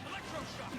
Electroshock!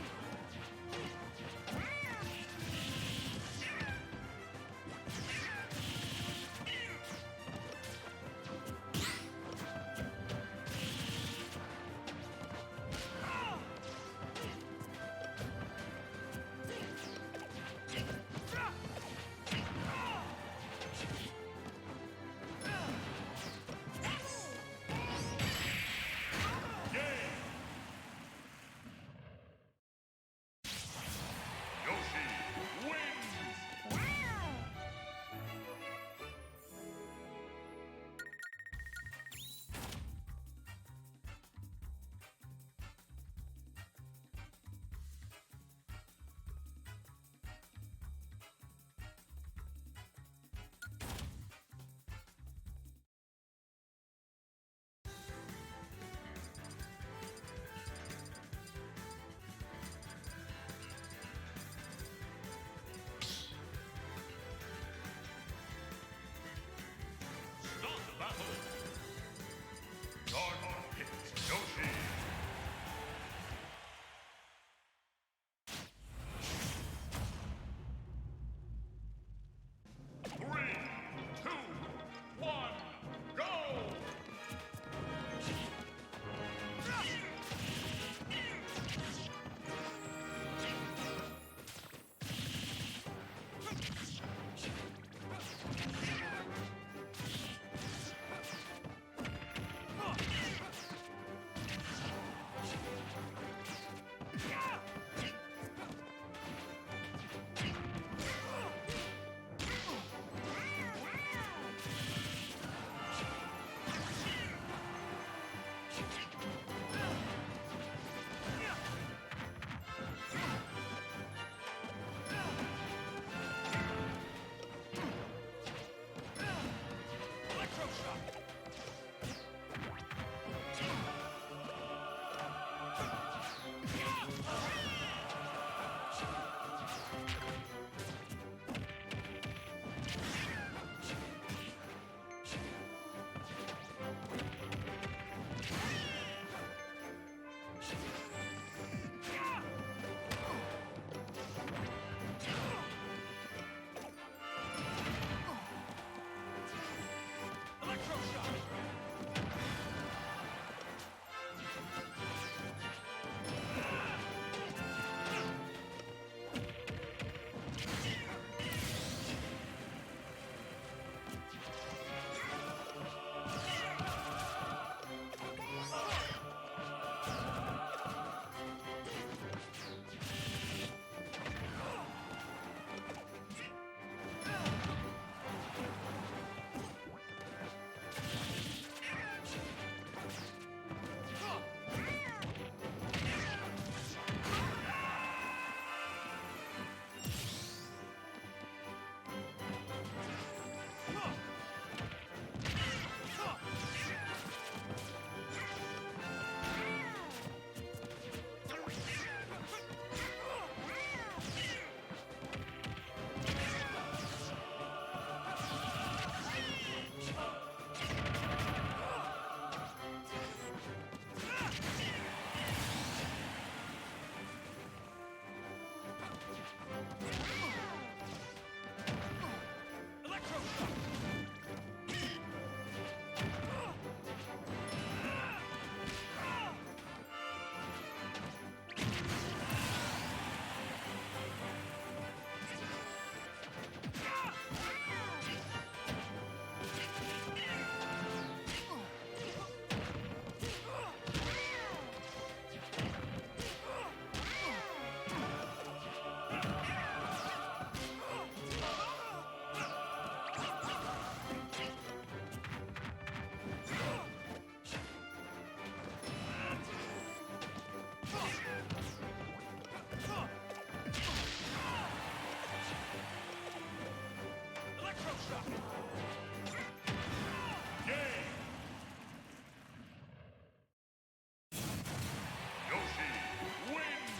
Electroshock! Game! Yoshi wins!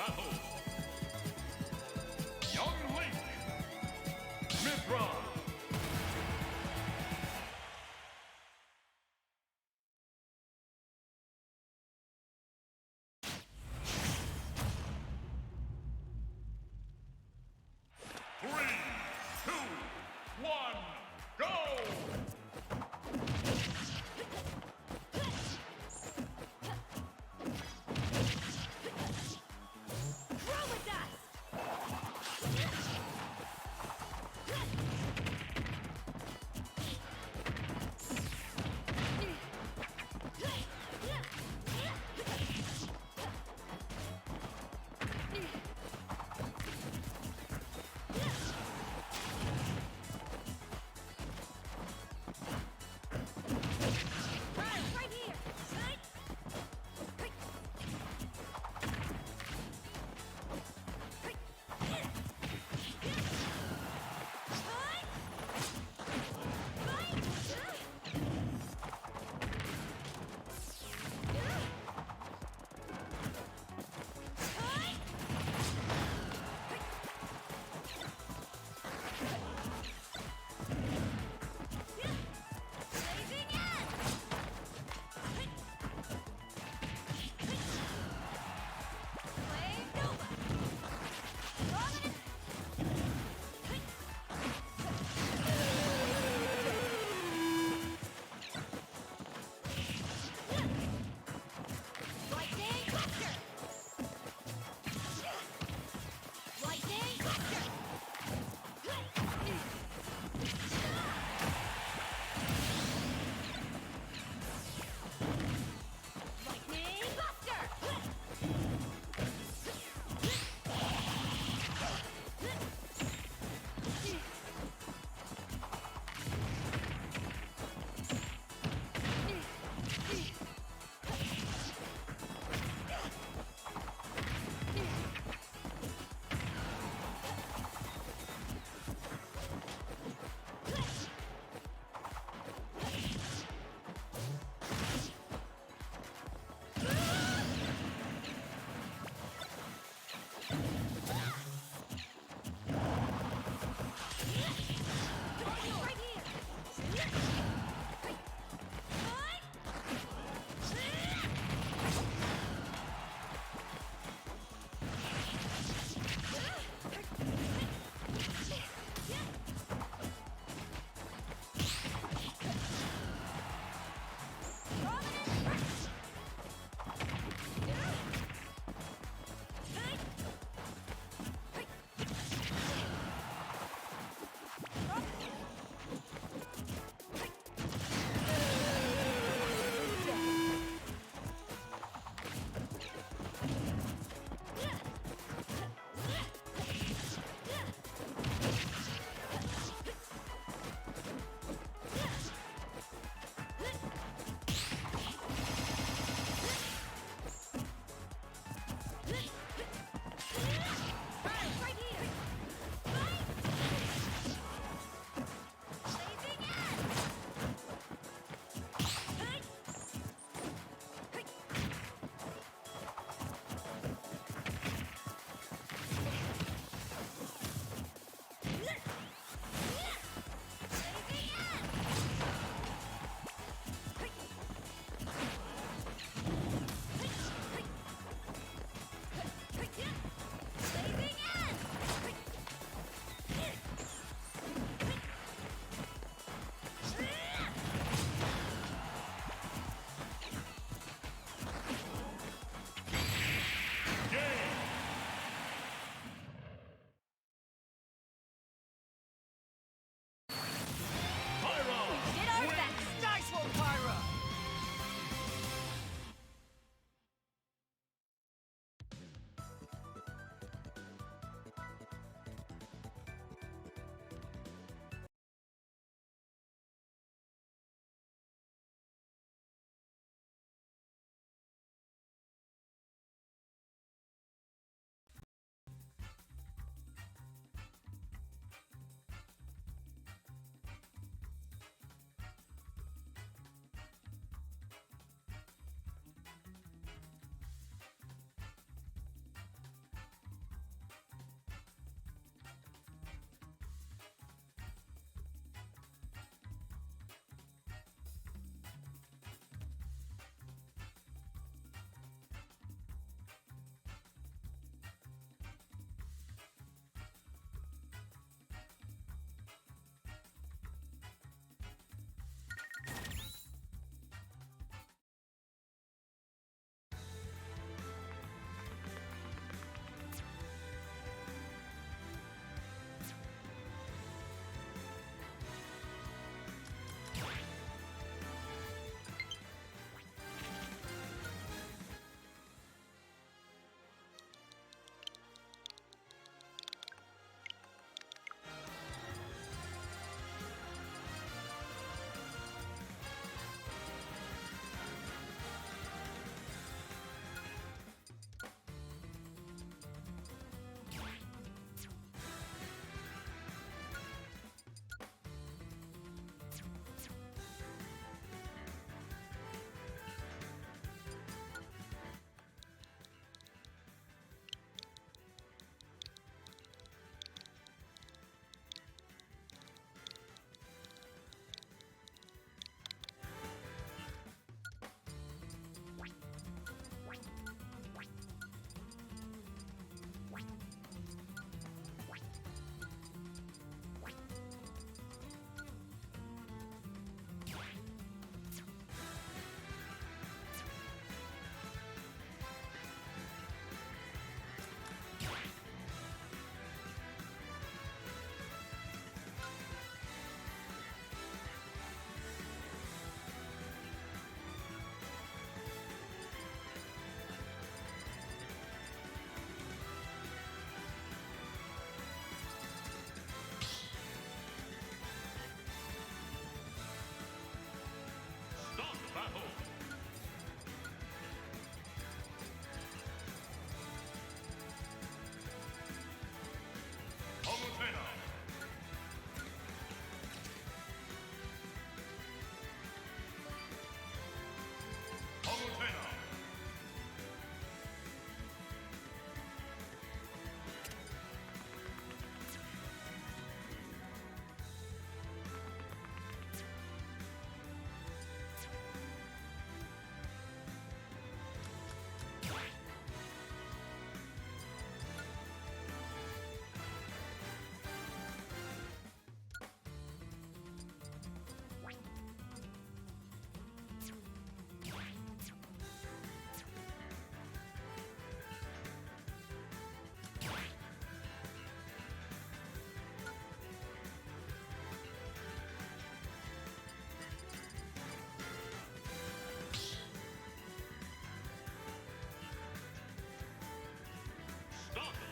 battle. Young Link, Mithra. Three, two, one, go! Roll with us!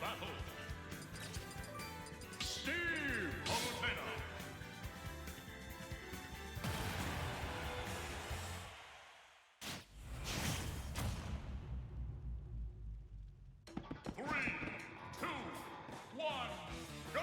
battle. Steve Palutena. 3, 2, 1, go!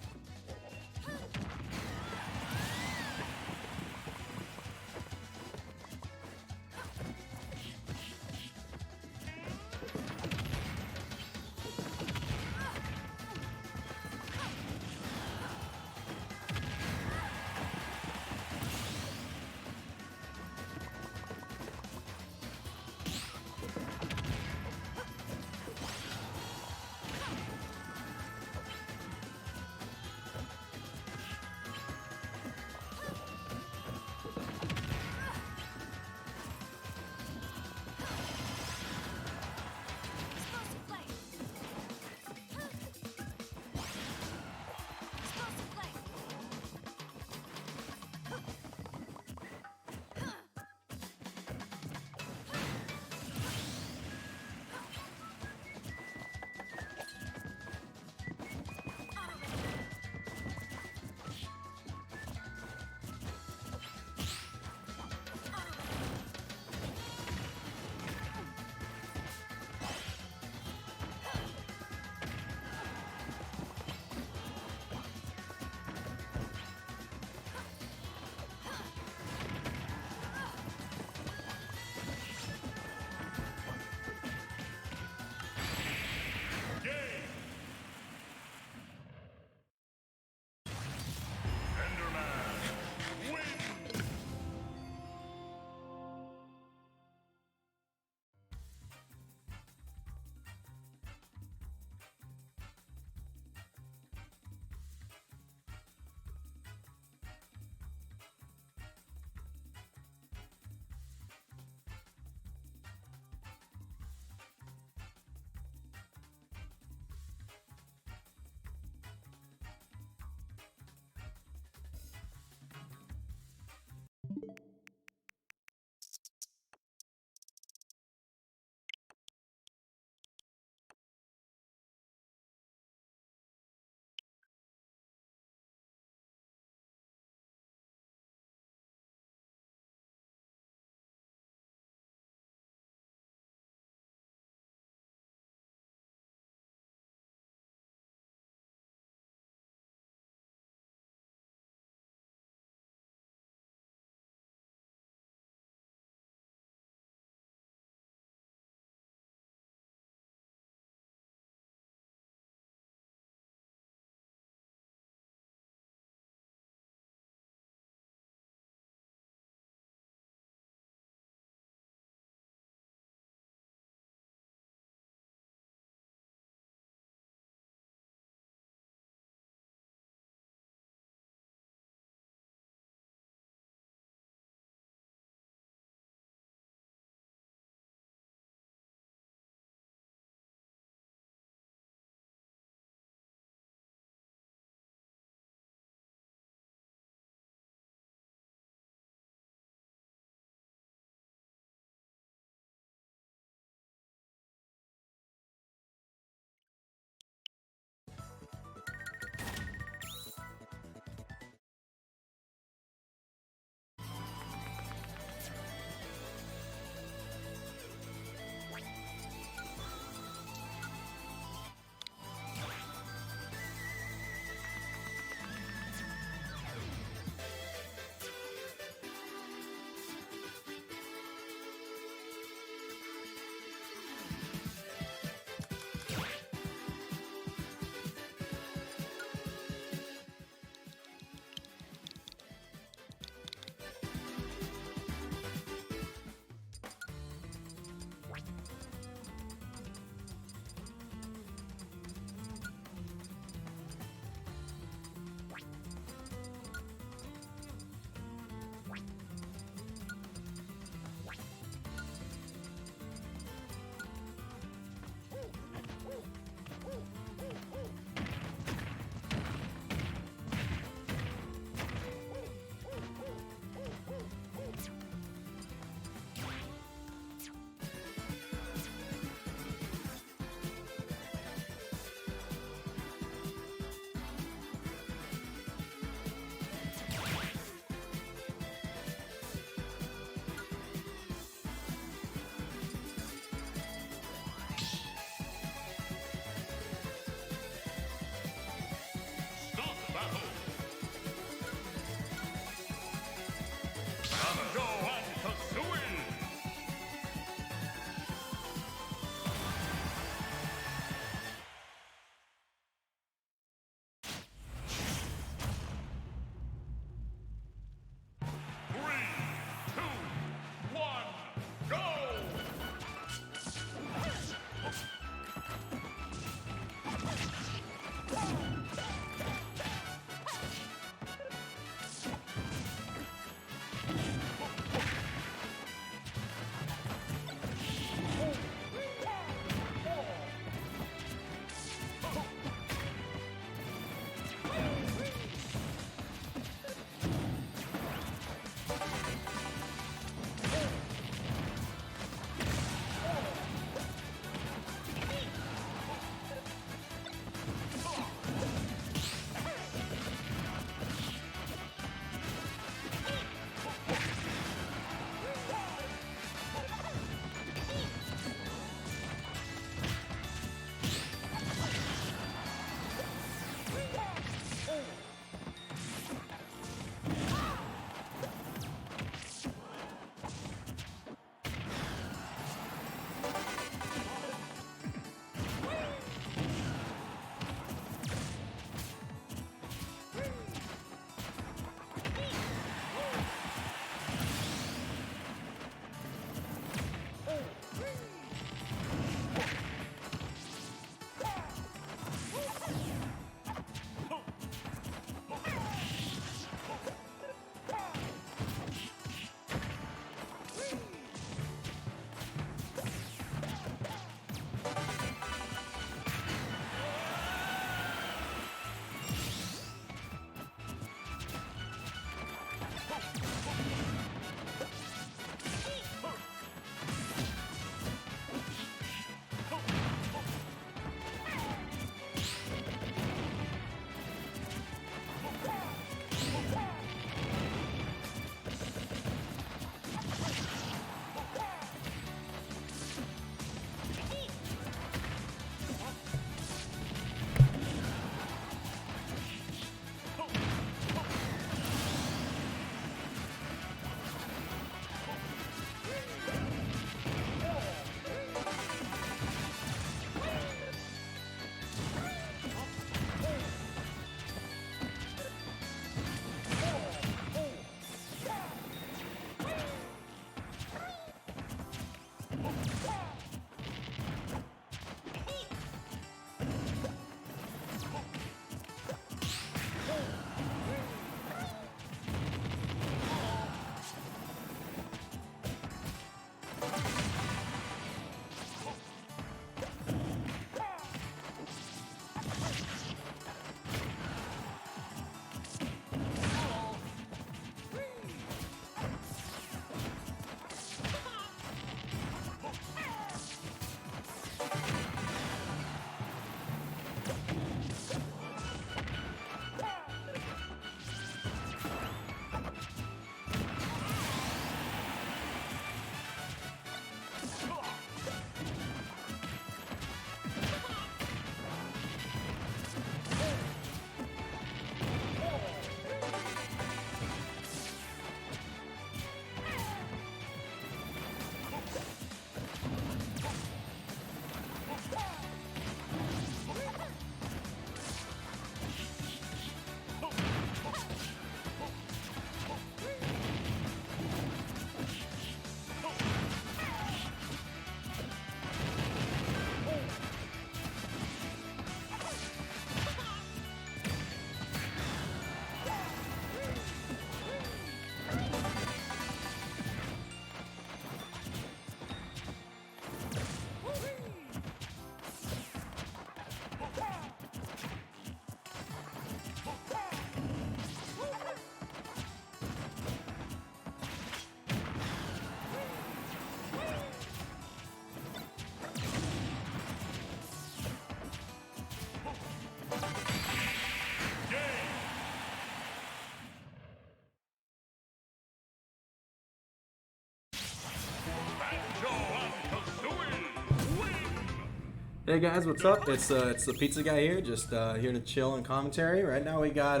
Hey guys, what's up? It's the pizza guy here, just here to chill and commentary. Right now we got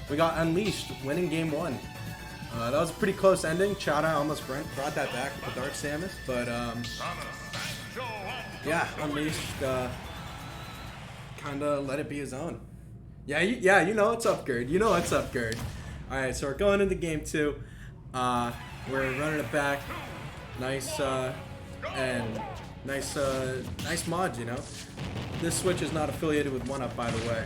Unleashed winning game 1. That was a pretty close ending. Chada almost brought that back with the Dark Samus, but yeah, Unleashed kind of let it be his own. Yeah, you know what's up, Gerd. You know what's up, Gerd. All right, so we're going into game 2. We're running it back. Nice nice mods, you know. This Switch is not affiliated with 1UP, by the way.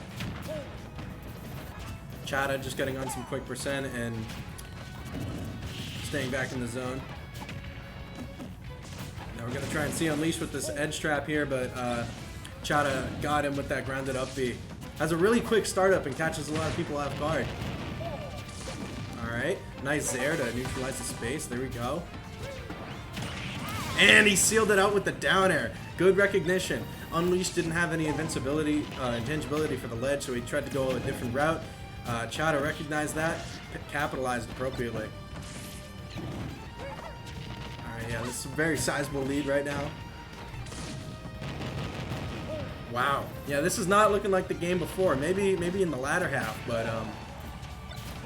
Chada just getting on some quick percent and staying back in the zone. Now we're gonna try and see Unleashed with this edge trap here, but Chada got him with that grounded up B. Has a really quick startup and catches a lot of people off guard. Alright, nice Zair to neutralize the space. There we go. And he sealed it out with the down air. Good recognition. Unleashed didn't have any invincibility, intangibility for the ledge, so he tried to go a different route. Chada recognized that, capitalized appropriately. Alright, yeah, this is a very sizable lead right now. Wow. Yeah, this is not looking like the game before. Maybe in the latter half, but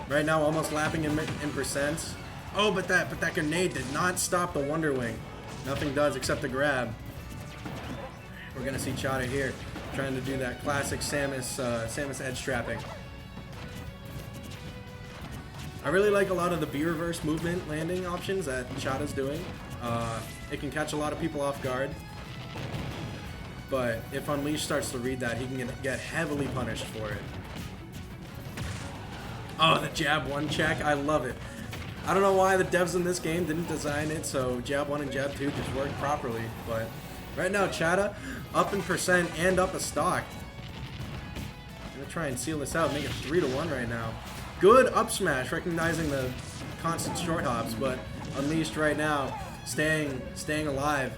right now almost lapping in percents. Oh, but that grenade did not stop the Wonder Wing. Nothing does except the grab. We're gonna see Chada here trying to do that classic Samus edge trapping. I really like a lot of the B-reverse movement landing options that Chada's doing. It can catch a lot of people off guard. But if Unleashed starts to read that, he can get heavily punished for it. Oh, the jab 1 check. I love it. I don't know why the devs in this game didn't design it so jab 1 and jab 2 just work properly, but right now Chada up in percent and up a stock. I'm gonna try and seal this out, make it 3-1 right now. Good up smash, recognizing the constant short hops, but Unleashed right now staying alive.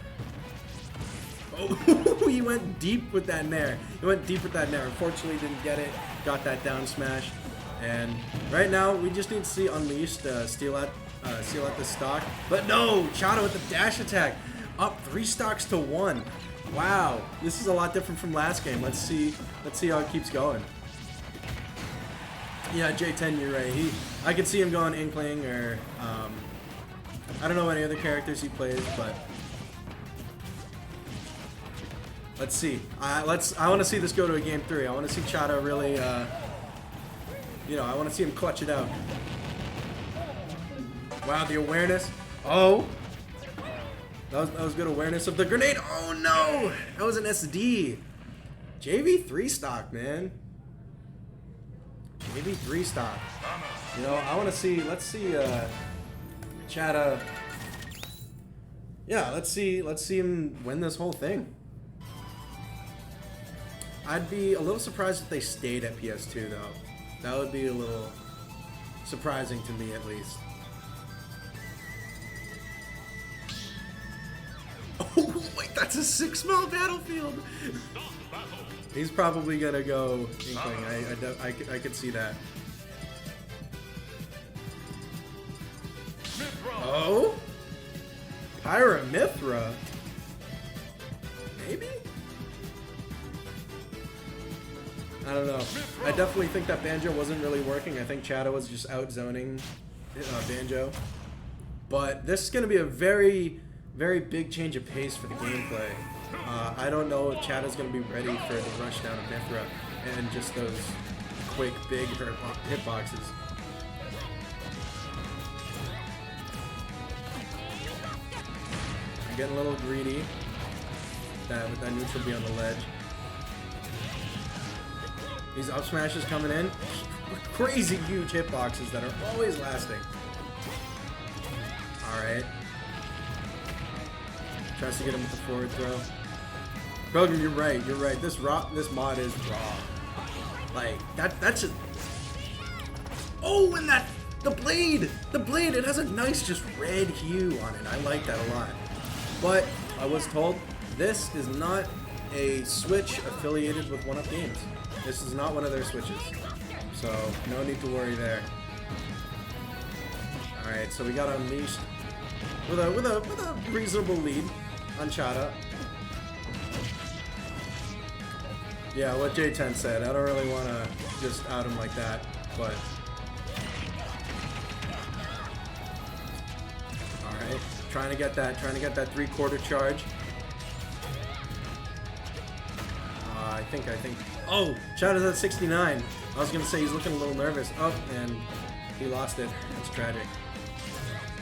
Oh, he went deep with that nair. Unfortunately, didn't get it. Got that down smash. And right now, we just need to see Unleashed seal out the stock. But no, Chada with the dash attack, up 3 stocks to 1. Wow, this is a lot different from last game. Let's see how it keeps going. Yeah, J10, you're right. I could see him going Inkling or I don't know any other characters he plays, but let's see. I want to see this go to a game 3. I want to see Chada really. You know, I want to see him clutch it out. Wow, the awareness. Oh. That was good awareness of the grenade. Oh, no. That was an SD. JV 3 stock, man. JV 3 stock. You know, I want to see, let's see Chada. Yeah, let's see him win this whole thing. I'd be a little surprised if they stayed at PS2, though. That would be a little surprising to me, at least. Oh, wait, that's a 6-mile battlefield! He's probably gonna go Inkling. I could see that. Oh? Pyra/Mythra? Maybe? I don't know. I definitely think that Banjo wasn't really working. I think Chada was just out-zoning Banjo. But this is going to be a very, very big change of pace for the gameplay. I don't know if Chada's going to be ready for the rush down of Mythra and just those quick, big hitboxes. I'm getting a little greedy with that neutral B on the ledge. These up smashes coming in. Crazy huge hitboxes that are always lasting. Alright. Tries to get him with the forward throw. Pilgrim, you're right. This mod is raw. Like, that's just... Oh, and the blade, it has a nice just red hue on it. I like that a lot. But I was told this is not a Switch affiliated with 1UP Games. This is not one of their Switches. So, no need to worry there. Alright, so we got Unleashed with a reasonable lead on Chada. Yeah, what J10 said. I don't really want to just out him like that, but... Alright, trying to get that 3/4 charge. I think... Oh! Chada's at 69. I was going to say he's looking a little nervous. Oh, and he lost it. That's tragic.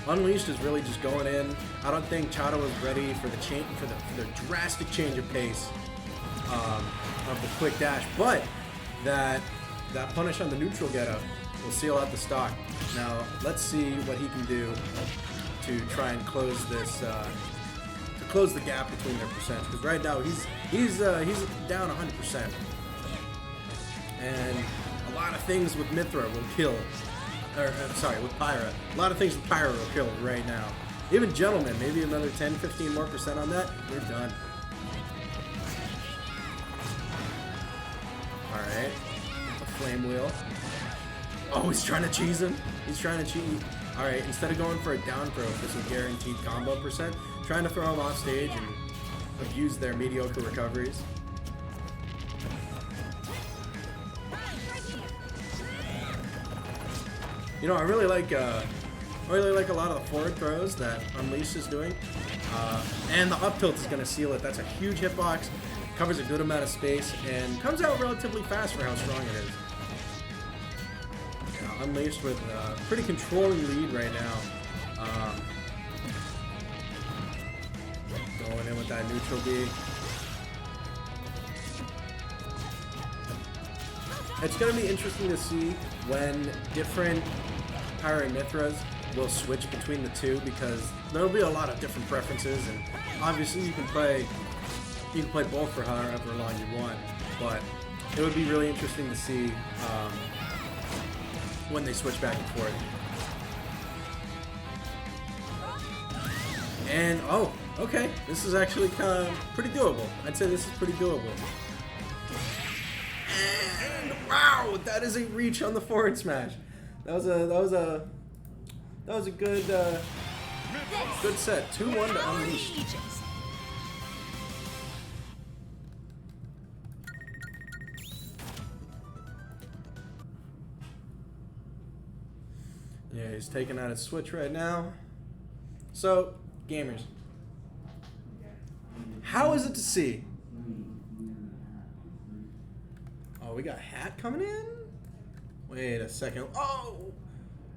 Unleashed is really just going in. I don't think Chada was ready for the change, for the drastic change of pace of the quick dash, but that punish on the neutral getup will seal out the stock. Now let's see what he can do to try and close this, to close the gap between their percents. Because right now he's down 100%, and a lot of things with Mythra will kill. Sorry, with Pyra. A lot of things with Pyra will kill right now. Even Gentleman, maybe another 10, 15 more % on that, we're done. Alright. The Flame Wheel. Oh, he's trying to cheese him. He's trying to cheat. Alright, instead of going for a down throw for some guaranteed combo %, trying to throw him off stage and abuse their mediocre recoveries. You know, I really like a lot of the forward throws that Unleashed is doing, and the up tilt is going to seal it. That's a huge hitbox, covers a good amount of space, and comes out relatively fast for how strong it is. Unleashed with a pretty controlling lead right now. Going in with that neutral B. It's going to be interesting to see when different Pyra and Mythras will switch between the two, because there'll be a lot of different preferences, and obviously you can play both for however long you want, but it would be really interesting to see when they switch back and forth. And oh, okay, this is actually kind of pretty doable. I'd say this is pretty doable. And wow, that is a reach on the forward smash. That was a good good set. 2-1 to Unleashed. Yeah, he's taking out his Switch right now. So, gamers, how is it to see? Oh, we got Hat coming in? Wait a second. Oh!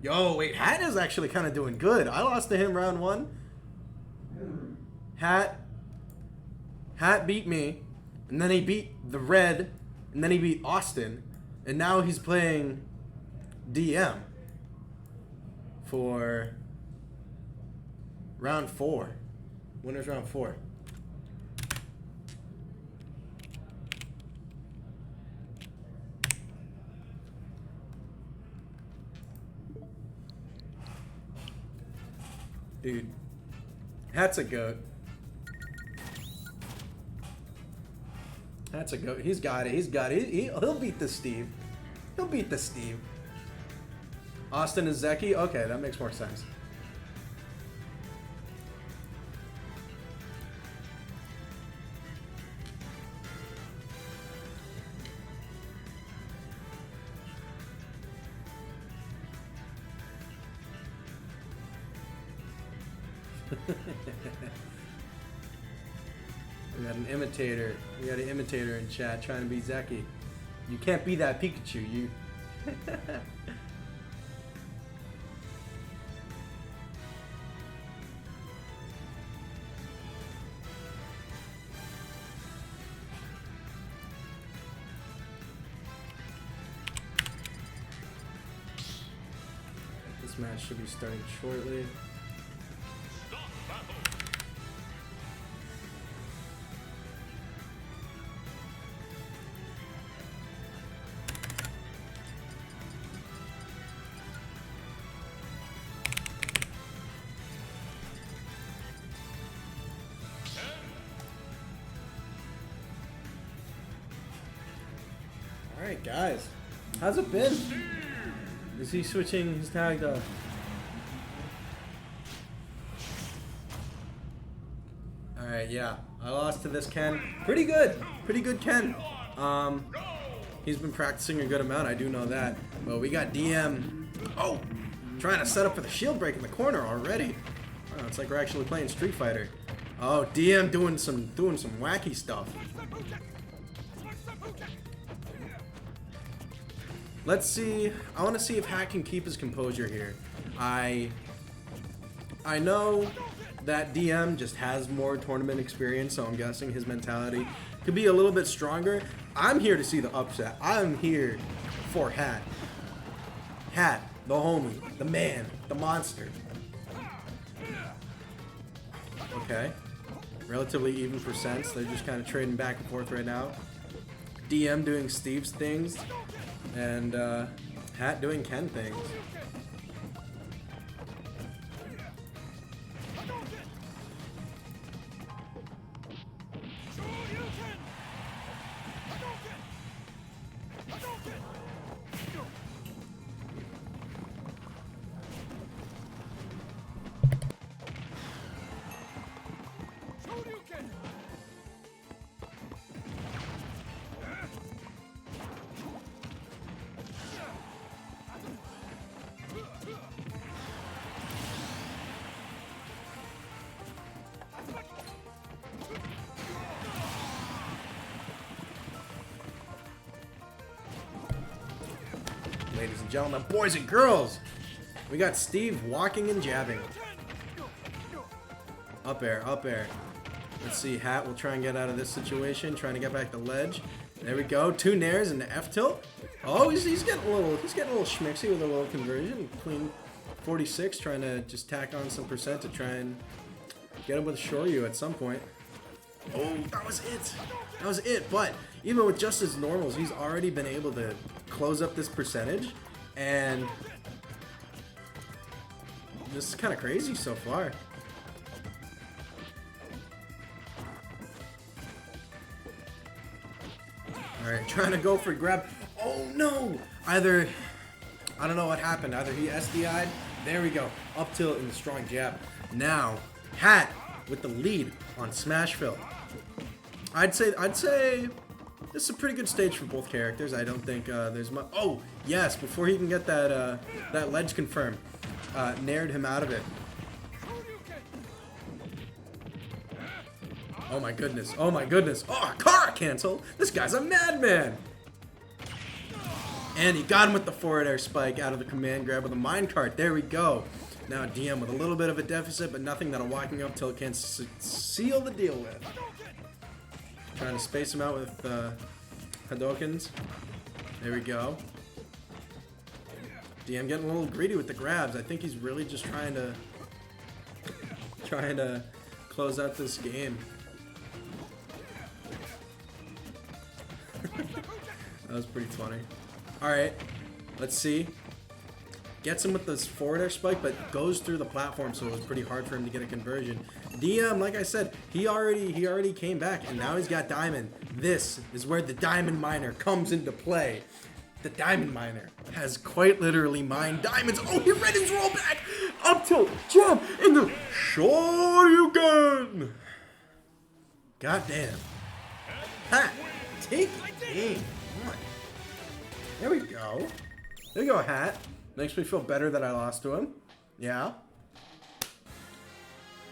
Yo, wait, Hat is actually kind of doing good. I lost to him round 1. Hat beat me, and then he beat the Red, and then he beat Austin, and now he's playing DM for round 4. Winner's round 4. Dude, Hat's a goat. Hat's a goat. He's got it. He's got it. He'll beat the Steve. He'll beat the Steve. Austin is Zeki? Okay, that makes more sense. We got an imitator. We got an imitator in chat trying to be Zeki. You can't be that Pikachu. You. This match should be starting shortly. Alright guys, how's it been? Is he switching his tag though? Alright, Alright, yeah. I lost to this Ken. Pretty good. Pretty good Ken. He's been practicing a good amount, I do know that. But we got DM. Oh! Trying to set up for the shield break in the corner already. Oh, it's like we're actually playing Street Fighter. Oh, DM doing some wacky stuff. Let's see. I want to see if Hat can keep his composure here. I know that DM just has more tournament experience, so I'm guessing his mentality could be a little bit stronger. I'm here to see the upset. I'm here for Hat. Hat, the homie, the man, the monster. Okay. Relatively even percents. They're just kind of trading back and forth right now. DM doing Steve's things, and Hat doing Ken things. Ladies and gentlemen, boys and girls, we got Steve walking and jabbing. Up air, up air. Let's see, Hat will try and get out of this situation, trying to get back the ledge. There we go, 2 nairs and the F tilt. Oh, he's getting a little schmixy with a little conversion. Clean 46, trying to just tack on some percent to try and get him with a Shoryu at some point. Oh, that was it. That was it. But even with just his normals, he's already been able to close up this percentage, and this is kind of crazy so far. All right, trying to go for a grab. Oh no! Either, I don't know what happened. Either he SDI'd. There we go. Up tilt and the strong jab. Now, Hat with the lead on Smashville. I'd say this is a pretty good stage for both characters. I don't think there's much. Oh yes, before he can get that that ledge confirmed, nared him out of it. Oh my goodness! Oh my goodness! Oh, Kara cancel! This guy's a madman! And he got him with the forward air spike out of the command grab with a minecart. There we go. Now DM with a little bit of a deficit, but nothing that a walking up tilt can seal the deal with. Trying to space him out with Hadokens. There we go. DM getting a little greedy with the grabs. I think he's really just trying to close out this game. That was pretty funny. Alright, let's see. Gets him with this forward air spike, but goes through the platform, so it was pretty hard for him to get a conversion. DM, like I said, he already came back, and now he's got Diamond. This is where the Diamond Miner comes into play. The Diamond Miner has quite literally mined diamonds. Oh, he read his roll back! Up tilt, jump, into Shoryuken! Goddamn. Ha! Take the game. Come on. There we go. There you go, Hat. Makes me feel better that I lost to him. Yeah.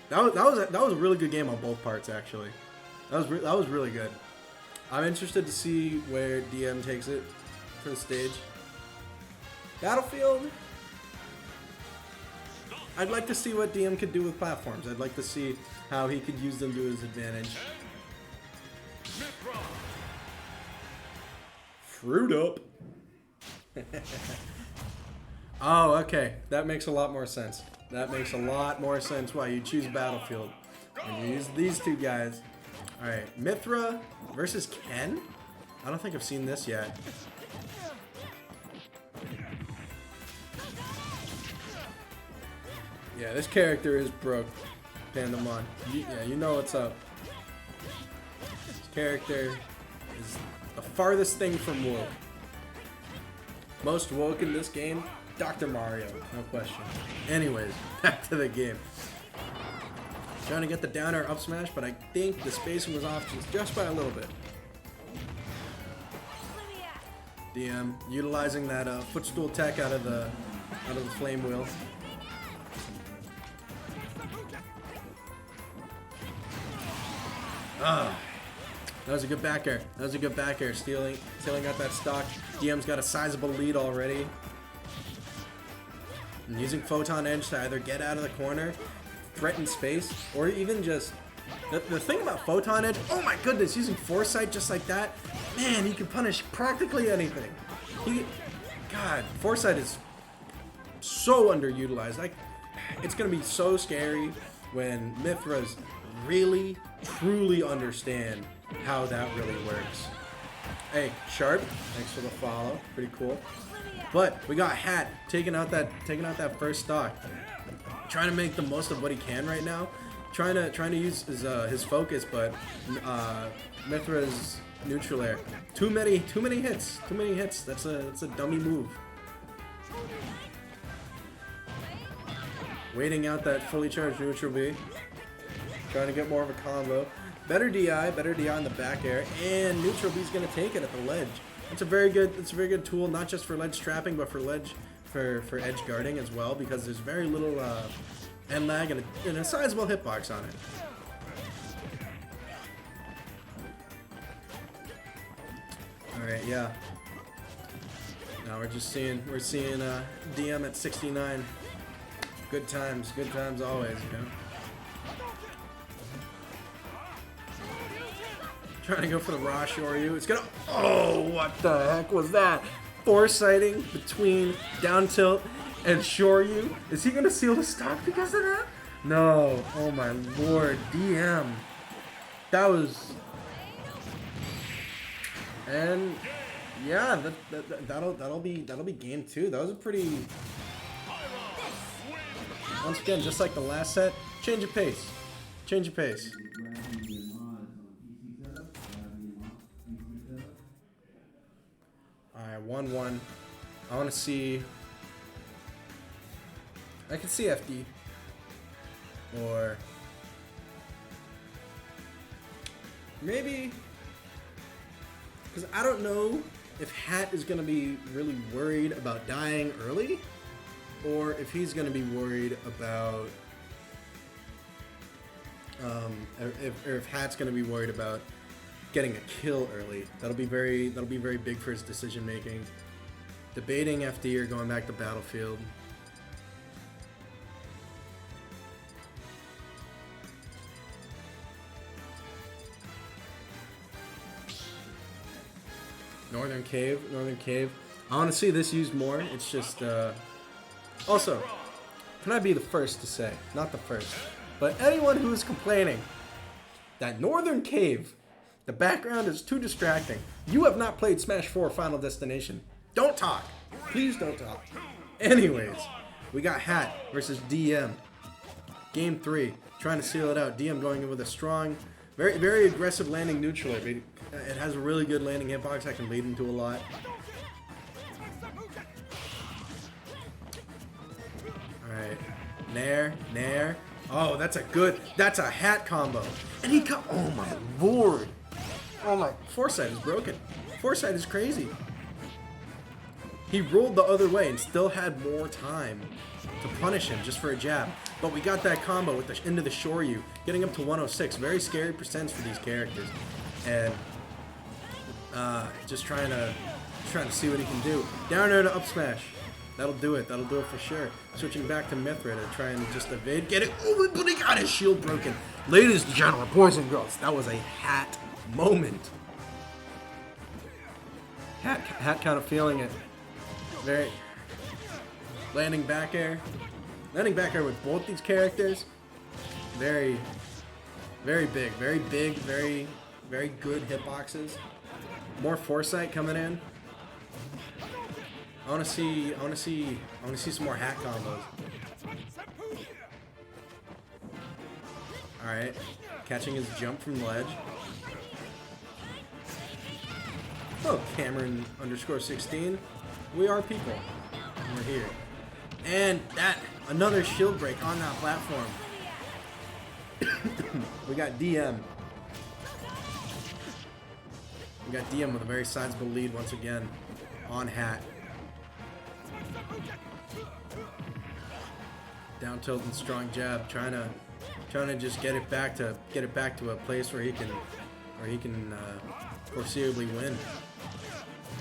That was a really good game on both parts, actually. That was really good. I'm interested to see where DM takes it for the stage. Battlefield. I'd like to see what DM could do with platforms. I'd like to see how he could use them to his advantage. Fruit up. Oh, okay. That makes a lot more sense. That makes a lot more sense why you choose Battlefield. And you use these two guys. Alright, Mythra versus Ken? I don't think I've seen this yet. Yeah, this character is broke. Pandamon. Yeah, you know what's up. This character is the farthest thing from woke. Most woke in this game, Dr. Mario, no question. Anyways, back to the game. Trying to get the down air up smash, but I think the spacing was off just by a little bit. DM utilizing that footstool tech out of the flame wheel. Ah, that was a good back air. That was a good back air. Stealing out that stock. DM's got a sizable lead already. And using Photon Edge to either get out of the corner, threaten space, or even just... The thing about Photon Edge, oh my goodness, using Foresight just like that, man, he can punish practically anything. God, Foresight is so underutilized. Like, it's going to be so scary when Mythras really, truly understand how that really works. Hey, Sharp, thanks for the follow. Pretty cool. But we got Hat taking out that first stock. Trying to make the most of what he can right now. Trying to use his focus, but Mythra's neutral air. Too many hits. Too many hits. That's a dummy move. Waiting out that fully charged neutral B. Trying to get more of a combo. Better DI in the back air, and neutral B's gonna take it at the ledge. It's a very good tool, not just for ledge trapping, but for edge guarding as well, because there's very little end lag and a sizable hitbox on it. All right, yeah. Now we're seeing DM at 69. Good times always, you know. Trying to go for the raw Shoryu. It's gonna. Oh, what the heck was that? Foresighting between down tilt and Shoryu. Is he gonna seal the stock because of that? No. Oh my lord, DM. That was. And yeah, that'll be game 2. That was a pretty. Once again, just like the last set, change of pace. Change of pace. Alright, 1-1. I want to see... I can see FD. Or... maybe... because I don't know if Hat is going to be really worried about dying early, or if he's going to be worried about... or if Hat's going to be worried about getting a kill early. That'll be very big for his decision making. Debating FD or going back to Battlefield. Northern Cave. I want to see this used more. It's just also, can I be the first to say, not the first, but anyone who is complaining that Northern Cave, the background is too distracting. You have not played Smash 4 Final Destination. Don't talk. Please don't talk. Anyways, we got Hat versus DM. Game 3. Trying to seal it out. DM going in with a strong, very aggressive landing neutral. It has a really good landing hitbox that can lead into a lot. Alright. Nair. Oh, that's a Hat combo. And he got, oh my lord. Oh my, Foresight is broken. Foresight is crazy. He rolled the other way and still had more time to punish him just for a jab. But we got that combo with into the Shoryu, getting up to 106. Very scary percents for these characters. And just trying to see what he can do. Down air to up smash. That'll do it for sure. Switching back to Mythra to try and just evade. Get it. Oh, but he got his shield broken. Ladies and gentlemen, boys and girls, that was a Hat moment. Hat kind of feeling it. Very landing back air with both these characters. Very big, very good hitboxes. More Foresight coming in. I want to see some more Hat combos. All right, catching his jump from the ledge. Oh, Cameron _16. We are people. We're here. And that, another shield break on that platform. We got DM. We got DM with a very sizable lead once again on Hat. Down tilt and strong jab, trying to just get it back to a place where he can foreseeably win.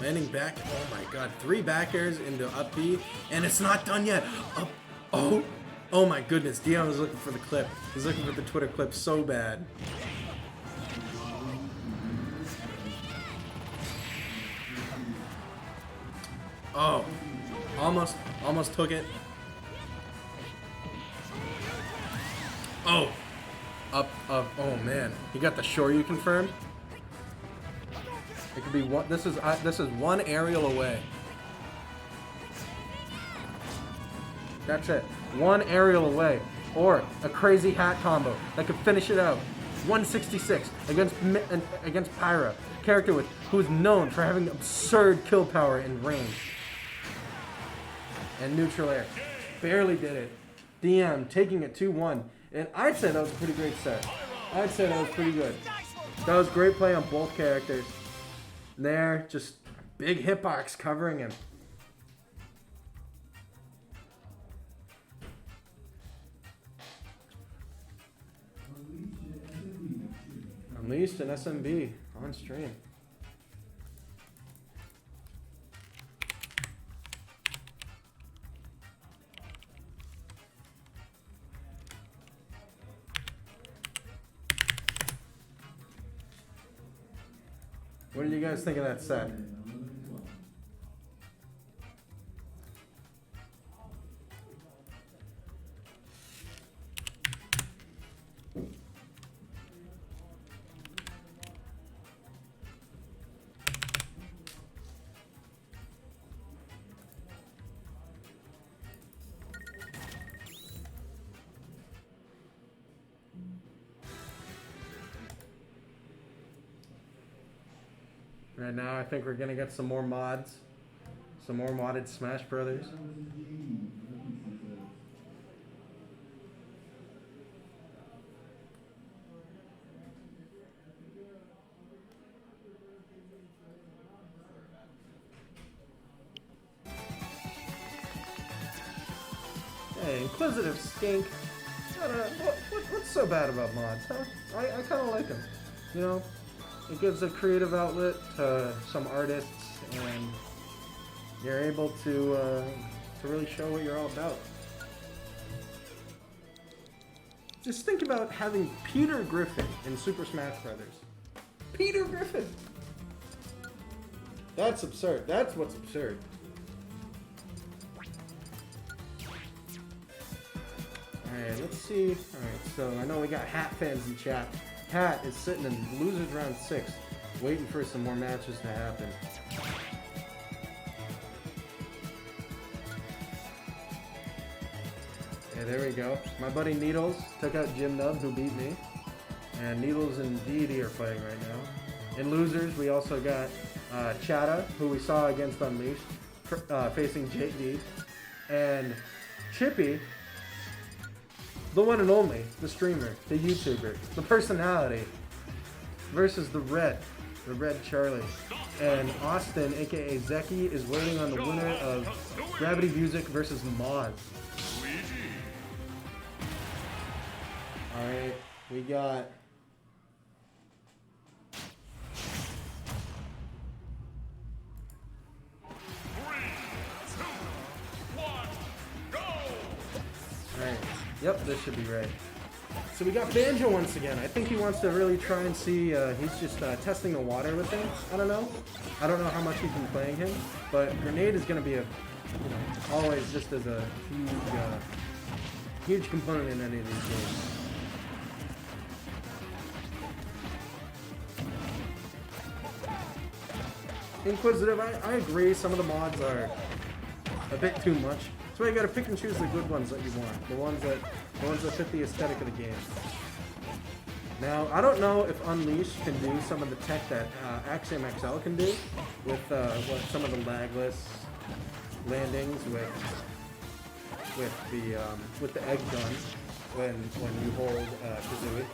Landing back, oh my god, 3 back airs into up B, and it's not done yet. Up, oh my goodness, Dion was looking for the clip. He's looking for the Twitter clip so bad. Oh, almost took it. Oh, up, oh man, he got the Shoryu confirmed. It could be one. This is one aerial away. That's it. One aerial away, or a crazy Hat combo that could finish it out. 166 against Pyra, character who is known for having absurd kill power in range. And neutral air, barely did it. DM taking it 2-1, and I'd say that was a pretty great set. I'd say that was pretty good. That was great play on both characters. There, just big hitbox covering him. Unleashed an SMB on stream. What do you guys think of that set? Right now, I think we're gonna get some more mods, some more modded Smash Brothers. Hey, Inquisitive Skink. What's so bad about mods, huh? I kind of like them, you know? It gives a creative outlet to some artists, and you're able to really show what you're all about. Just think about having Peter Griffin in Super Smash Brothers. Peter Griffin! That's absurd. That's what's absurd. Alright, let's see. Alright, so I know we got Hat fans in chat. Hat is sitting in losers round 6, waiting for some more matches to happen. Yeah, there we go. My buddy Needles took out Jim Nub, who beat me. And Needles and Deity are fighting right now. In losers, we also got Chata, who we saw against Unleashed, facing JD. And Chippy, the one and only, the streamer, the YouTuber, the personality, versus the Red Charlie. And Austin, aka Zeki, is waiting on the winner of Gravity Music versus Mods. Alright, we got... Alright. Yep, this should be right. So we got Banjo once again. I think he wants to really try and see, he's just testing the water with him. I don't know how much he's been playing him, but Grenade is going to be always just as a huge component in any of these games. Inquisitive, I agree, some of the mods are a bit too much. That's why you gotta pick and choose the good ones that you want. The ones that fit the aesthetic of the game. Now, I don't know if Unleashed can do some of the tech that Axiom XL can do with some of the lagless landings with the egg gun. when you hold Kazooie.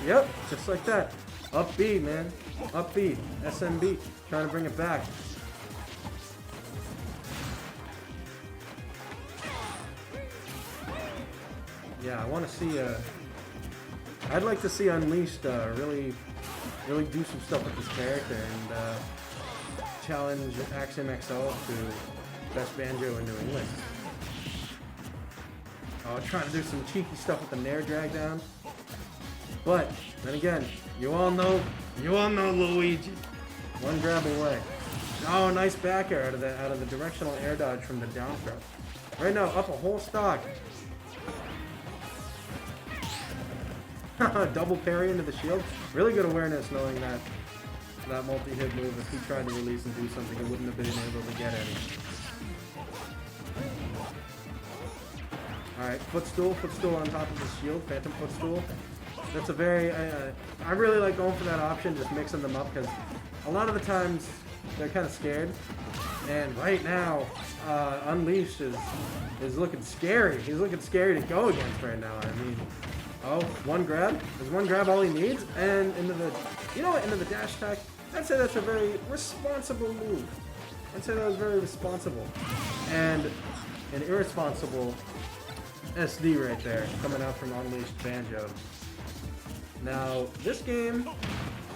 Yep, just like that. Up B, man. Up B. SMB. Trying to bring it back. Yeah, I want to see. I'd like to see Unleashed really do some stuff with this character and challenge Axiom XL to best banjo in New England. Trying to do some cheeky stuff with the Nair drag down. But then again, you all know Luigi. One grab away. Oh, nice back air out of the directional air dodge from the down throw. Right now, up a whole stock. Double parry into the shield. Really good awareness knowing that multi-hit move, if he tried to release and do something, it wouldn't have been able to get any. Alright, footstool on top of the shield, phantom footstool. That's a very, I really like going for that option, just mixing them up, because a lot of the times they're kind of scared. And right now, Unleashed is looking scary. He's looking scary to go against right now. I mean, oh, one grab? Is one grab all he needs? And into the dash attack. I'd say that's a very responsible move. I'd say that was very responsible. And an irresponsible SD right there, coming out from Unleashed Banjo. Now, this game,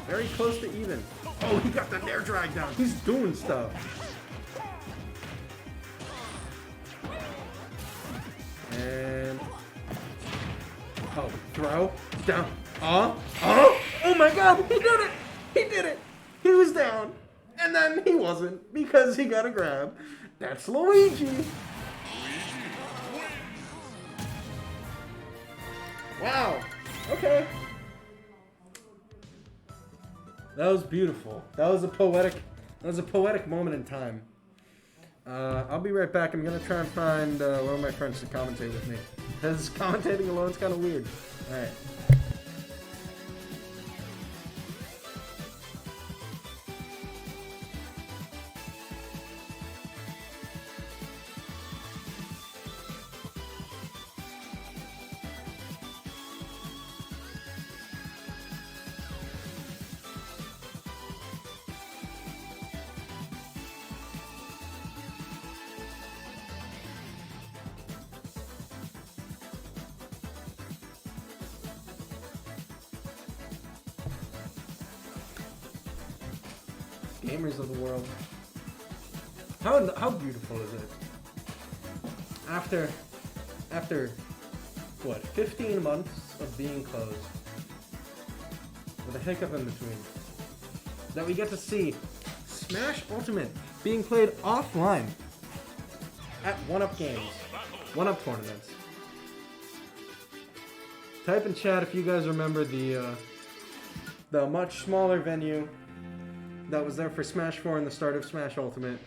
very close to even. Oh, he got that air drag down. He's doing stuff. And oh, throw down. Oh my God, he did it! He did it! He was down, and then he wasn't because he got a grab. That's Luigi. Wow. Okay. That was beautiful. That was a poetic moment in time. I'll be right back. I'm gonna try and find one of my friends to commentate with me, because commentating alone's kind of weird. All right. Gamers of the world. How beautiful is it? After what, 15 months of being closed, with a hiccup in between, that we get to see Smash Ultimate being played offline at 1UP games, 1UP tournaments. Type in chat if you guys remember the much smaller venue that was there for Smash 4 and the start of Smash Ultimate,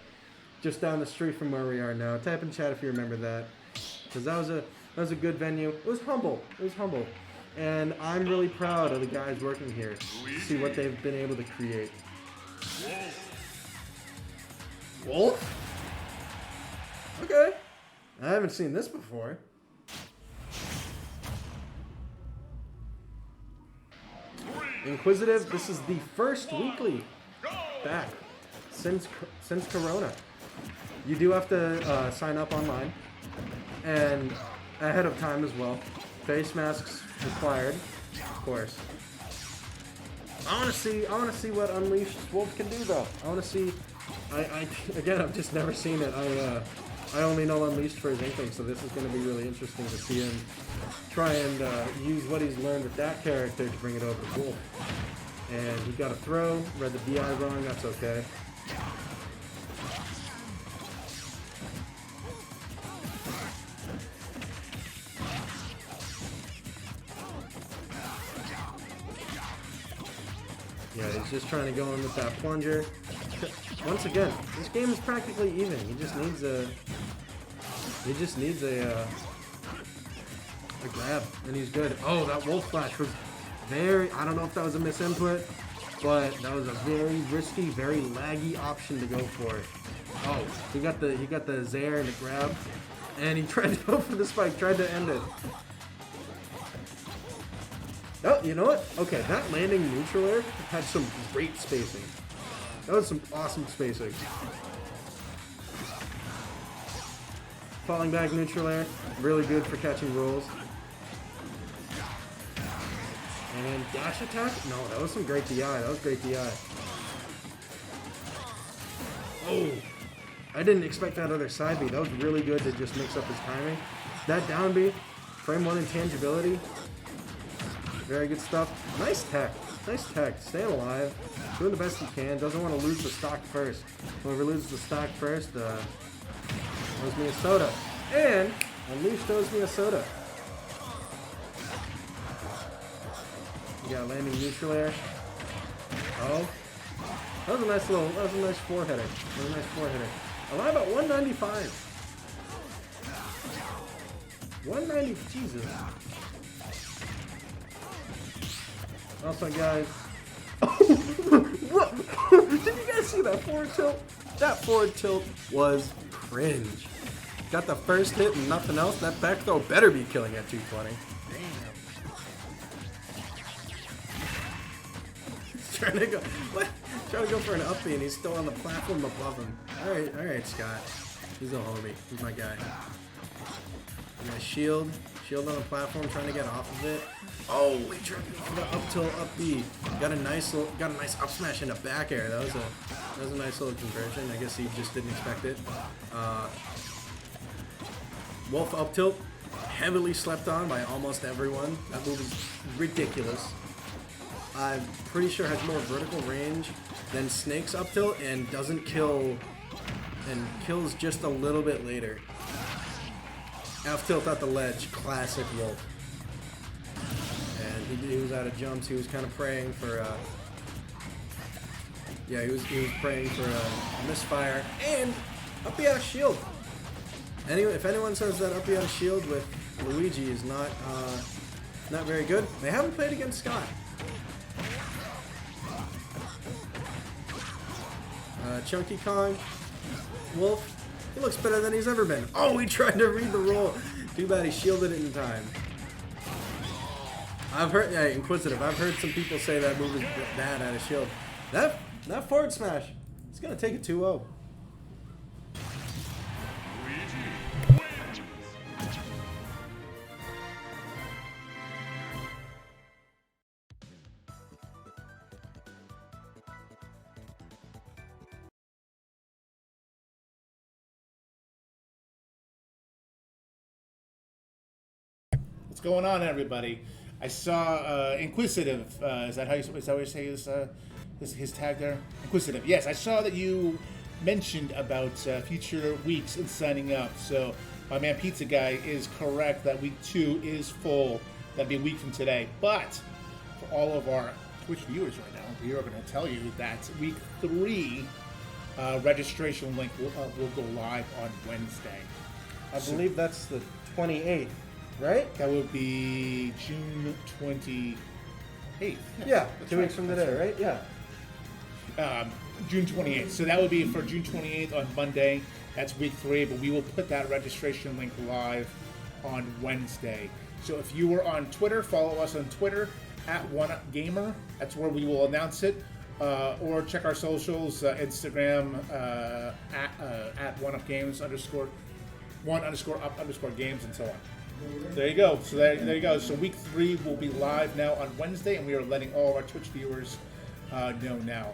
just down the street from where we are now. Type in chat if you remember that, because that was a good venue. It was humble. It was humble, and I'm really proud of the guys working here to see what they've been able to create. Wolf? Okay, I haven't seen this before. Inquisitive. This is the first weekly back since Corona. You do have to sign up online and ahead of time as well. Face masks required, of course. I want to see what Unleashed Wolf can do though. I want to see. Again, I've just never seen it. I only know Unleashed for his Inkling, so this is going to be really interesting to see him try and use what he's learned with that character to bring it over to Wolf. And he got a throw, read the BI wrong, that's okay. Yeah, he's just trying to go in with that plunger. Once again, this game is practically even. He just needs a grab, and he's good. Oh, that Wolf Flash was very, I don't know if that was a misinput. but that was a very risky, very laggy option to go for. Oh, he got the Zaire and the grab, and he tried to go for the spike, tried to end it. Oh, you know what? Okay, that landing neutral air had some great spacing. That was some awesome spacing. Falling back neutral air, really good for catching rolls. And then dash attack? No, that was some great DI. That was great DI. Oh! I didn't expect that other side B. That was really good to just mix up his timing. That down B, frame 1 intangibility. Very good stuff. Nice tech. Nice tech. Staying alive. Doing the best he can. Doesn't want to lose the stock first. Whoever loses the stock first, owes me a soda. And Unleashed owes me a soda. You got landing neutral air. Oh. That was a nice four hitter. That was a nice four hitter. Alive at 195. 190, Jesus. Also, guys. What? Did you guys see that forward tilt? That forward tilt was cringe. Got the first hit and nothing else. That back throw better be killing at 220. Damn. Trying to go for an up B and he's still on the platform above him. Alright, Scott. He's a homie. He's my guy. You got shield on the platform, trying to get off of it. Oh, he tried to go for the up tilt, up B. Got a nice up smash into back air. That was a nice little conversion. I guess he just didn't expect it. Wolf up tilt, heavily slept on by almost everyone. That move is ridiculous. I'm pretty sure has more vertical range than Snake's up tilt and doesn't kill, and kills just a little bit later. F tilt at the ledge, classic Wolf. And he was out of jumps. He was kind of praying for, he was praying for a misfire and up B out of shield. Anyway, if anyone says that up B out of shield with Luigi is not very good, they haven't played against Scott. Chunky Kong, Wolf, he looks better than he's ever been. Oh, he tried to read the roll. Too bad he shielded it in time. Inquisitive, I've heard some people say that move is bad out of shield. That forward smash, it's going to take it 2-0. What's going on, everybody? I saw Inquisitive. Is that what you say his tag there? Inquisitive. Yes, I saw that you mentioned about future weeks and signing up. So my man Pizza Guy is correct that week 2 is full. That'd be a week from today. But for all of our Twitch viewers right now, we are going to tell you that week 3 registration link will go live on Wednesday. I believe that's the 28th. Right? That would be June 28th. Yeah, 2 weeks from today, right? Yeah. June 28th. So that would be for June 28th on Monday. That's week 3, but we will put that registration link live on Wednesday. So if you were on Twitter, follow us on Twitter at OneUpGamer. That's where we will announce it. Or check our socials, Instagram at OneUpGames _ _1_up_games and so on. There you go. So there you go. So week 3 will be live now on Wednesday, and we are letting all of our Twitch viewers know now.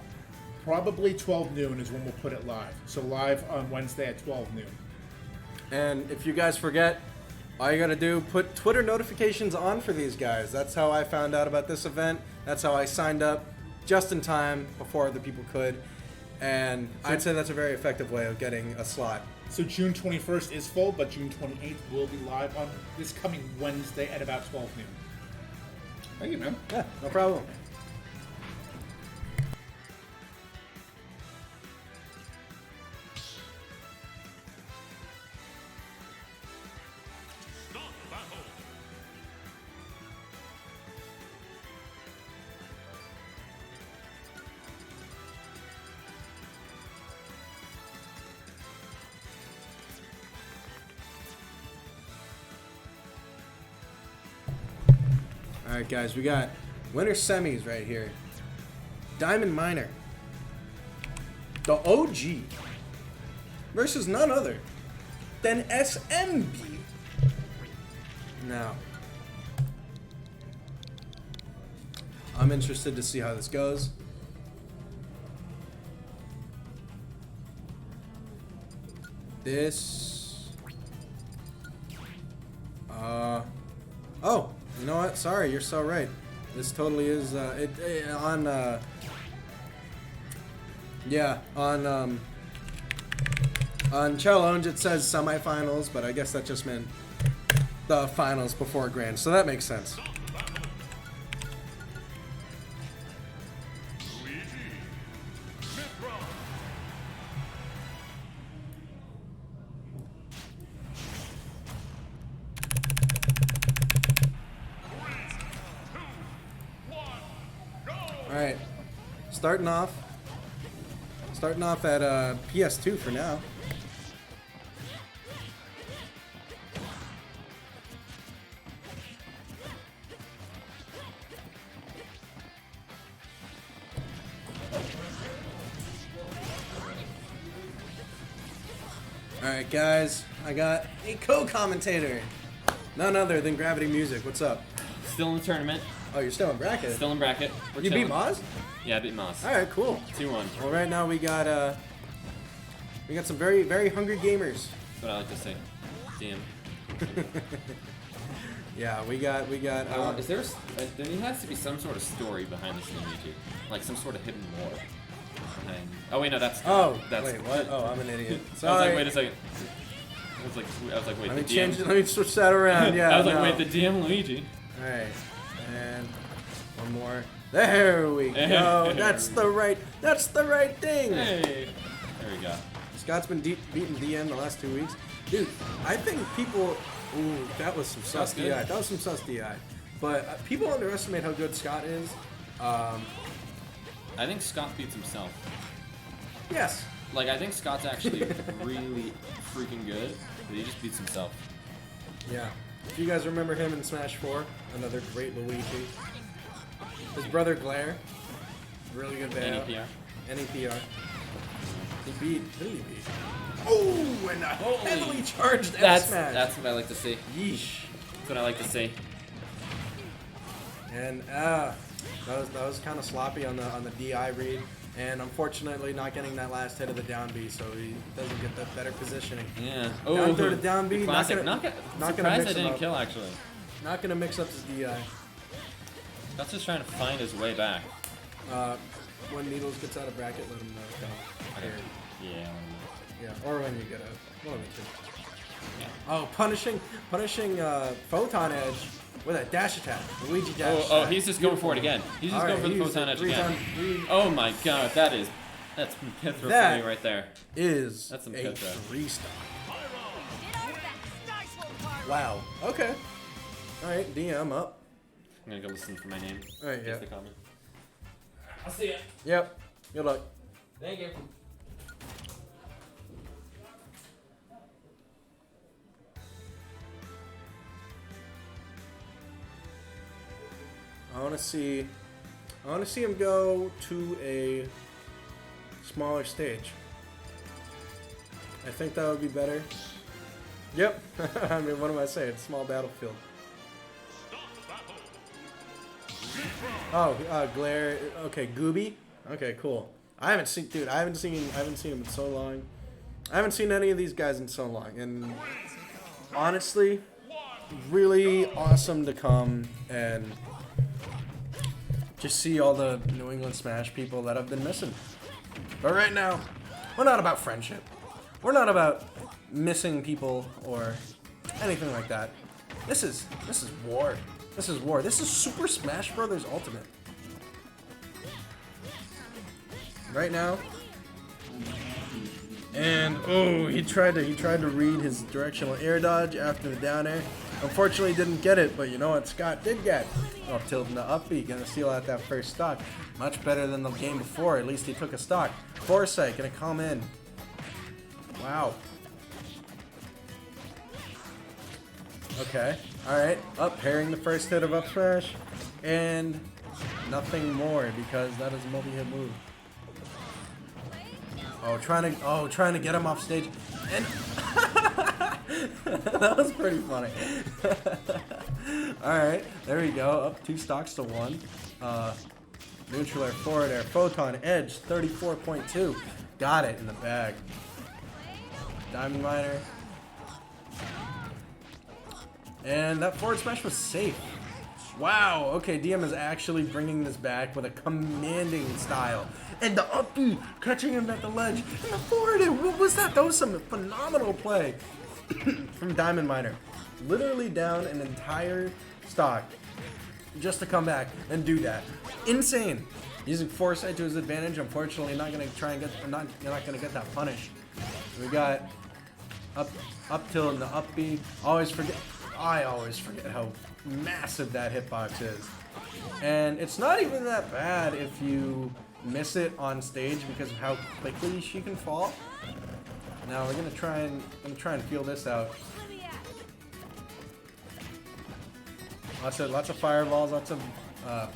Probably 12 noon is when we'll put it live. So live on Wednesday at 12 noon. And if you guys forget, all you gotta do, put Twitter notifications on for these guys. That's how I found out about this event. That's how I signed up just in time before other people could. And I'd say that's a very effective way of getting a slot. So June 21st is full, but June 28th will be live on this coming Wednesday at about 12 noon. Thank you, man. Yeah, no problem. Start battle. Alright, guys, we got winner semis right here. Diamond Miner, the OG, versus none other than SMB. Now, I'm interested to see how this goes. This, oh, you know what? Sorry, you're so right. This totally is, yeah, on challenge it says semifinals, but I guess that just meant the finals before grand, so that makes sense. Luigi. Fifth round. All right, starting off at PS2 for now. All right, guys, I got a co-commentator, none other than Gravity Music. What's up? Still in the tournament. Oh, you're still in bracket. Still in bracket. We're You beat chilling. Maz? Yeah, I beat Moss. All right, cool. 2-1. Well, right now we got some very, very hungry gamers. That's what I like to say. Damn. Yeah, we got. Is there? There has to be some sort of story behind this Luigi, like some sort of hidden lore. Behind. Oh wait, no, that's. That's. Wait, what? Oh, I'm an idiot. I was Sorry. like, wait a second. I was like, wait. Let me the change. DM. Let me switch that around. Yeah. I was like, no. wait, the DM Luigi. All right, and one more. There we go. That's the right. That's the right thing. Hey. There we go. Scott's been beating DM the last 2 weeks. Dude, I think people. Ooh, that was some sus good. DI. That was some sus DI. But people underestimate how good Scott is. I think Scott beats himself. Yes. Like, I think Scott's actually really freaking good, but he just beats himself. Yeah. If you guys remember him in Smash 4, another great Luigi. His brother Glare, really good band. NEPR. NEPR. Who did he beat? Oh, and a heavily charged F smash. That's what I like to see. Yeesh. That's what I like to see. And that was kind of sloppy on the DI read, and unfortunately not getting that last hit of the down B, so he doesn't get the better positioning. Yeah. Down throw to down B. Classic. Not Surprised gonna I mix him didn't up. kill, actually. Not gonna mix up his DI. Scott's just trying to find his way back. When Needles gets out of bracket, let him know. Okay. Yeah. Yeah, or when you get out. One of the two. Yeah. Oh, punishing Photon Edge with a dash attack. Luigi dash Oh, attack. he's just going for it again. He's just going for the Photon Edge again. Oh my god, that's pit throw for me right there. Is That's some a pit throw. 3-star. Wow. Okay. All right, DM up. I'm gonna go listen for my name. All right, yeah. Guess the comment. I'll see ya. Yep. Good luck. Thank you. I want to see him go to a smaller stage. I think that would be better. Yep. I mean, what am I saying? Small battlefield. Oh, Glare. Okay, Gooby. Okay, cool. I haven't seen him in so long. I haven't seen any of these guys in so long, and honestly, really awesome to come and just see all the New England Smash people that I've been missing. But right now, we're not about friendship. We're not about missing people or anything like that. This is war. This is war. This is Super Smash Brothers Ultimate. Right now. And oh, he tried to read his directional air dodge after the down air. Unfortunately, didn't get it, but you know what Scott did get? Up tilt into up B, gonna steal out that first stock. Much better than the game before. At least he took a stock. Foresight gonna come in. Wow. Okay. All right. Up pairing the first hit of up smash. and nothing more because that is a multi-hit move. Trying to get him off stage, and that was pretty funny. All right, there we go. Up 2 stocks to 1. Neutral air, forward air, photon, edge, 34.2. Got it in the bag. Diamond miner. And that forward smash was safe. Wow, okay, DM is actually bringing this back with a commanding style. And the up B, catching him at the ledge. And the forward air, what was that? That was some phenomenal play from Diamond Miner. Literally down an entire stock just to come back and do that. Insane. Using foresight to his advantage. Unfortunately, not gonna try and get. You're not gonna get that punish. We got up tilt and the up B. I always forget how massive that hitbox is. And it's not even that bad if you miss it on stage because of how quickly she can fall. Now we're gonna try and feel this out. Lots of fireballs, lots of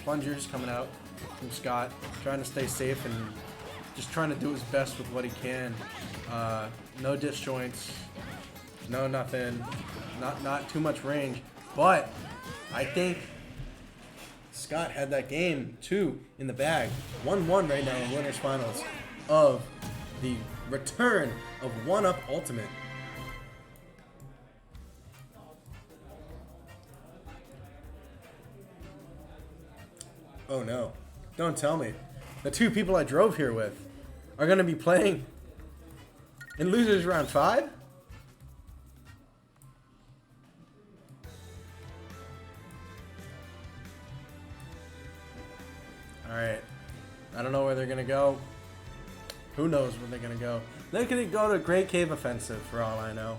plungers coming out from Scott, trying to stay safe and just trying to do his best with what he can. No disjoints, no nothing, not too much range, but I think Scott had that game too in the bag. 1-1 right now in winners finals of the return of 1UP Ultimate. Oh no, don't tell me. The 2 people I drove here with are gonna be playing in losers round 5? Alright, I don't know where they're gonna go. Who knows where they're gonna go? They're gonna go to Great Cave Offensive for all I know.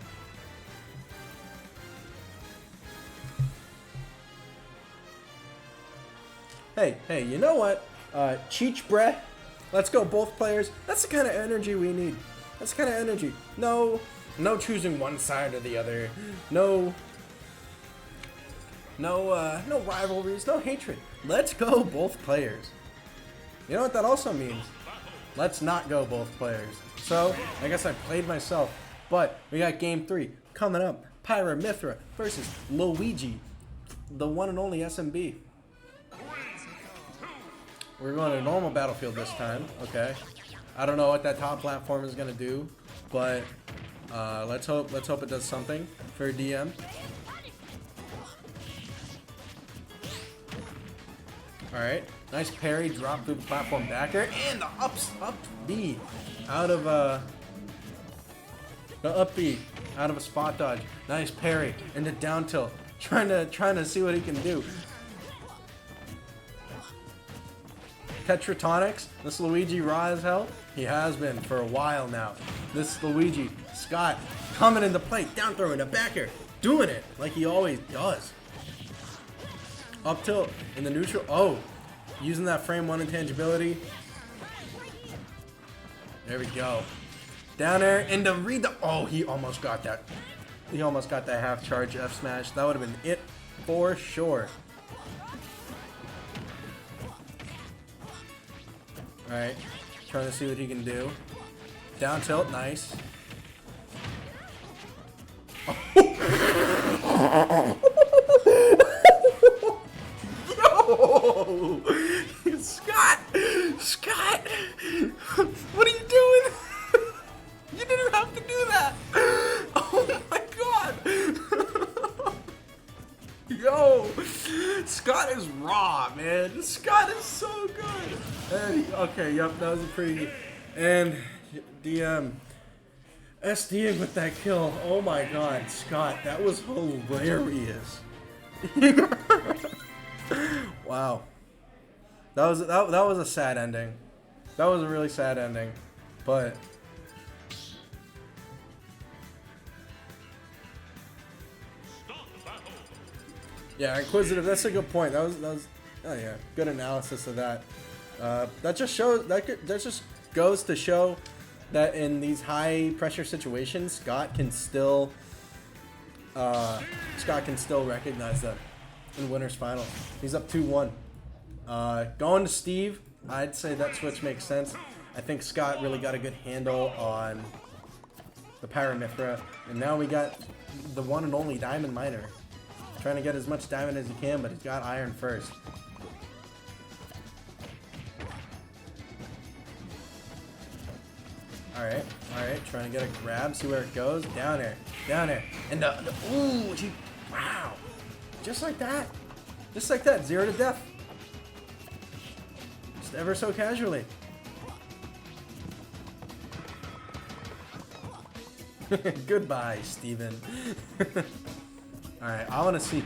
Hey, you know what? Cheech Breh, let's go both players. That's the kind of energy we need. That's the kind of energy. No choosing one side or the other. No rivalries, no hatred. Let's go both players. You know what that also means? Let's not go both players. So, I guess I played myself. But we got game 3 coming up. Pyra/Mythra versus Luigi, the one and only SMB. We're going to normal battlefield this time. Okay. I don't know what that top platform is gonna do, but let's hope it does something for DM. All right, nice parry, drop through the platform backer, and the up B out of a spot dodge. Nice parry and the down tilt, trying to see what he can do. Tetratonics, this Luigi raw as hell. He has been for a while now. This Luigi, Scott, coming into play, down throw into backer, doing it like he always does. Up tilt in the neutral. Oh, using that frame 1 intangibility. There we go. Down air into read the. Oh, he almost got that. He almost got that half charge F smash. That would have been it for sure. Alright, trying to see what he can do. Down tilt, nice. Yo! Scott! What are you doing? You didn't have to do that! Oh my god! Yo! Scott is raw, man. Scott is so good. And, okay, yep, that was a pretty. And DM SDing with that kill. Oh my god, Scott, that was hilarious. Wow. That was a sad ending. That was a really sad ending, but. Yeah, Inquisitive. That's a good point. That was. Oh yeah, good analysis of that. That just goes to show that in these high pressure situations, Scott can still recognize them. in winners final. He's up 2-1. Going to Steve, I'd say that switch makes sense. I think Scott really got a good handle on the Paramithra, and now we got the one and only Diamond Miner. Trying to get as much diamond as he can, but he's got iron first. Alright, trying to get a grab, see where it goes. Down there, and ooh, wow. Just like that, 0 to death. Just ever so casually. Goodbye, Steven. Alright, I wanna see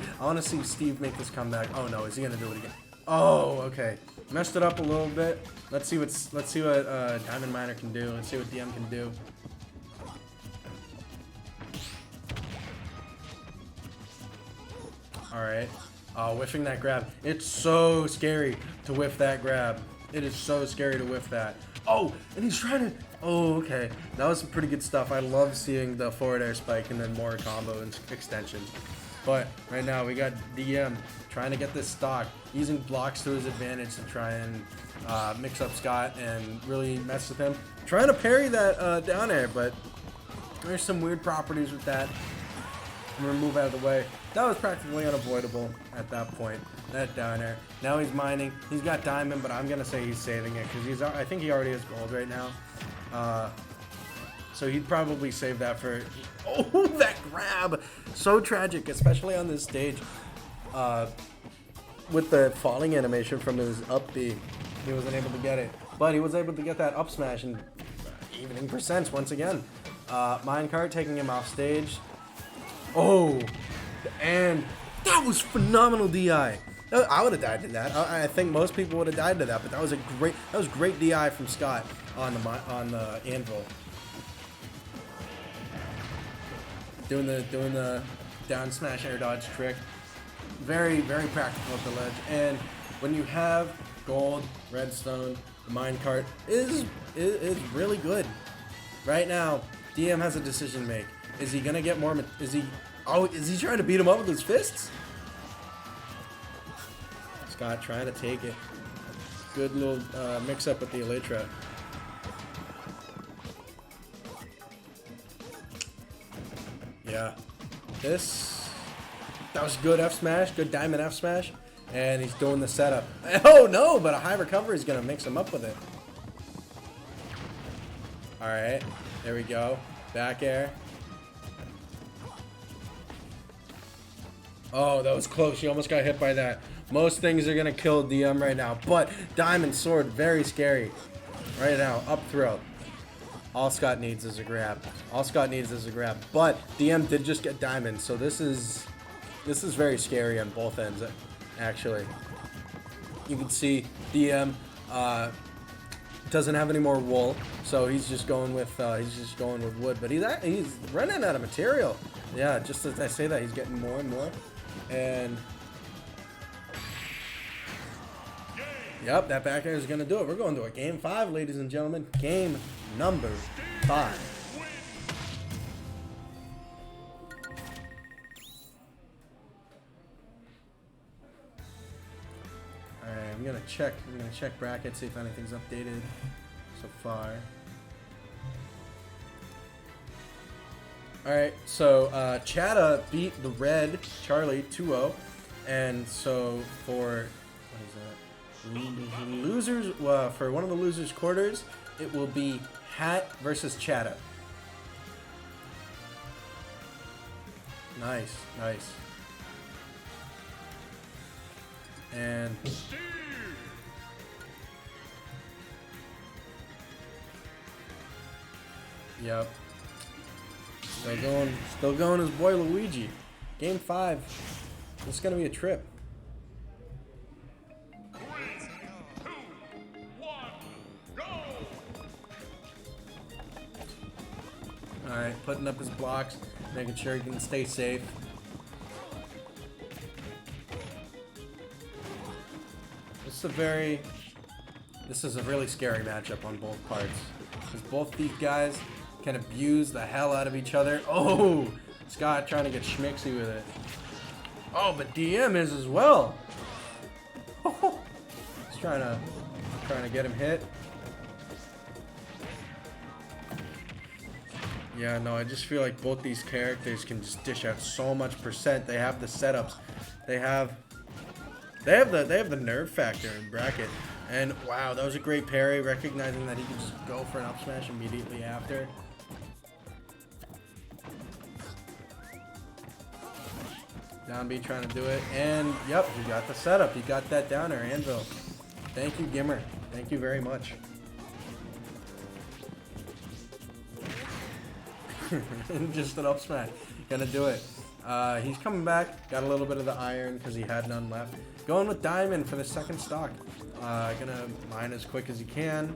Steve make this comeback. Oh no, is he gonna do it again? Oh, okay. Messed it up a little bit. Let's see what Diamond Miner can do. Let's see what DM can do. Alright. Whiffing that grab. It's so scary to whiff that grab. It is so scary to whiff that. Oh, and he's trying to... Oh, okay. That was some pretty good stuff. I love seeing the forward air spike and then more combo and extension. But right now we got DM trying to get this stock, using blocks to his advantage to try and mix up Scott and really mess with him. Trying to parry that down air, but there's some weird properties with that. I'm gonna move out of the way. That was practically unavoidable at that point. That down air. Now he's mining. He's got diamond, but I'm gonna say he's saving it because I think he already has gold right now. So he'd probably save that for... Oh, that grab! So tragic, especially on this stage. With the falling animation from his up B, he wasn't able to get it. But he was able to get that up smash and evening percents once again. Minecart taking him off stage. Oh, and that was phenomenal DI. I would have died to that. I think most people would have died to that, but that was great DI from Scott on the anvil. Doing the down smash air dodge trick. Very, very practical at the ledge. And when you have gold, redstone, the minecart is really good. Right now, DM has a decision to make. Is he gonna get more? Is he trying to beat him up with his fists? Scott trying to take it. Good little mix up with the Elytra. Yeah, that was good F smash, good diamond F smash, and he's doing the setup. Oh no, but a high recovery is gonna mix him up with it. All right, there we go, back air. Oh, that was close. She almost got hit by that. Most things are gonna kill DM right now, but diamond sword, very scary. Right now, up throw. All Scott needs is a grab. All Scott needs is a grab. But DM did just get diamond, so this is very scary on both ends. Actually, you can see DM doesn't have any more wool, so he's just going with wood. But he's running out of material. Yeah, just as I say that, he's getting more and more. And yep, that back air is gonna do it. We're going to a game 5, ladies and gentlemen. Game number 5. Alright, I'm gonna check brackets, see if anything's updated so far. Alright, so Chata beat the red Charlie 2-0. And so for what is that? Losers, for one of the losers quarters, it will be Hat versus Chata. Nice. And yep. Still going his boy Luigi. Game 5. This is gonna be a trip. 3, 2, 1, go! Alright, putting up his blocks, making sure he can stay safe. This is a really scary matchup on both parts. Because both these guys can abuse the hell out of each other. Oh! Scott trying to get schmixy with it. Oh, but DM is as well. He's trying to get him hit. Yeah, no, I just feel like both these characters can just dish out so much percent. They have the setups. They have the nerve factor in bracket. And wow, that was a great parry, recognizing that he can just go for an up smash immediately after. Down B trying to do it, and yep, he got the setup. He got that downer, Anvil. Thank you, Gimmer. Thank you very much. Just an up smash. Gonna do it. He's coming back. Got a little bit of the iron because he had none left. Going with Diamond for the second stock. Gonna mine as quick as he can.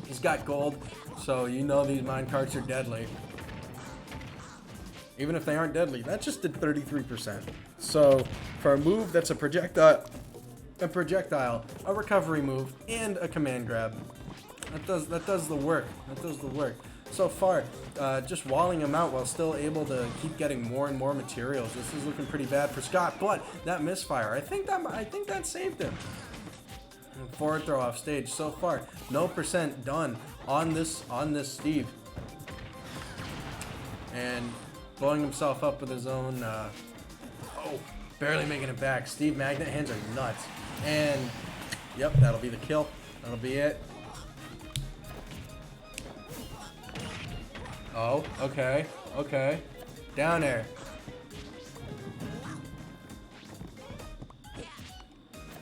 He's got gold, so you know these mine carts are deadly. Even if they aren't deadly, that just did 33%. So for a move that's a projectile, a recovery move, and a command grab, that does the work. That does the work. So far, just walling him out while still able to keep getting more and more materials. This is looking pretty bad for Scott, but that misfire, I think that saved him. Forward throw off stage. So far, no percent done on this Steve, and blowing himself up with his own. Oh, barely making it back. Steve Magnet hands are nuts, and yep, that'll be the kill. That'll be it. Oh, okay, okay. Down air.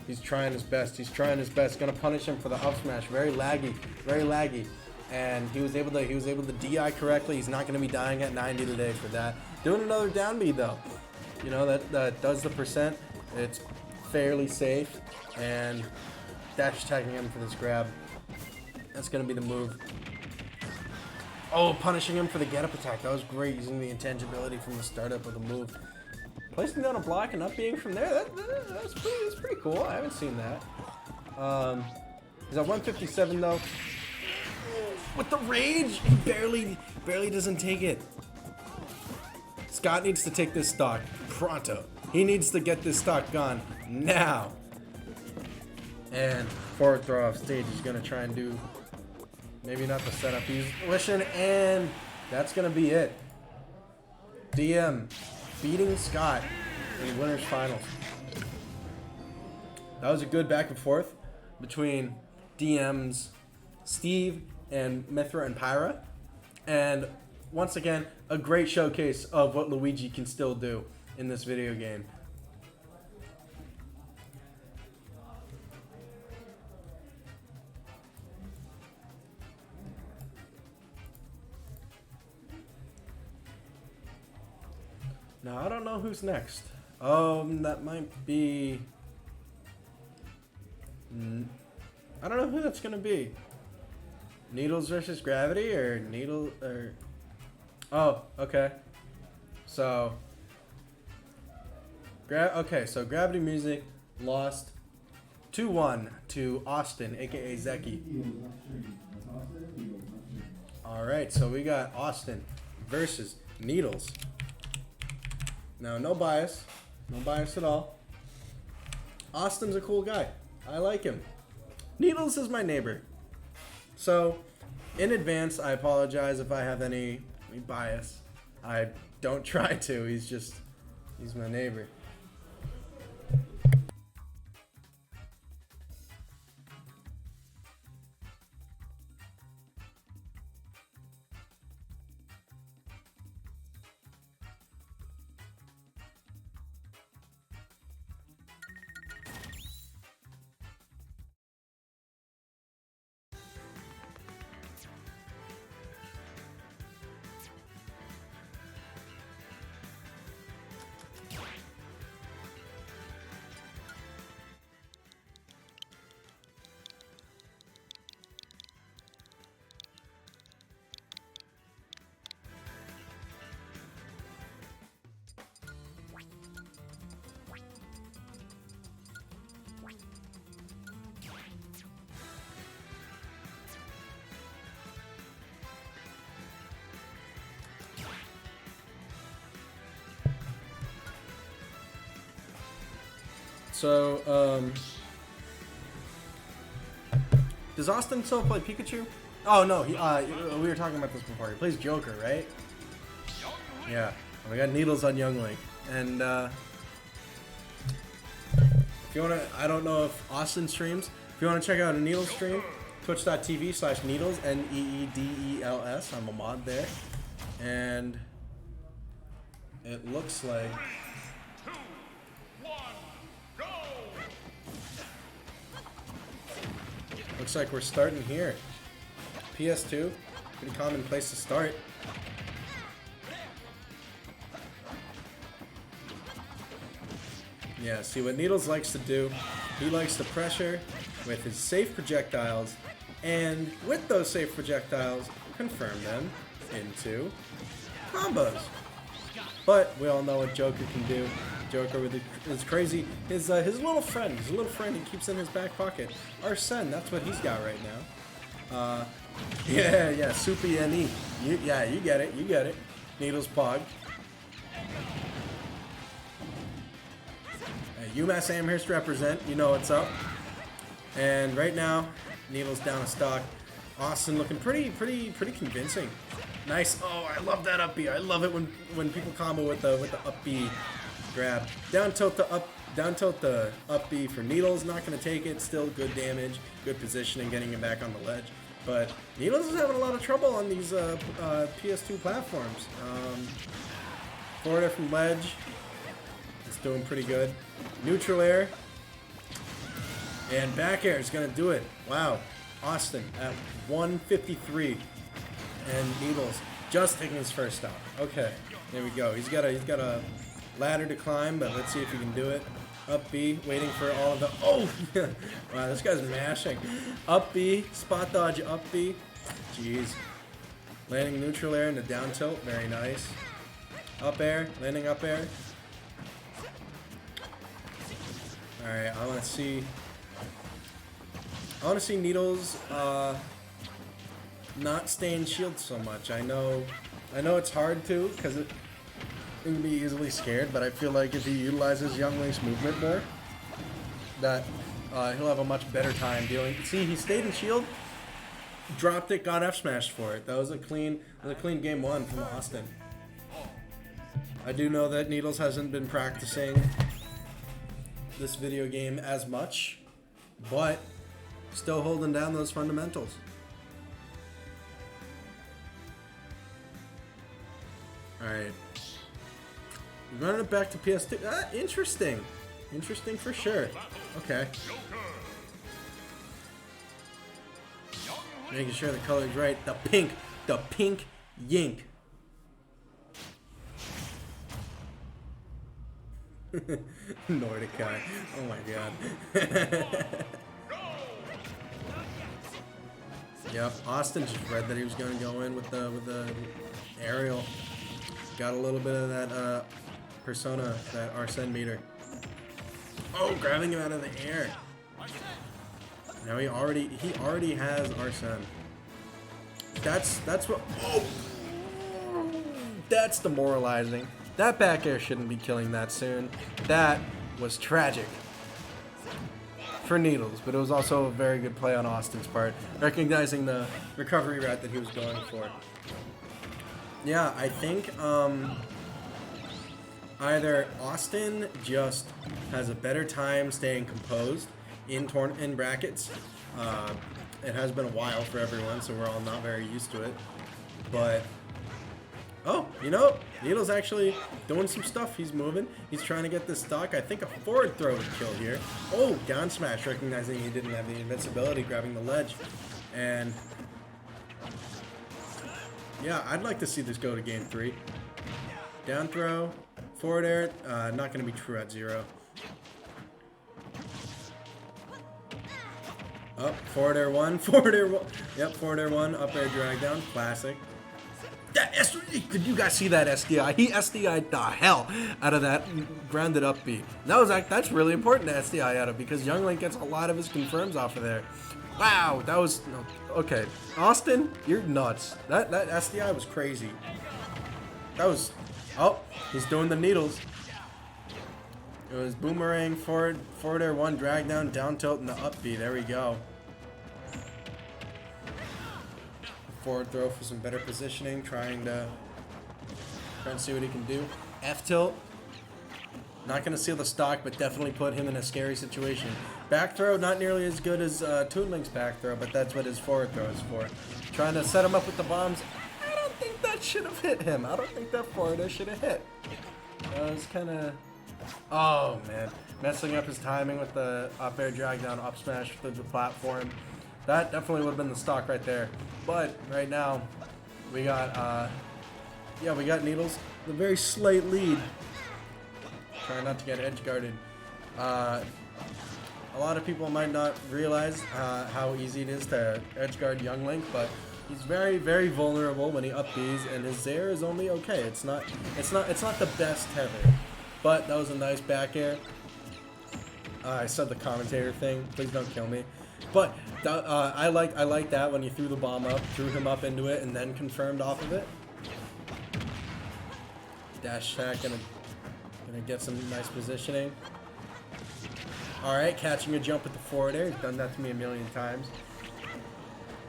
He's trying his best. He's trying his best. Gonna punish him for the up smash. Very laggy, very laggy. And he was able to DI correctly. He's not gonna be dying at 90 today for that. Doing another down B though. You know, that does the percent. It's fairly safe. And dash attacking him for this grab. That's gonna be the move. Oh, punishing him for the get-up attack. That was great, using the intangibility from the startup of the move. Placing down a block and up being from there, that's pretty cool. I haven't seen that. He's at 157 though. With the rage, he barely doesn't take it. Scott needs to take this stock pronto. He needs to get this stock gone now. And forward throw off stage, he's gonna try and do maybe not the setup he's wishing, and that's gonna be it. DM beating Scott in winners finals. That was a good back and forth between DMs Steve and Mithra and Pyra, and once again a great showcase of what Luigi can still do in this video game. Now, I don't know who's next. That might be... I don't know who that's gonna be. Needles versus Gravity, or Needle, or... Oh, okay. So... so Gravity Music lost 2-1 to Austin, aka Zeki. Alright, so we got Austin versus Needles. Now, no bias at all. Austin's a cool guy. I like him. Needles is my neighbor. So, in advance, I apologize if I have any bias. I don't try to. He's my neighbor. So, does Austin still play Pikachu? Oh no, we were talking about this before. He plays Joker, right? Yeah. We got Needles on Young Link, and if you wanna, I don't know if Austin streams. If you wanna check out a Needles stream, twitch.tv/Needles Needels. I'm a mod there, and it looks like. 3, 2, 1, go! Looks like we're starting here. PS2, pretty common place to start. Yeah, see what Needles likes to do, he likes to pressure with his safe projectiles, and with those safe projectiles, confirm them into combos. But we all know what Joker can do. Joker with his crazy, his little friend he keeps in his back pocket. Arsene, that's what he's got right now. Yeah, Soupy NE. You get it. Needles Pog. UMass Amherst represent, you know what's up. And right now, Needles down a stock. Austin looking pretty convincing. Nice. Oh, I love that up B. I love it when people combo with the up B grab. Down tilt the up B for Needles. Not gonna take it. Still good damage, good positioning, getting him back on the ledge. But Needles is having a lot of trouble on these PS2 platforms. Forward air from ledge. It's doing pretty good. Neutral air. And back air is going to do it. Wow. Austin at 153. And Needles just taking his first stop. Okay. There we go. He's got a ladder to climb, but let's see if he can do it. Up B, waiting for all of the... Oh! Wow, this guy's mashing. Up B, spot dodge up B. Jeez. Landing neutral air into down tilt. Very nice. Up air, landing up air. Alright, I want to see Needles not stay in shield so much. I know it's hard to, because it can be easily scared, but I feel like if he utilizes Young Link's movement more, that he'll have a much better time dealing. See, he stayed in shield, dropped it, got F smashed for it. That was a clean game one from Austin. I do know that Needles hasn't been practicing this video game as much, but still holding down those fundamentals. Alright. Running it back to PS2. Interesting. Interesting for sure. Okay. Making sure the color's right. The pink yink. Nordikai. Oh my god. Yep, Austin just read that he was going to go in with the aerial. Got a little bit of that persona, that Arsene meter. Oh, grabbing him out of the air. Now he already has Arsene. That's what. Oh, that's demoralizing. That back air shouldn't be killing that soon. That was tragic for Needles, but it was also a very good play on Austin's part, recognizing the recovery route that he was going for. Yeah, I think either Austin just has a better time staying composed in brackets. It has been a while for everyone, so we're all not very used to it. But oh, you know, Needle's actually doing some stuff. He's moving. He's trying to get this stock. I think a forward throw would kill here. Oh, down smash, recognizing he didn't have the invincibility, grabbing the ledge. And yeah, I'd like to see this go to game 3. Down throw, forward air, not going to be true at 0. Up, forward air 1, forward air 1. Yep, forward air 1, up air drag down, classic. Did you guys see that SDI? He SDI'd the hell out of that grounded up B. That's really important to SDI out of, because Young Link gets a lot of his confirms off of there. Wow, that was okay. Austin, you're nuts. That SDI was crazy. That was. Oh, he's doing the Needles. It was boomerang, forward air 1, drag down, down tilt, and the up B. There we go. Forward throw for some better positioning, trying to see what he can do. F tilt. Not going to seal the stock, but definitely put him in a scary situation. Back throw, not nearly as good as Toon Link's back throw, but that's what his forward throw is for. Trying to set him up with the bombs. I don't think that should have hit him. I don't think that forward air should have hit. That was kind of... Oh, man. Messing up his timing with the up air drag down, up smash through the platform. That definitely would have been the stock right there. But right now, we got, we got Needles. The very slight lead. Trying not to get edge guarded. A lot of people might not realize how easy it is to edge guard Young Link, but he's very, very vulnerable when he up Bs, and his Zair is only okay. It's not the best tether, but that was a nice back air. I said the commentator thing. Please don't kill me. But I like that when you threw the bomb up, threw him up into it, and then confirmed off of it. Dash attack gonna get some nice positioning. Alright, catching a jump with the forward air. He's done that to me a million times.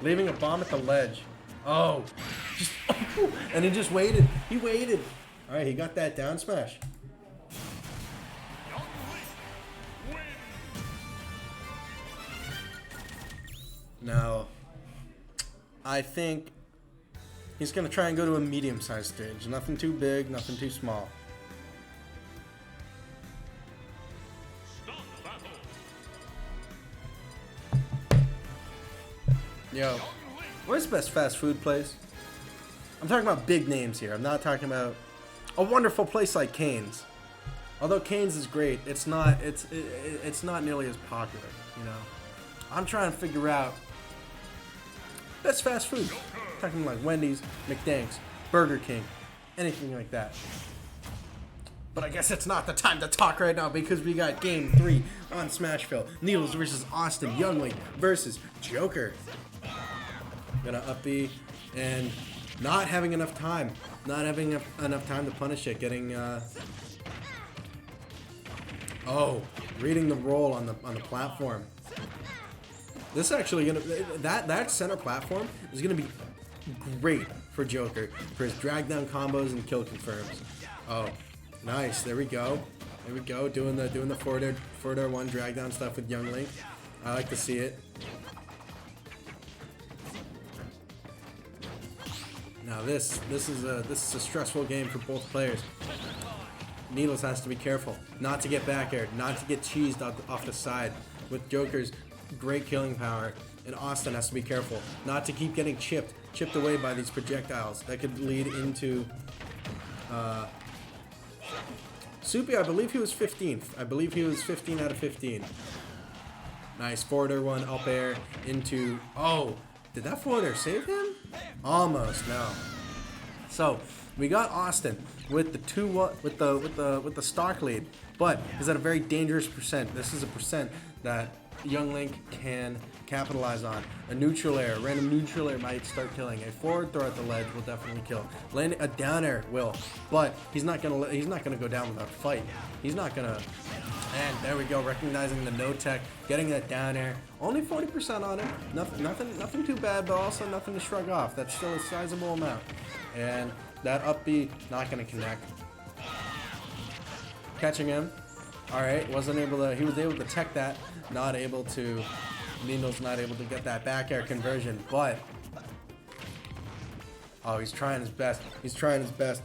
Leaving a bomb at the ledge. Oh. And he just waited. He waited. Alright, he got that down smash. Now, I think he's going to try and go to a medium-sized stage. Nothing too big, nothing too small. Yo, where's the best fast food place? I'm talking about big names here. I'm not talking about a wonderful place like Cane's. Although Cane's is great, it's not nearly as popular, you know. I'm trying to figure out best fast food. I'm talking like Wendy's, McDonald's, Burger King, anything like that. But I guess it's not the time to talk right now because we got Game 3 on Smashville. Needles versus Austin. Young Link versus Joker. Gonna up B and not having enough time. Not having enough time to punish it. Getting reading the roll on the platform. This is actually gonna that center platform is gonna be great for Joker for his drag down combos and kill confirms. Oh, nice. There we go. There we go. Doing the forward air 1 drag down stuff with Young Link. I like to see it. Now this is a stressful game for both players. Needles has to be careful not to get back aired, not to get cheesed off the side with Joker's great killing power, and Austin has to be careful not to keep getting chipped away by these projectiles that could lead into Soupy. I believe he was 15th. I believe he was 15 out of 15. Nice forward air 1 up air into. Oh, did that forward air save him? Almost, no. So we got Austin with the stock lead, but he's at a very dangerous percent. This is a percent that Young Link can capitalize on. A neutral air, random neutral air might start killing. A forward throw at the ledge will definitely kill. Landing a down air will, but he's not gonna go down without a fight. He's not gonna. And there we go, recognizing the no tech, getting that down air. Only 40% on him. Nothing too bad, but also nothing to shrug off. That's still a sizable amount. And that up B not gonna connect. Catching him. All right, he was able to tech that. Not able to. Needles not able to get that back air conversion, but oh, he's trying his best. He's trying his best.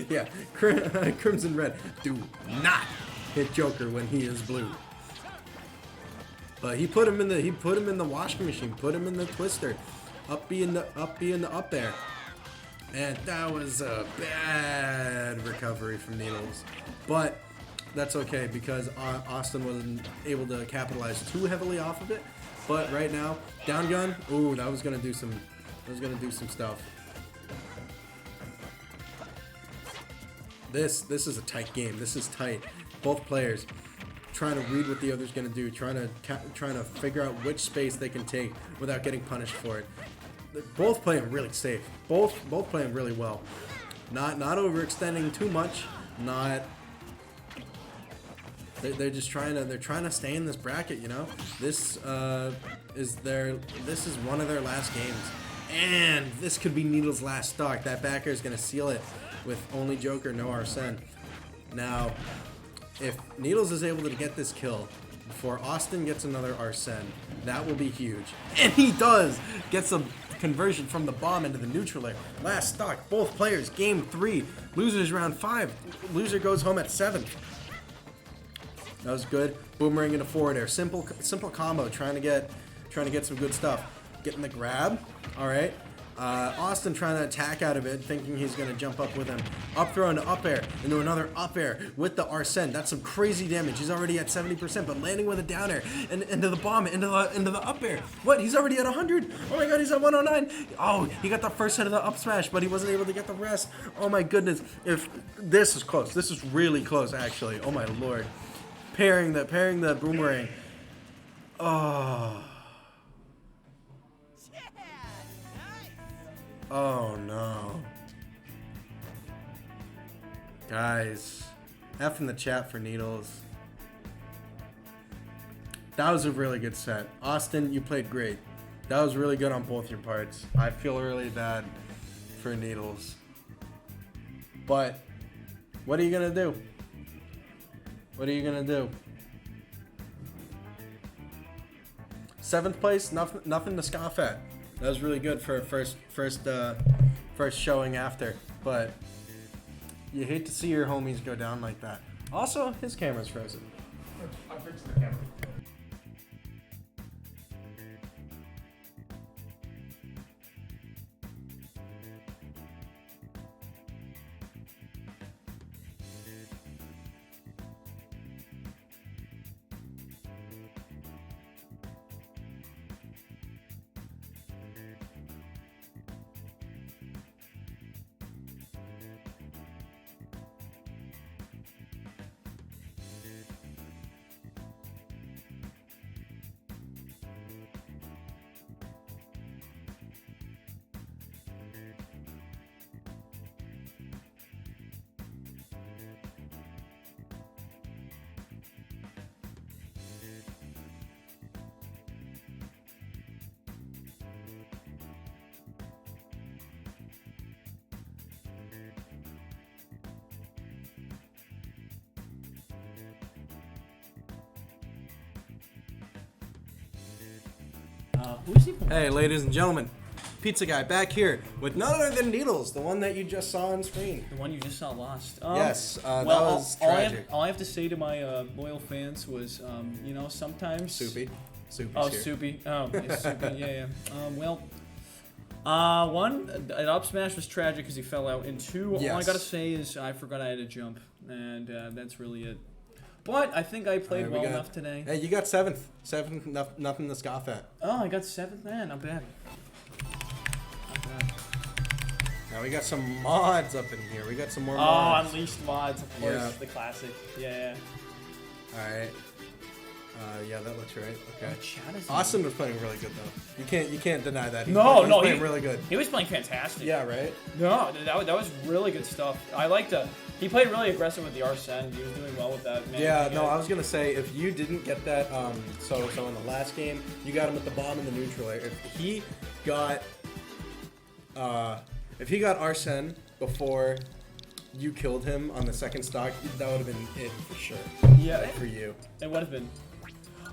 Yeah, Crimson Red, do not hit Joker when he is blue. But he put him in the washing machine, put him in the twister, up B in the up air, and that was a bad recovery from Needles. But that's okay because Austin wasn't able to capitalize too heavily off of it. But right now, down gun, ooh, that was gonna do some stuff. This is a tight game. This is tight. Both players trying to read what the other's gonna do, trying to figure out which space they can take without getting punished for it. They're both playing really safe. Both playing really well. Not overextending too much. Not. They're just trying to stay in this bracket, you know. This is one of their last games, and this could be Needles' last stock. That backer is gonna seal it with only Joker, no Arsene. Now, if Needles is able to get this kill before Austin gets another Arsene, that will be huge. And he does get some conversion from the bomb into the neutral layer. Last stock, both players, game 3. Losers round 5. Loser goes home at 7th. That was good. Boomerang into forward air. Simple combo. Trying to get some good stuff. Getting the grab. All right. Austin trying to attack out of it, thinking he's going to jump up with him. Up throw into up air, into another up air with the Arsene. That's some crazy damage. He's already at 70%, but landing with a down air and into the bomb, into the up air. What? He's already at 100. Oh my god, he's at 109. Oh, he got the first hit of the up smash, but he wasn't able to get the rest. Oh my goodness. If this is close. This is really close, actually. Oh my lord. Pairing the boomerang. Oh. Oh no. Guys, F in the chat for Needles. That was a really good set. Austin, you played great. That was really good on both your parts. I feel really bad for Needles. But, what are you gonna do? What are you gonna do? 7th place, nothing to scoff at. That was really good for a first showing after, but you hate to see your homies go down like that. Also, his camera's frozen. I'm fixing the camera. Who's he playing? Hey, ladies and gentlemen, Pizza Guy back here with none other than Needles, the one that you just saw on screen. The one you just saw lost. Yes, that well, was tragic. All I have to say to my loyal fans was, you know, sometimes. Soupy. Soupy's Oh, here. Soupy. Oh, yeah, Soupy. Yeah. One, an up smash was tragic because he fell out, and two, all I Yes. gotta say is I forgot I had to jump, and that's really it. But I think I played well enough today. Hey, you got 7th. 7th, nothing to scoff at. Oh, I got 7th, man. Not bad. Not bad. Now we got some mods up in here. We got some more Oh, mods. Unleashed mods, of course, Yeah. the classic. Yeah. Alright. Yeah, that looks right. Okay. Oh, chat is Austin was playing really good though. You can't deny that. He No, was playing really good. He was playing fantastic. Yeah, right? No, that was really good stuff. I liked it. He played really aggressive with the Arsene. He was doing well with that. Man. Yeah, no, I was gonna say if you didn't get that so in the last game, you got him with the bomb in the neutral area. If he got Arsene before you killed him on the second stock, that would have been it for sure. Yeah. Like, for you. It would have been.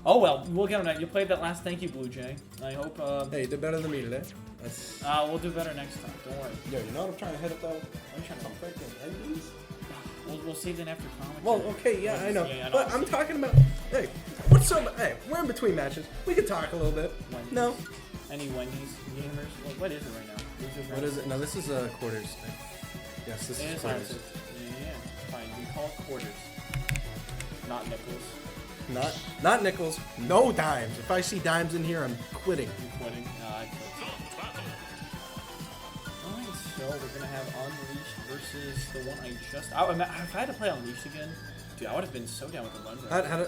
Oh well, we'll get on that. You played that last. Thank you, Blue Jay. I hope. Hey, you did better than me today. That's We'll do better next time. Don't worry. yo, you know what I'm trying to hit up though? I'm trying to. Freaking endings. We'll save that after commentary. Well, okay, yeah, I know. Yeah, But I'm talking about, hey, what's up? Hey, we're in between matches. We can talk a little bit. Wendy's. No. Any Wendy's gamers? What is it right now? What is it? No, this is quarters. Yes, this It is is quarters. hard. Yeah, fine. We call it quarters. Not nickels. Not nickels. No dimes. If I see dimes in here, I'm quitting. I'm quitting. I quit. Alright, so we're gonna have Unleashed versus the one I just. If I had to play Unleashed again, dude, I would have been so down with the run.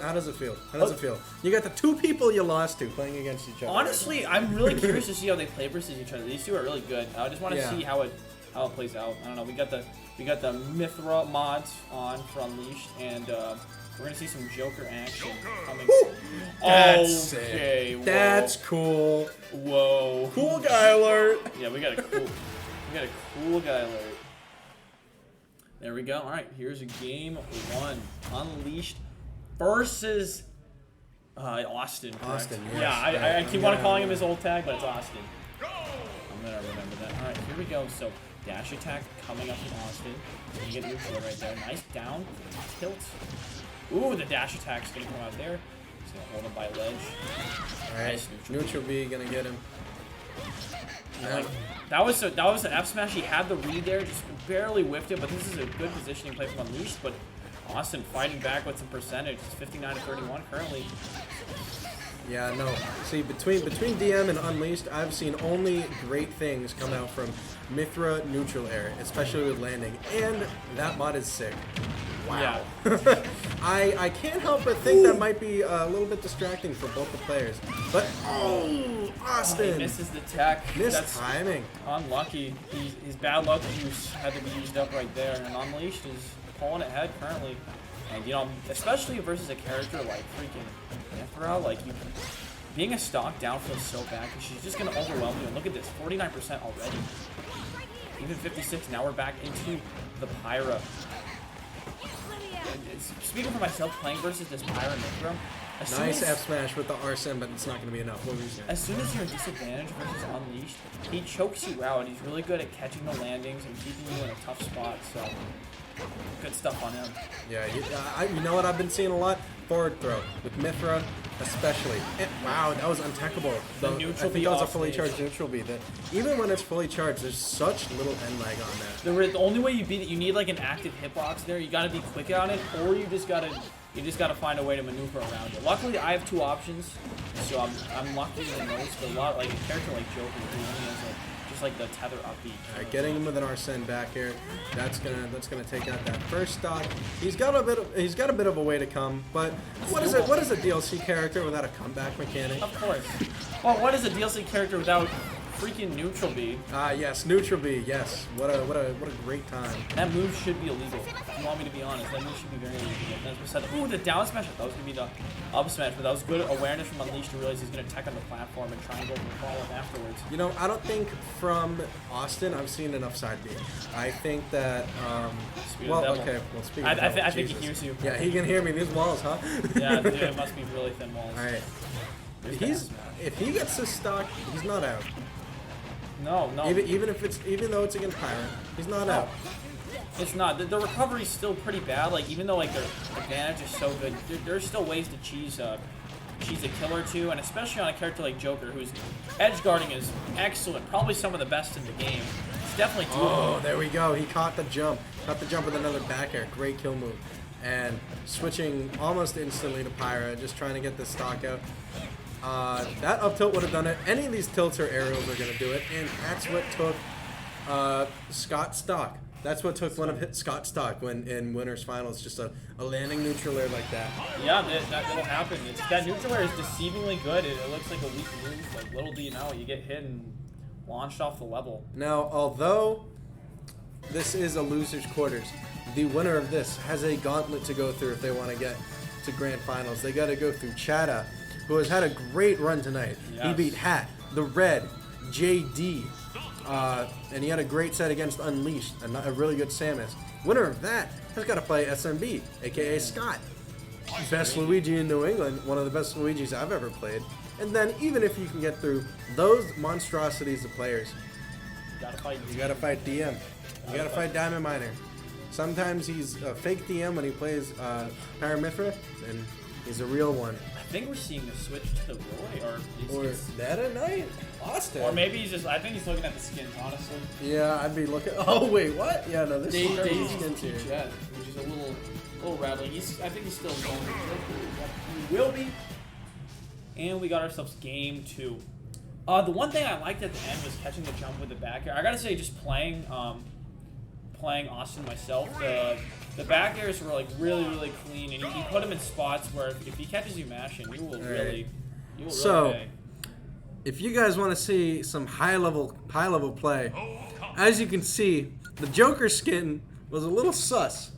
How does it feel? How does it feel? You got the two people you lost to playing against each other. Honestly, I'm really curious to see how they play versus each other. These two are really good. I just want to Yeah. see how how it plays out. I don't know. We got the Mithra mods on for Unleashed, and we're gonna see some Joker action coming. That's Okay, sick. whoa. That's cool. Whoa. Cool guy alert. Yeah, we got a cool guy alert. There we go. All right, here's a game 1. Unleashed versus Austin. Correct? Austin, yes. Yeah, I keep on Yeah. calling him his old tag, but it's Austin. I'm gonna remember that. All right, here we go. So dash attack coming up from Austin. You get neutral right there. Nice down tilt. Ooh, the dash attack's gonna come out there. He's gonna hold him by ledge. Alright, Nice neutral. neutral B gonna get him. Like, that was an F smash. He had the read there, just barely whiffed it. But this is a good positioning play from Unleashed. But Austin fighting back with some percentage. It's 59 to 31 currently. Yeah, no. See, between DM and Unleashed, I've seen only great things come out from Mithra neutral air, especially with landing. And that mod is sick. Wow. I can't help but think that might be a little bit distracting for both the players. But He Austin misses the tech. missed That's timing. unlucky. His bad luck juice had to be used up right there. And Unleashed is pulling ahead currently. And, you know, especially versus a character like freaking Mithra, like, being a stock down feels so bad because she's just going to overwhelm you. And look at this, 49% already. Even 56, now we're back into the Pyra. Speaking for myself, playing versus this Pyra Mithra, Nice F smash with the Arsene, but it's not going to be enough. What were you saying? as soon as you're in disadvantage versus Unleashed, he chokes you out. He's really good at catching the landings and keeping you in a tough spot, so good stuff on him. Yeah, you know what I've been seeing a lot? Forward throw with Mithra, especially. Wow, that was untechable. The I neutral think B that was a off fully stage. charged neutral B. That even when it's fully charged, there's such little end lag on that. The only way you beat it, you need like an active hitbox there. You gotta be quick on it, or you just gotta find a way to maneuver around it. Luckily, I have 2 options, so I'm lucky in those. But a lot like a character like Joker, who only has like just like the tether up beat. All right, getting him with an Arsene back here. That's gonna take out that first stock. He's got a bit of a way to come, but what is a DLC character without a comeback mechanic? Of course. Well, what is a DLC character without freaking neutral B? Yes, neutral B. Yes, what a great time. That move should be illegal. If you want me to be honest, that move should be very illegal. Ooh, the down smash. I thought it was gonna be the up smash, but that was good awareness from Unleashed to realize he's gonna tech on the platform and try and go for the follow-up afterwards. You know, I don't think from Austin I've seen enough side B. I think that Speed of well, the devil. okay, well, speaking I of devil, think he Jesus. hears you. Yeah, he can hear me. These walls, huh? Yeah, dude, it must be really thin walls. All right. There's the He's down smash. if he gets this stock, he's not out. No. Even though it's against Pirate, he's not out. It's not. The recovery's still pretty bad. Like, even though like their advantage is so good, there's still ways to cheese a kill or two, and especially on a character like Joker, whose edge guarding is excellent, probably some of the best in the game. It's definitely doable. Oh, there we go. He caught the jump. Caught the jump with another back air. Great kill move. And switching almost instantly to Pyra, just trying to get the stock out. That up tilt would have done it. Any of these tilts or aerials are going to do it, and that's what took Scott stock. That's what took one of Scott stock when in winners finals, just a landing neutral air like that. Yeah, that'll happen. That neutral air is deceivingly good. It looks like a weak move. Like, little do you know, you get hit and launched off the level. Now, although this is a loser's quarters, the winner of this has a gauntlet to go through if they want to get to grand finals. They got to go through Chada, who has had a great run tonight. He Yes. beat Hat, The Red, JD, and he had a great set against Unleashed, a really good Samus. Winner of that has got to play SMB, aka Scott. Best Luigi in New England, one of the best Luigis I've ever played. And then even if you can get through those monstrosities of players, You gotta fight. you gotta fight DM. You gotta fight Diamond Miner. Sometimes he's a fake DM when he plays Paramithra, and he's a real one. I think we're seeing a switch to the Roy, Or Meta Knight? Austin. or maybe he's just. I think he's looking at the skins, honestly. Yeah, I'd be looking. Oh wait, what? Yeah, no, this is Daisy's skins here. Jet, which is a little rattling. I think he's still going. He will be. And we got ourselves game 2. The one thing I liked at the end was catching the jump with the back air. I gotta say, just playing Austin myself, the back airs were like really clean, and you put him in spots where if he catches you mashing, you will really So, pay. If you guys want to see some high level play, as you can see, the Joker skin was a little sus.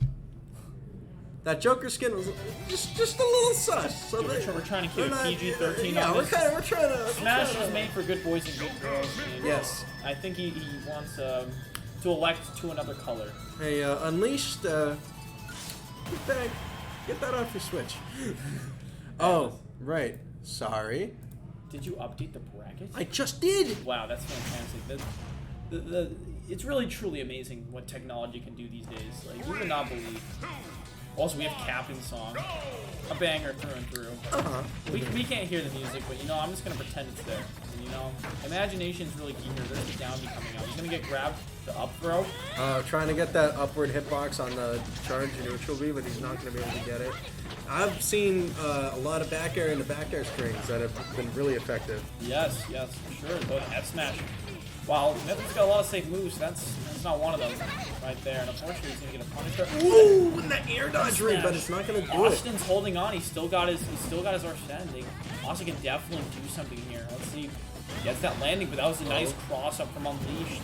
That Joker skin was just a little sus. So We're trying to keep we're it PG-13 Yeah, on we're this. kind of trying to. Smash is made for good boys and good girls. And Yes. I think he wants to elect to another color. Hey, Unleashed. Get that off your Switch. Oh, right. Sorry. Did you update the bracket? I just did. Wow, that's fantastic. It's really truly amazing what technology can do these days. Like, you would not believe. Also, we have Captain's Song. A banger through and through. Uh-huh. We can't hear the music, but you know, I'm just gonna pretend it's there. And, you know, imagination's really key here. There's the down B coming out. He's gonna get grabbed, the up throw. Trying to get that upward hitbox on the charge neutral B, but he's not going to be able to get it. I've seen a lot of back air and the back air strings that have been really effective. Yes, for sure. Go to F smash. Wow, Mythic's got a lot of safe moves. That's not one of them right there. And unfortunately, he's gonna get a punish there. Ooh, and the air dodge ring, but it's not going to do it. Austin's holding on. He's still got his arch standing. Austin can definitely do something here. Let's see. He gets that landing, but that was a nice cross up from Unleashed.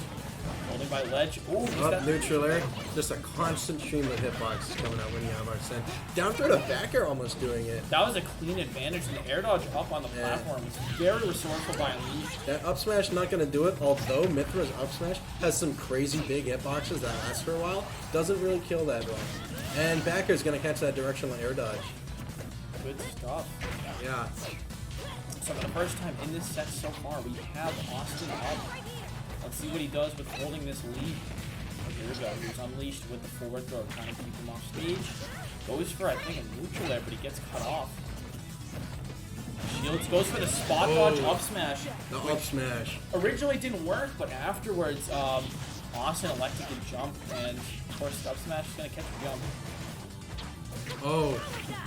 Holding by ledge. Ooh, Up neutral air. Just a constant stream of hitboxes coming out when you have Arsene. Down throw to back air almost doing it. That was a clean advantage, and the air dodge up on the platform was very resourceful by Unleashed. That up smash not going to do it, although Mithra's up smash has some crazy big hitboxes that last for a while. Doesn't really kill that well. And back air is going to catch that directional air dodge. Good stuff. Yeah. So for the first time in this set so far, we have Austin up. Let's see what he does with holding this lead. Here we go. He's Unleashed with the forward throw, trying to keep him off stage. Goes for, I think, a neutral there, but he gets cut off. Shields goes for the spot dodge up smash. The up smash. Originally didn't work, but afterwards, Austin elected to jump, and of course, the up smash is going to catch a jump. Oh,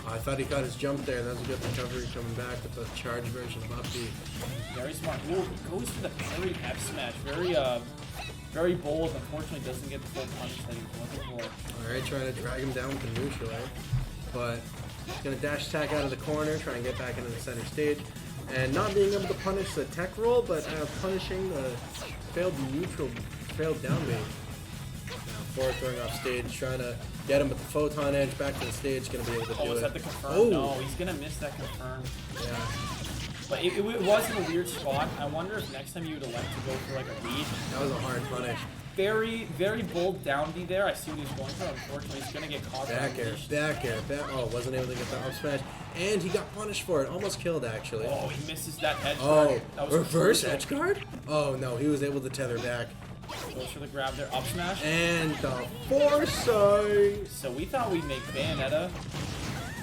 I thought he got his jump there. That was a good recovery coming back with the charge version of up B. Very smart. Ooh, he goes for the parry F smash. Very bold. Unfortunately, doesn't get the full punish that he was looking for. Alright, trying to drag him down with the neutral air. But he's going to dash attack out of the corner, try and get back into the center stage. And not being able to punish the tech roll, but punishing the failed down B. Now, forward throwing off stage, trying to get him with the photon edge back to the stage, going to be able to do it. Oh, is that the confirm? Oh. No, he's going to miss that confirm. Yeah. But it was in a weird spot. I wonder if next time you would elect to go for like a lead. That was a hard punish. Very, very bold down B there. I see what he's going for. Unfortunately, he's going to get caught. Back air, back air, back. Oh, wasn't able to get the up smash. And he got punished for it. Almost killed, actually. Oh, he misses that edge Oh, guard. That was reverse crucial. edge guard? Oh, no, he was able to tether back. Goes for the grab there. Up smash. And the foresight. So we thought we'd make Bayonetta.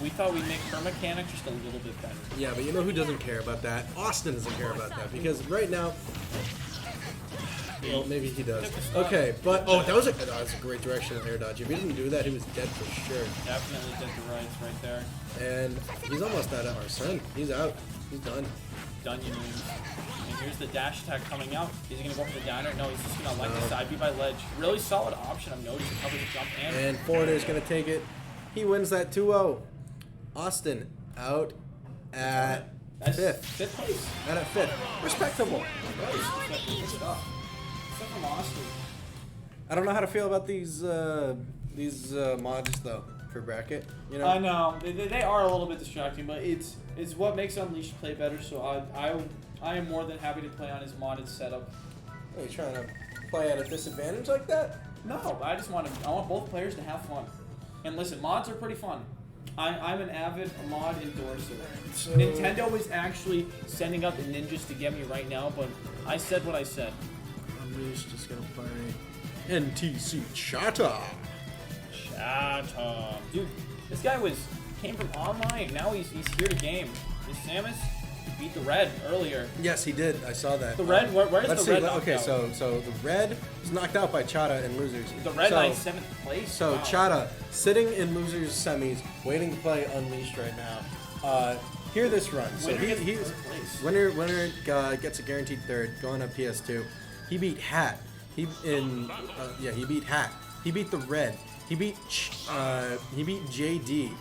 We thought we'd make her mechanic just a little bit better. Yeah, but you know who doesn't care about that? Austin doesn't care about that because right now. Well, maybe he does. Okay, but that was a great directional air dodge. If he didn't do that, he was dead for sure. Definitely did the rights right there. And he's almost out of Arsene. He's out. He's done. Done, you mean. And here's the dash attack coming out. Is he gonna go for the downer? No, he's just gonna like the side B by ledge. Really solid option. I've noticed to cover the jump And Foreigner's gonna take it. He wins that 2-0. Austin out at That's fifth. Fifth place. Out at fifth. Respectable. Good stuff. Stuff from Austin. I don't know how to feel about these mods though for bracket. You know. I know they are a little bit distracting, but it's what makes Unleashed play better. So I am more than happy to play on his modded setup. Are you trying to play at a disadvantage like that? No, I just want both players to have fun. And listen, mods are pretty fun. I'm an avid mod endorser. Nintendo is actually sending up the ninjas to get me right now, but I said what I said. Unleashed just gonna play NTC Chata. Shut dude. This guy came from online. Now he's here to game. This Samus beat the red earlier. Yes, he did. I saw that. The red. Where is Let's the red? see. knocked Okay, out? so the red was knocked out by Chata in losers. The red so, 7th place. So Wow. Chata sitting in losers semis, waiting to play Unleashed right now. Hear this run. So Winner gets he's third place. winner gets a guaranteed third, going up PS2. He beat Hat. He beat Hat. He beat the red. He beat JD.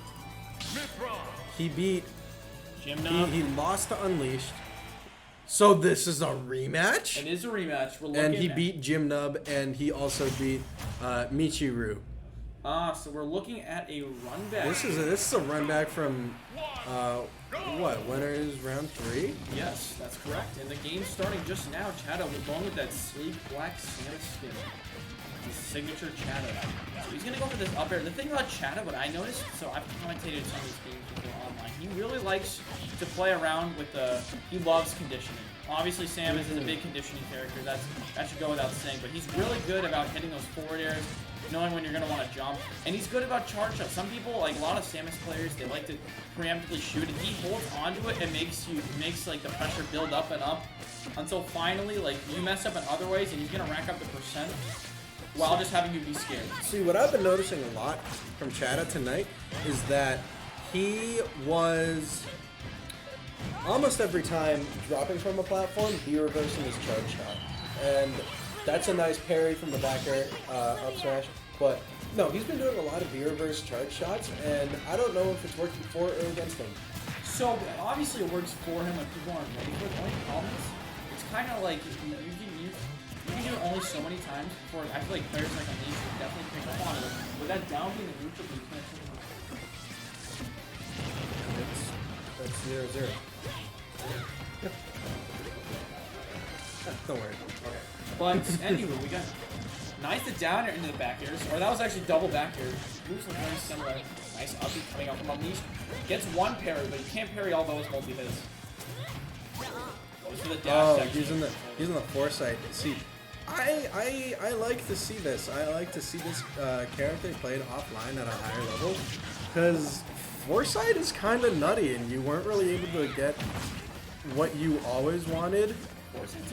He beat Gymna. he lost to Unleashed. So this is a rematch? It is a rematch. We're looking And he at, beat Jim Nub, and he also beat Michiru. so we're looking at a run back. This is a run back from what? Winners round 3? Yes, that's correct. And the game's starting just now. Chado, we're going with that sleek black Samus skin. His signature Chado. So he's gonna go for this up air. The thing about Chado, what I noticed, so I've commentated some of these games before online. He really likes to play around with he loves conditioning. Obviously, Samus is a big conditioning character. That should go without saying. But he's really good about hitting those forward airs, knowing when you're going to want to jump. And he's good about charge up. Some people, like a lot of Samus players, they like to preemptively shoot, and he holds onto it and makes like the pressure build up and up until finally, like, you mess up in other ways, and he's going to rack up the percent while just having you be scared. See, what I've been noticing a lot from Chada tonight is that he was almost every time dropping from a platform, he reversing his charge shot. And that's a nice parry from the back air up smash. But no, he's been doing a lot of V-reverse charge shots, and I don't know if it's working for or against him. So, obviously it works for him when people aren't ready for it. The only problem is, it's kind of like, you can do it only so many times before, I feel like players like Unleashed would definitely pick up on it. With that down being the neutral, you can't take it. That's 0-0. Don't worry. Okay. But anyway, we got nice to down air into the back airs, or that was actually double back air. Moves look very similar. Nice upbeat coming out from Unleashed. Gets one parry, but you can't parry all those multi-hits. Goes for the dash section. using the foresight. See, I like to see this. I like to see this character played offline at a higher level, because foresight is kind of nutty, and you weren't really able to get what you always wanted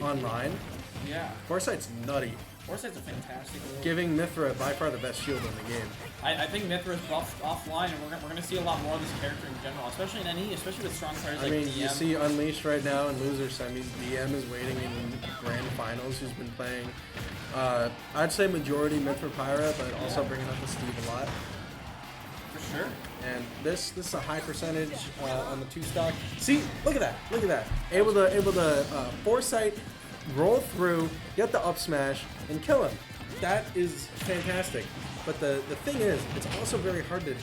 online. Yeah. Foresight's nutty. Foresight's a fantastic move. Giving Mithra by far the best shield in the game. I think Mithra is buffed offline, and we're gonna see a lot more of this character in general, especially in NE, especially with strong players like DM. You see Unleashed right now in loser semis. DM is waiting in grand finals, who's been playing, I'd say majority Mithra Pyra, but also bringing up the Steve a lot. For sure. And this is a high percentage on the 2-stock. See, look at that. Able to foresight, roll through, get the up smash, and kill him. That is fantastic. But the thing is, it's also very hard to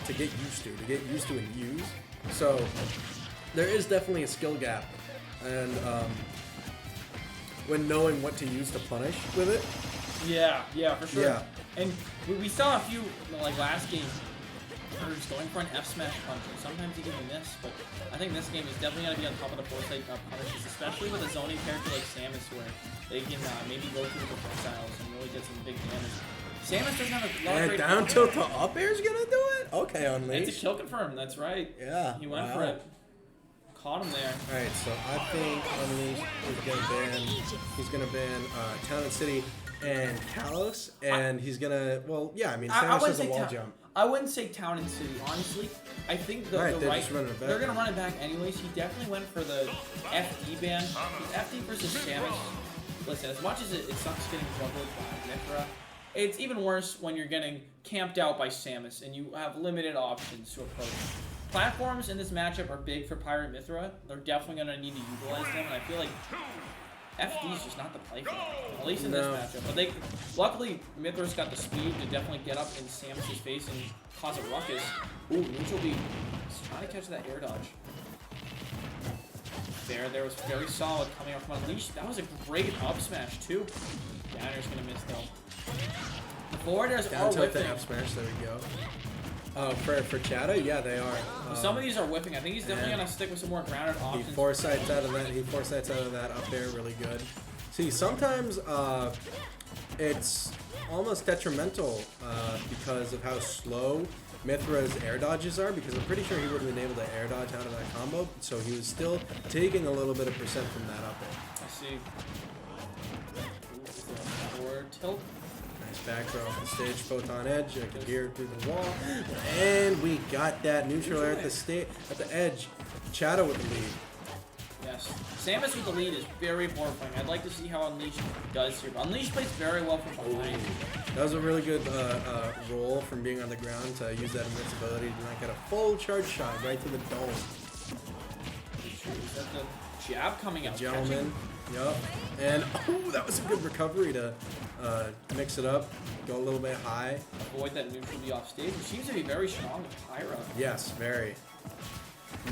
get used to and use. So there is definitely a skill gap, and when knowing what to use to punish with it. Yeah, for sure. Yeah. And we saw a few, like last game, Kurt's going for an F smash punch, and sometimes he can miss, but I think this game is definitely going to be on top of the foresight punishes, especially with a zoning character like Samus, where they can maybe go through the projectiles and really get some big damage. Samus doesn't have a lot of And great down tilt to up air's gonna do it? Okay, It's Unleashed. a kill confirm, that's right. Yeah. He went wow. for it. Caught him there. Alright, so I think Unleashed he's gonna ban Town and City and Kalos, and he's gonna, well, yeah, I mean, Samus has a wall jump. I wouldn't say Town and City, honestly. I think the Right, the they're right, just running it back. they're gonna run it back anyways. He definitely went for the FD ban. FD versus Samus. Listen, as much as it sucks getting juggled by Mithra, it's even worse when you're getting camped out by Samus and you have limited options to approach. Platforms in this matchup are big for Pirate Mithra. They're definitely gonna need to utilize them, and I feel like FD is just not the play for them, at least in this matchup. But luckily, Mithra's got the speed to definitely get up in Samus' face and cause a ruckus. Ooh, neutral B. He's trying to catch that air dodge. There was very solid coming up from Unleashed. That was a great up smash, too. Down air's gonna miss, though. The forward airs Down are tilt the whiffing. F smash, there we go. Oh, for Chada? Yeah, they are. Some of these are whiffing. I think he's definitely and gonna stick with some more grounded He options. foresights out of that up there really good. See, sometimes it's almost detrimental because of how slow Mithra's air dodges are, because I'm pretty sure he would have been able to air dodge out of that combo, so he was still taking a little bit of percent from that up air. I see. Forward tilt. Nice back throw off the stage, photon edge, I could hear it through the wall, and we got that neutral air at the edge. Chada with the lead. Yes. Samus with the lead is very horrifying. I'd like to see how Unleashed does here. But Unleashed plays very well from behind. That was a really good roll from being on the ground to use that invincibility to not get a full charge shot right to the dome. Is that the jab coming out? Gentleman. Yup. And oh, that was a good recovery to mix it up, go a little bit high. Avoid that neutral B off stage. He seems to be very strong with Pyra. Yes, very.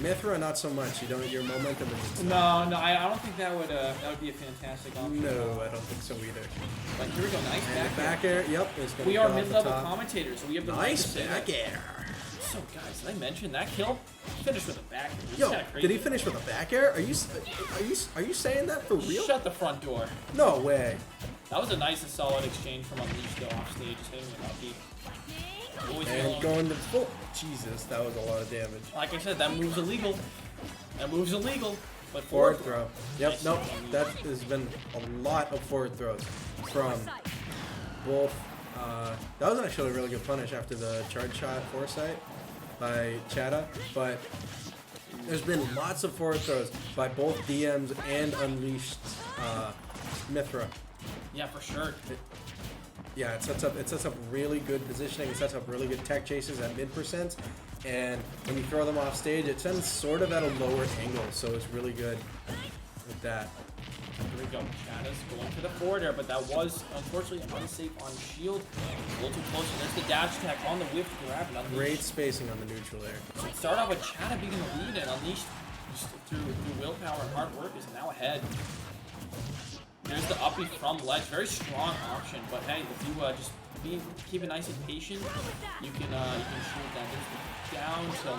Mithra, not so much. You don't. Your momentum is just No, I don't think that would be a fantastic option. no. I don't think so either. But here we go, nice And the back back air. Yep. Is gonna We go are off the mid-level top. commentators, so we have the Nice right to say back that. air. So guys, did I mention that kill? Finished with a back air. He's Yo, kinda did he crazy. finish with a back air? Are you saying that for real? Shut the front door. No way. That was a nice and solid exchange from Unleashed though off stage, just hitting with upbeat. Always And yellow. going to full. Jesus, that was a lot of damage. Like I said, that move's illegal. That move's illegal. But Forward throw. Yep. Nice. Nope. That has been a lot of forward throws from both. That was actually a really good punish after the charge shot foresight by Chata, but there's been lots of forward throws by both DMs and Unleashed Mithra. Yeah, for sure. Yeah, it sets up really good positioning. It sets up really good tech chases at mid percent, and when you throw them off stage, it sends sort of at a lower angle, so it's really good with that. Here we go. Chata's going for the forward air, but that was unfortunately unsafe on shield. A little too close. And there's the dash attack on the whiff grab. And Unleashed. Great spacing on the neutral there. So it started off with Chata being in the lead, and Unleashed, just through willpower and hard work, is now ahead. There's the uppy from ledge. Very strong option, but hey, if you just keep it nice and patient, you can shield that. There's the down tilt.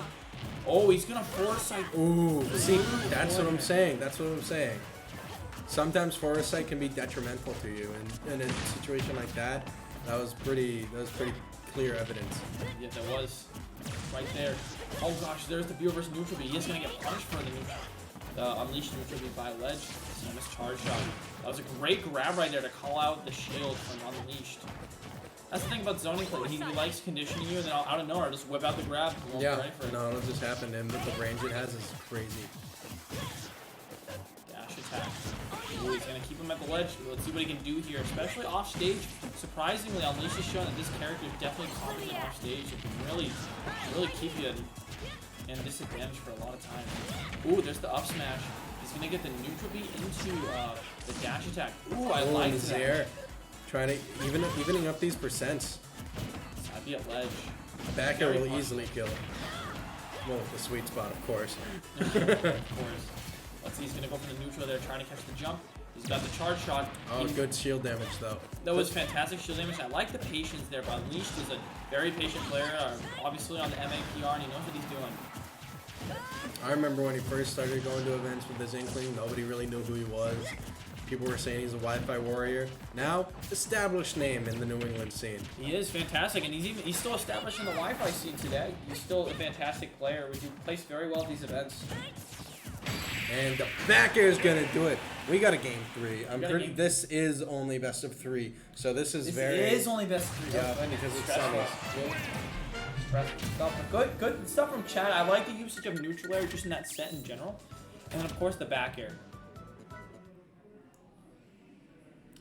Oh, he's gonna foresight. Ooh, see, that's what I'm saying. That's what I'm saying. Sometimes foresight can be detrimental to you, and in a situation like that, that was pretty clear evidence. Yeah, that was right there. Oh gosh, there's the viewer versus neutral B. He is gonna get punished for the Unleashed neutral B by ledge. Samus charge shot. That was a great grab right there to call out the shield from Unleashed. That's the thing about zoning play. He likes conditioning you, and then out of nowhere, just whip out the grab. And won't be Yeah, ready for it. no, it just happened, and with the range it has is crazy. Dash attack. Ooh, he's gonna keep him at the ledge. Let's see what he can do here, especially off stage. Surprisingly, Unleashed has shown that this character is definitely confident off stage. It can really keep you in disadvantage for a lot of time. Ooh, there's the up smash. He's gonna get the neutral B into the dash attack. Ooh, I like that. Zaire. Trying to evening up these percents. I'd be at ledge. Back air Very will possible. easily kill. Well, the sweet spot, of course. Of course. Let's see, he's gonna go for the neutral there, trying to catch the jump. He's got the charge shot. Oh, good shield damage though. That was fantastic shield damage. I like the patience there, but Unleashed is a very patient player, obviously on the MAPR, and he knows what he's doing. I remember when he first started going to events with his Inkling, nobody really knew who he was. People were saying he's a Wi-Fi warrior. Now, established name in the New England scene. He is fantastic, and he's still established in the Wi-Fi scene today. He's still a fantastic player. We do place very well at these events. And the back air is gonna do it. We got a game 3. I'm got a pretty. game- This is only best of 3, so this is This very. is only best of 3. Yeah, because it's Stressful. semis. Stressful stuff. But good stuff from Chad. I like the usage of neutral air just in that set in general. And then, of course, the back air.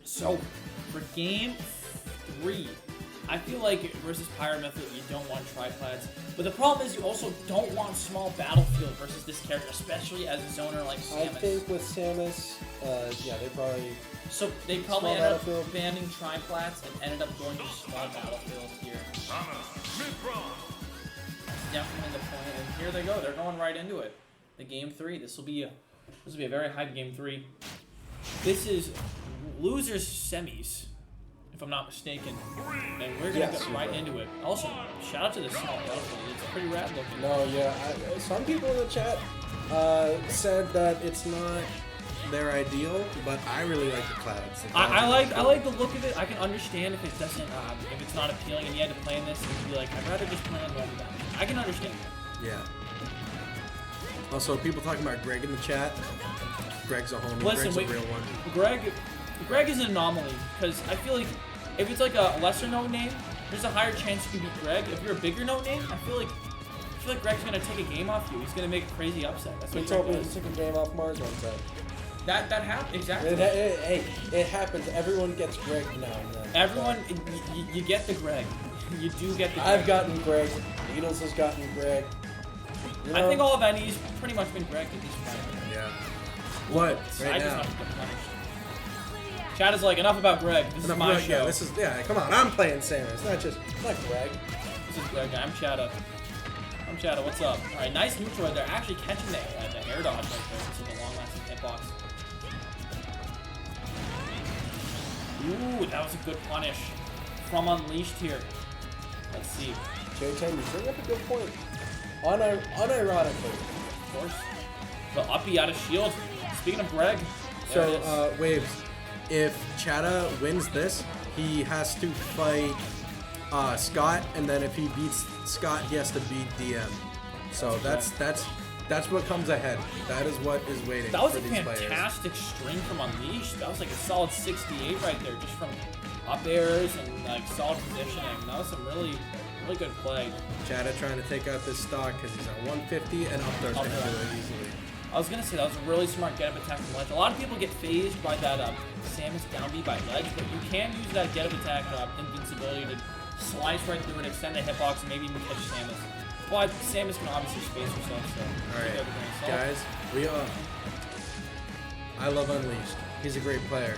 So, for game 3, I feel like versus Pyra Method, you don't want triplats. But the problem is you also don't want small battlefield versus this character, especially as a zoner like I Samus. think with Samus, yeah, they probably. So they probably Small ended up battlefield. banning triplats and ended up going to small battlefield here. Anna, Mithra. That's definitely the point. And here they go. They're going right into it. The game 3. This will be a very hype game 3. This is losers semis, if I'm not mistaken. And we're gonna Yes, get right you into it. Also, shout out to the small battlefield. It's pretty rad looking. No, yeah. Some people in the chat said that it's not their ideal, but I really like the clouds. The clouds I are like the look of it. I can understand if it doesn't, if it's not appealing, and you had to play in this, and you'd be like, I'd rather just play on normal battlefield. I can understand that. Yeah. Also, people talking about Greg in the chat. Greg's a homie. Listen, Greg's wait, a real one. Greg is an anomaly because I feel like if it's like a lesser known name, there's a higher chance you can beat Greg. If you're a bigger known name, I feel like Greg's gonna take a game off you. He's gonna make a crazy upset. That's He what told Greg me he does. took a game off Mars one time. That happened exactly. Hey, it happens. Everyone gets Greg now and then. Everyone, you get the Greg. You do get the. Greg. I've gotten Greg. Needles has gotten Greg. You I know? think all of NE's pretty much been Greg at this point. Yeah. What? I Right just now. have to get punished. Chad is like, enough about Greg. This is my show. Yeah, come on. I'm playing Samus. It's not Greg. This is Greg. I'm Chada. What's up? All right, nice neutral. They're actually catching the air dodge right there. This is a long-lasting hitbox. Ooh, that was a good punish from Unleashed here. Let's see. J10, you bring up a good point. Unironically. Of course. The uppy out of shield. Speaking of Greg. There it is. So, Waves, if Chada wins this, he has to fight Scott, and then if he beats Scott, he has to beat DM. So that's what comes ahead. That is what is waiting That was for a these players. fantastic string from Unleashed. That was like a solid 68 right there, just from up airs and like solid positioning. That was some really good play. Chada trying to take out this stock because he's at 150 and up there's going to do it easily. I was gonna say that was a really smart get up attack from Ledge. A lot of people get phased by that Samus down B by Ledge, but you can use that get up attack invincibility to slice right through and extend the hitbox and maybe even catch Samus. But Samus can obviously space herself, so Alright, guys, I love Unleashed. He's a great player.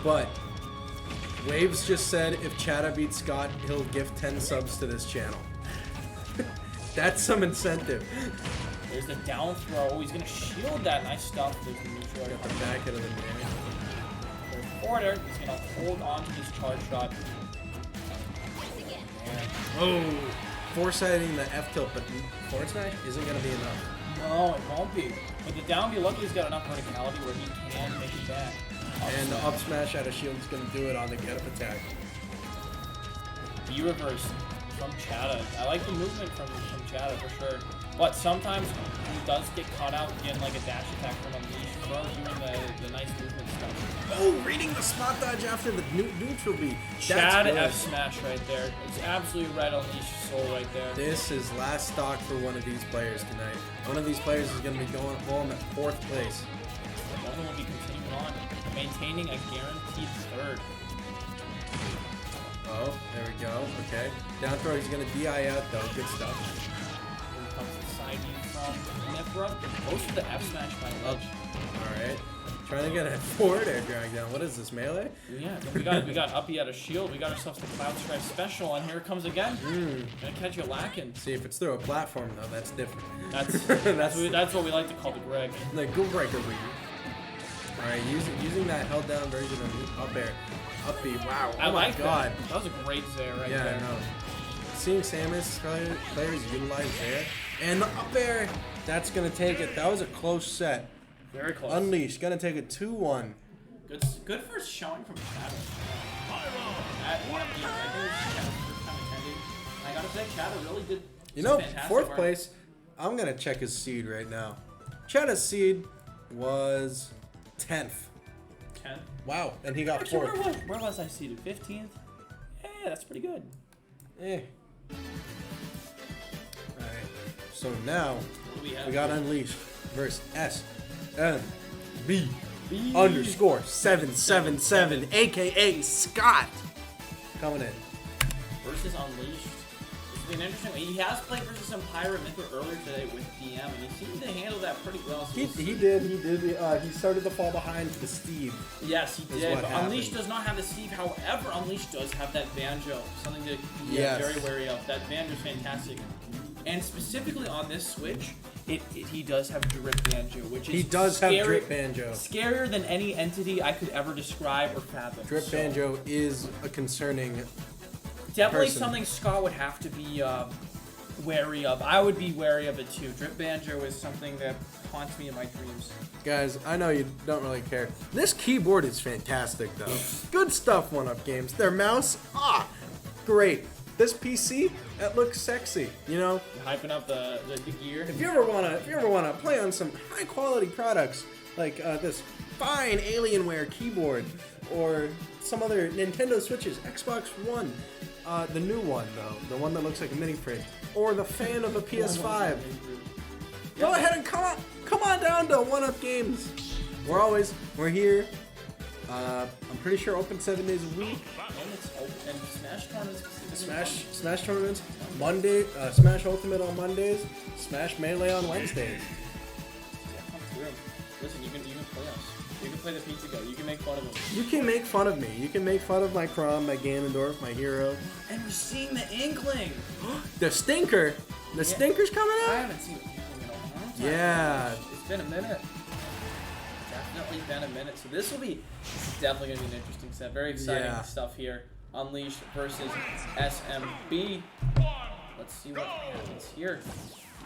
But Waves just said if Chada beats Scott, he'll give 10 subs to this channel. That's some incentive. There's the down throw. Oh, he's gonna shield that nice stuff. There's the neutral. Got the back end of the man. Forwarder, he's gonna hold on to this charge shot. Oh, foresighting the F tilt, but forward smash isn't gonna be enough. No, it won't be. But the down B, luckily he's got enough verticality where he can make it back. And the up smash out of shield is gonna do it on the get up attack. B reverse from Chada. I like the movement from Chada for sure. But sometimes he does get caught out getting like a dash attack from Unleashed or doing the nice movement stuff. Oh, reading the spot dodge after the neutral beat. Chad That's F good. smash right there. It's absolutely right Unleashed soul right there. This is last stock for one of these players tonight. One of these players is going to be going home at 4th place. One of them will be continuing on, maintaining a guaranteed 3rd. Oh, there we go. Okay. Down throw, he's going to DI out though. Good stuff. Here comes the side beam from Nifra. Most of the F smash by Ledge. Alright. Trying to get a forward air drag down. What is this, melee? Yeah, we got uppy out of shield. We got ourselves the Cloud Strife special, and here it comes again. Gonna catch you lacking. See, if it's through a platform though, that's different. That's what we like to call the Greg. The Go Breaker lead. Alright, using that held down version of up air. Up B. Wow. Oh I my like god. that. That was a great Zaire right Yeah, there. I know. Seeing Samus players utilize there. And the up air, that's going to take it. That was a close set. Very close. Unleashed, going to take it 2-1. Good first showing from Shadow. I think it's Shadow's first time attending. And I gotta say, Shadow really did You some know, fantastic 4th work. place, I'm going to check his seed right now. Chada's seed was 10th. 10. Wow, and he got Actually, 4th. where was I seated? 15th? Yeah, that's pretty good. Eh. Alright, so now What do we have? we got Unleashed versus SNB_777, aka Scott. Coming in. versus Unleashed. It's been interesting. He has played versus some Pirate Mythra earlier today with DM, and he seemed to handle that pretty well. So He did. He started to fall behind to Steve. yes, he is did. what But happened. Unleashed does not have the Steve. However, Unleashed does have that banjo. Something to be Yes. very wary of. That banjo is fantastic. And specifically on this Switch, he does have drip banjo, which is He does scary, have drip banjo. Scarier than any entity I could ever describe or fathom. Drip So, banjo is a concerning. definitely person. something Scott would have to be wary of. I would be wary of it too. Drip banjo is something that haunts me in my dreams. Guys, I know you don't really care. This keyboard is fantastic, though. Good stuff, 1UP Games. Their mouse, great. This PC, that looks sexy. You know, Hyping up the gear. if you ever wanna play on some high quality products like this fine Alienware keyboard or some other Nintendo Switches, Xbox One, the new one though, the one that looks like a mini fridge, or the fan of a PS5. Go ahead and come on down to 1UP Games. We're here. I'm pretty sure open 7 days a week. And it's open, and Smash tournaments specifically. Smash tournaments Monday. Smash Ultimate on Mondays. Smash Melee on Wednesdays. Yeah, come through. Listen, you can play us. You can play the Pizza Go. You can make fun of us. You can make fun of me. You can make fun of my Crom, my Ganondorf, my hero. And we're seeing the Inkling. The Stinker. The Stinker's coming I out. haven't seen the Inkling in a long time. Yeah. It's been a minute. Definitely been a minute. So this is definitely going to be an interesting set. Very exciting stuff here. Unleashed versus SMB. Let's see what happens here.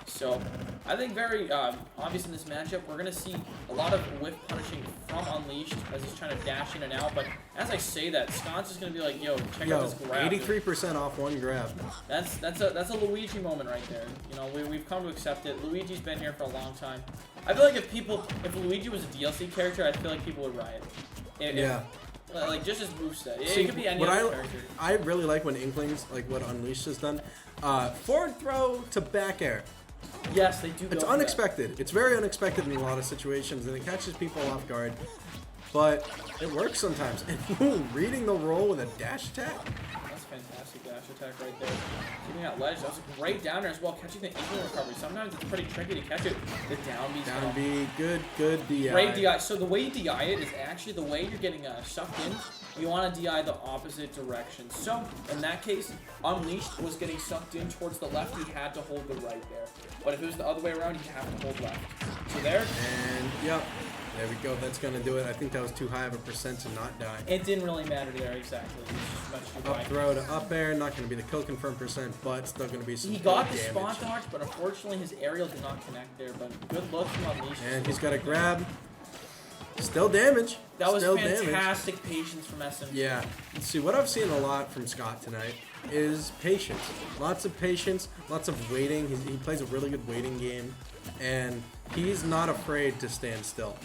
So, I think very obvious in this matchup, we're going to see a lot of whiff punishing from Unleashed as he's trying to dash in and out. But as I say that, Scott's just going to be like, yo, check out this grab. 83% off one grab. That's a Luigi moment right there. You know, we've come to accept it. Luigi's been here for a long time. I feel like if Luigi was a DLC character, I feel like people would riot. Like just his moveset. It could be any other character. I really like when Inklings, like what Unleashed has done. Forward throw to back air. Yes, they do. It's unexpected. It's very unexpected in a lot of situations, and it catches people off guard. But it works sometimes. And reading the roll with a dash attack. That's fantastic dash attack right there. Keeping out ledge. That was a great downer as well. Catching the Inkling recovery. Sometimes it's pretty tricky to catch it. The down B's. Down B, good DI. Great DI. So the way you DI it is actually the way you're getting sucked in. You want to DI the opposite direction. So, in that case, Unleashed was getting sucked in towards the left. He had to hold the right there. But if it was the other way around, he'd have to hold left. So there. And, yep. There we go. That's going to do it. I think that was too high of a percent to not die. It didn't really matter there, exactly. It was just much too high. Up throw to up air. Not going to be the kill confirm percent, but still going to be some He got the damage. spot dodge, but unfortunately his aerial did not connect there. But good luck from Unleashed. And he's got a grab. Still damage. That was Still fantastic patience from SM. Yeah. See, what I've seen a lot from Scott tonight is patience. Lots of patience, lots of waiting. He plays a really good waiting game, and he's not afraid to stand still.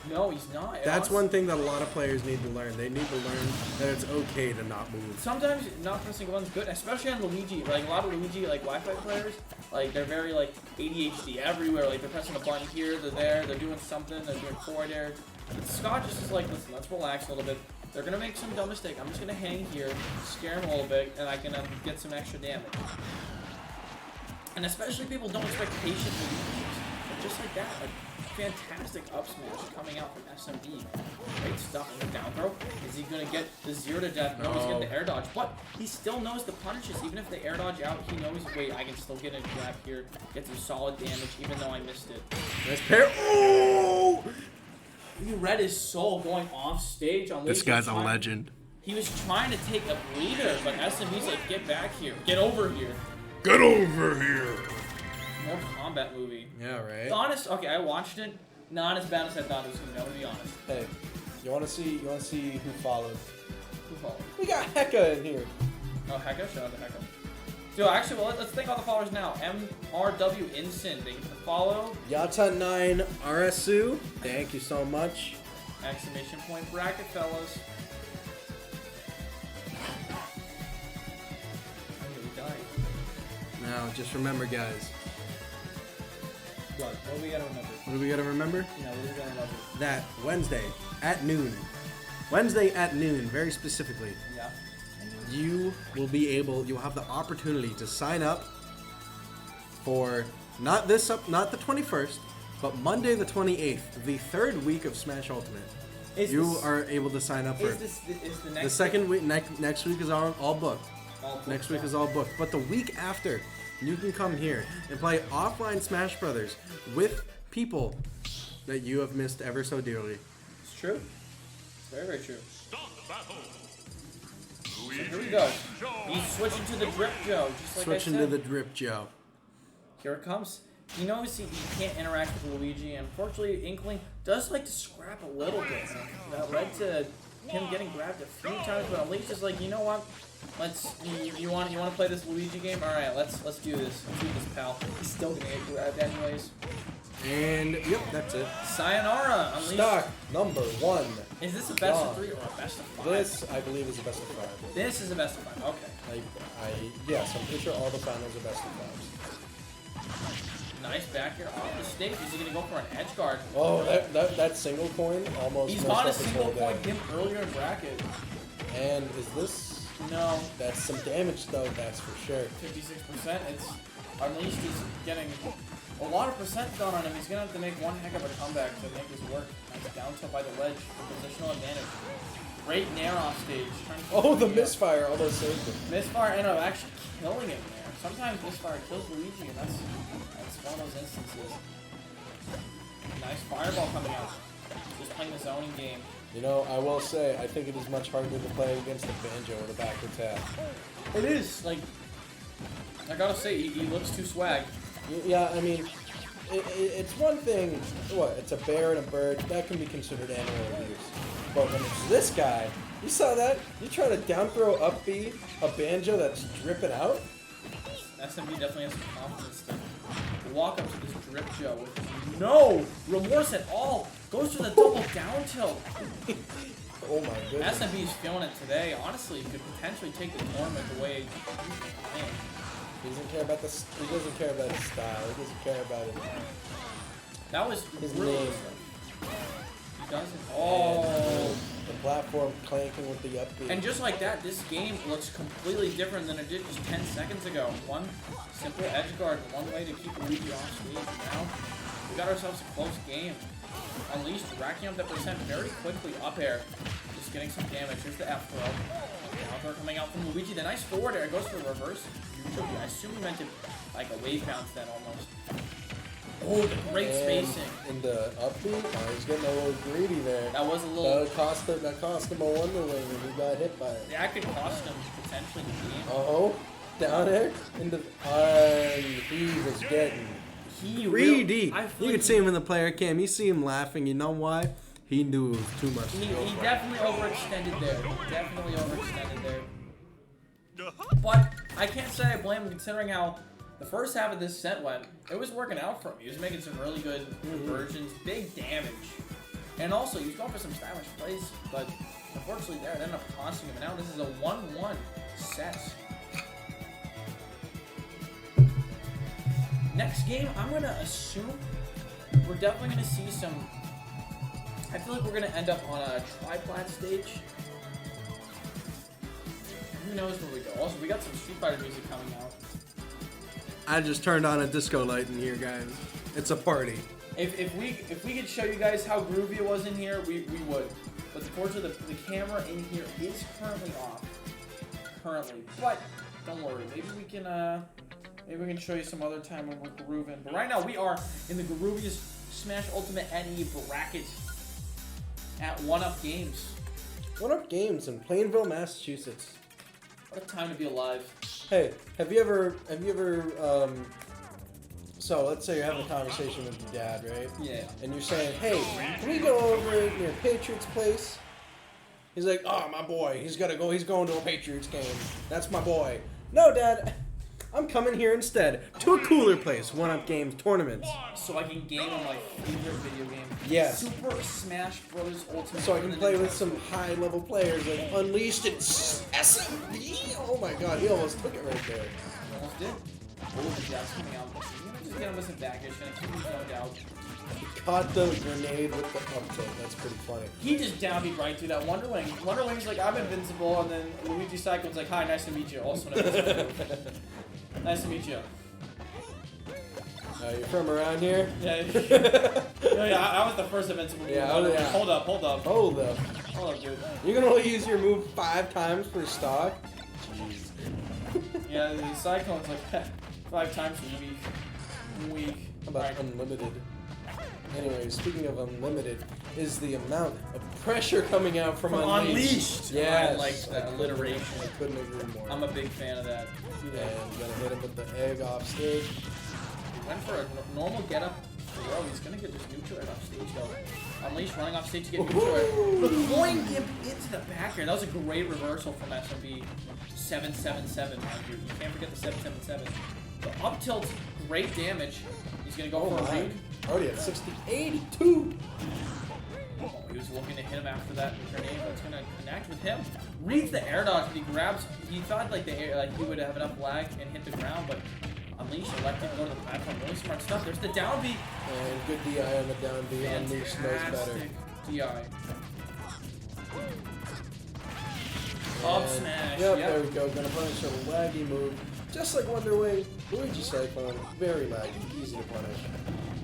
No, he's not. That's one thing that a lot of players need to learn. They need to learn that it's okay to not move. Sometimes not pressing a button's good, especially on Luigi. Like a lot of Luigi, like Wi-Fi players, like they're very like ADHD everywhere. Like they're pressing a button here, they're there, they're doing something, they're doing forward air. But Scott just is like, listen, let's relax a little bit. They're gonna make some dumb mistake. I'm just gonna hang here, scare him a little bit, and I can get some extra damage. And especially people don't expect patient Luigi's, but just like that, like fantastic up smash coming out from SMB. Great stuff in the down throw. Is he gonna get the 0 to death? No, he's getting the air dodge, but he still knows the punishes. Even if the air dodge out, he knows, wait, I can still get a grab here, get some solid damage, even though I missed it. Nice pair. Oh! He read his soul going off stage on This guy's a legend. He was trying to take a breather, but SMB's like, get back here, get over here. Get over here. More combat movie. Yeah, right. Honest, okay, I watched it. Not as bad as I thought it was gonna be, to be honest. Hey, you want to see who followed? Who followed? We got Hecka in here. Oh, Hecka? Shout out to Hecka. Dude, actually, well, let's think about the followers now. MRW Instant, thank you for the follow. Yata9 RSU, thank you so much. Exclamation point bracket, fellas. I'm really dying. Now, just remember, guys. What do we gotta remember? What do we gotta remember? You know, what do we gotta remember? That Wednesday at noon. Wednesday at noon, very specifically. Yeah. You'll have the opportunity to sign up for not the 21st, but Monday the 28th, the third week of Smash Ultimate. You are able to sign up for is the next the second week. Next week is all booked. All booked, Next week yeah. is all booked. But the week after, you can come here and play offline Smash Brothers with people that you have missed ever so dearly. It's true. It's very, very true. Start battle. So here we go. He's switching to the Drip Joe, just like Switching I to said. the Drip Joe. Here it comes. He knows he can't interact with Luigi, and unfortunately, Inkling does like to scrap a little bit. That led to him getting grabbed a few times, but Unleashed is like, you know what? You want to play this Luigi game? All right, let's do this. Let's do this, pal. He's still gonna get grabbed anyways. And yep, that's it. Sayonara, Unleashed. Stock number 1. Is this a best of 3 or a best of 5? This, I believe, is a best of 5. This is a best of 5. Okay. Yes, I'm pretty sure all the finals are best of 5s. Nice back here off the stage. Is he going to go for an edge guard? Oh, that single coin almost. He's messed gone a up his single whole day. point him earlier in bracket. And is this? No, That's some damage though. That's for sure. 56%. It's at least he's getting a lot of percent done on him. He's going to have to make one heck of a comeback to make this work. Nice down tilt by the ledge for positional advantage. Great nair off stage. Trying to Oh, the keep misfire almost saved him. Misfire ended up actually killing him there. Sometimes misfire kills Luigi, and that's one of those instances. Nice fireball coming out. Just playing the zoning game. You know, I will say, I think it is much harder to play against the Banjo with a backwards half. It is like I gotta say, he looks too swag. Yeah, I mean, it's one thing. What? It's a bear and a bird. That can be considered animal abuse. But when it's this guy, you saw that? You try to down throw up B a Banjo that's dripping out. SMB definitely has some confidence to walk up to this drip Joe with no remorse at all. Goes to the double down tilt. Oh my goodness. SMB is feeling it today. Honestly, could potentially take the tournament away. Man. He doesn't care about the. He doesn't care about his style. He doesn't care about it. That was His really name. He doesn't. Oh. The platform clanking with the up B. And just like that, this game looks completely different than it did just 10 seconds ago. One simple edge guard, one way to keep Luigi off stage. Now we got ourselves a close game. Unleashed, racking up that percent very quickly. Up air, just getting some damage. Here's the F throw. Down throw coming out from Luigi. The nice forward air goes for reverse. Usually, I assume he meant to like a wave bounce then almost. Oh, the great spacing. In the up B, he's getting a little greedy there. That was a little. That cost him a Wonder Wing when he got hit by it. That could cost him potentially the game. Oh, down air into. And he was getting. He Greedy. I feel You like can see him in the player cam. You see him laughing. You know why? He knew it was too much. He definitely overextended there. Definitely overextended there. But I can't say I blame him considering how the first half of this set went. It was working out for him. He was making some really good conversions, big damage. And also, he was going for some stylish plays, but unfortunately there, it ended up costing him. And now this is a 1-1 set. Next game, I'm going to assume we're definitely going to see some... I feel like we're going to end up on a triplat stage. Who knows where we go. Also, we got some Street Fighter music coming out. I just turned on a disco light in here, guys. It's a party. If we could show you guys how groovy it was in here, we would. But unfortunately, the camera in here is currently off. Currently. But, don't worry. Maybe we can show you some other time when we're grooving. But right now, we are in the grooviest Smash Ultimate NE bracket at 1UP Games. 1UP Games in Plainville, Massachusetts. What a time to be alive. Hey, have you ever, so let's say you're having a conversation with your dad, right? Yeah. And you're saying, hey, can we go over near Patriots place? He's like, oh, my boy, he's going to a Patriots game. That's my boy. No, Dad, I'm coming here instead to a cooler place, 1UP Games tournaments. So I can game on my favorite video game. Yes. Super Smash Bros. Ultimate. So I can play with some high-level players like Unleashed and SMB. Oh my god, he almost took it right there. He almost did. Oh, the jab's coming out. You're gonna just get him with some backish and keep him zoned out. Caught the grenade with the up tilt. That's pretty funny. He just downbeat right through that Wonder Wing. Wonder Wing's like, I'm invincible, and then Luigi Cyclone's like, hi, nice to meet you. Also an invincible. Nice to meet you. You're from around here? Yeah, I was the first invincible. Yeah, Wonder oh, yeah. Wing. Hold up. Hold up. Hold up, dude. You can only use your move 5 times per stock? Yeah, the Cyclone's like, 5 times a week. How about Right. unlimited? Anyway, speaking of unlimited, is the amount of pressure coming out from Unleashed. Yes. I like that alliteration. I couldn't agree more. I'm a big fan of that. And gonna hit him with the egg off stage. He went for a normal get up throw. He's gonna get just neutral right off stage though. Unleashed running off stage to get neutral. The coin gimp into the back here. That was a great reversal from SMB. 777, mind you. You can't forget the 777. The up tilt, great damage. He's gonna go for a read. Already at 60, 82. Oh, he was looking to hit him after that grenade, but it's gonna connect with him. Reads the air dodge, but he grabs. He thought like the air, like he would have enough lag and hit the ground, but Unleash elected to go to the platform. Really smart stuff. There's the down B. And good DI on the down B. Unleash knows better. Fantastic DI. Up And- smash. Yep, Yep. there we go. Gonna punish a laggy move. Just like Wonder Wing, Luigi Cyclone, very laggy, easy to punish.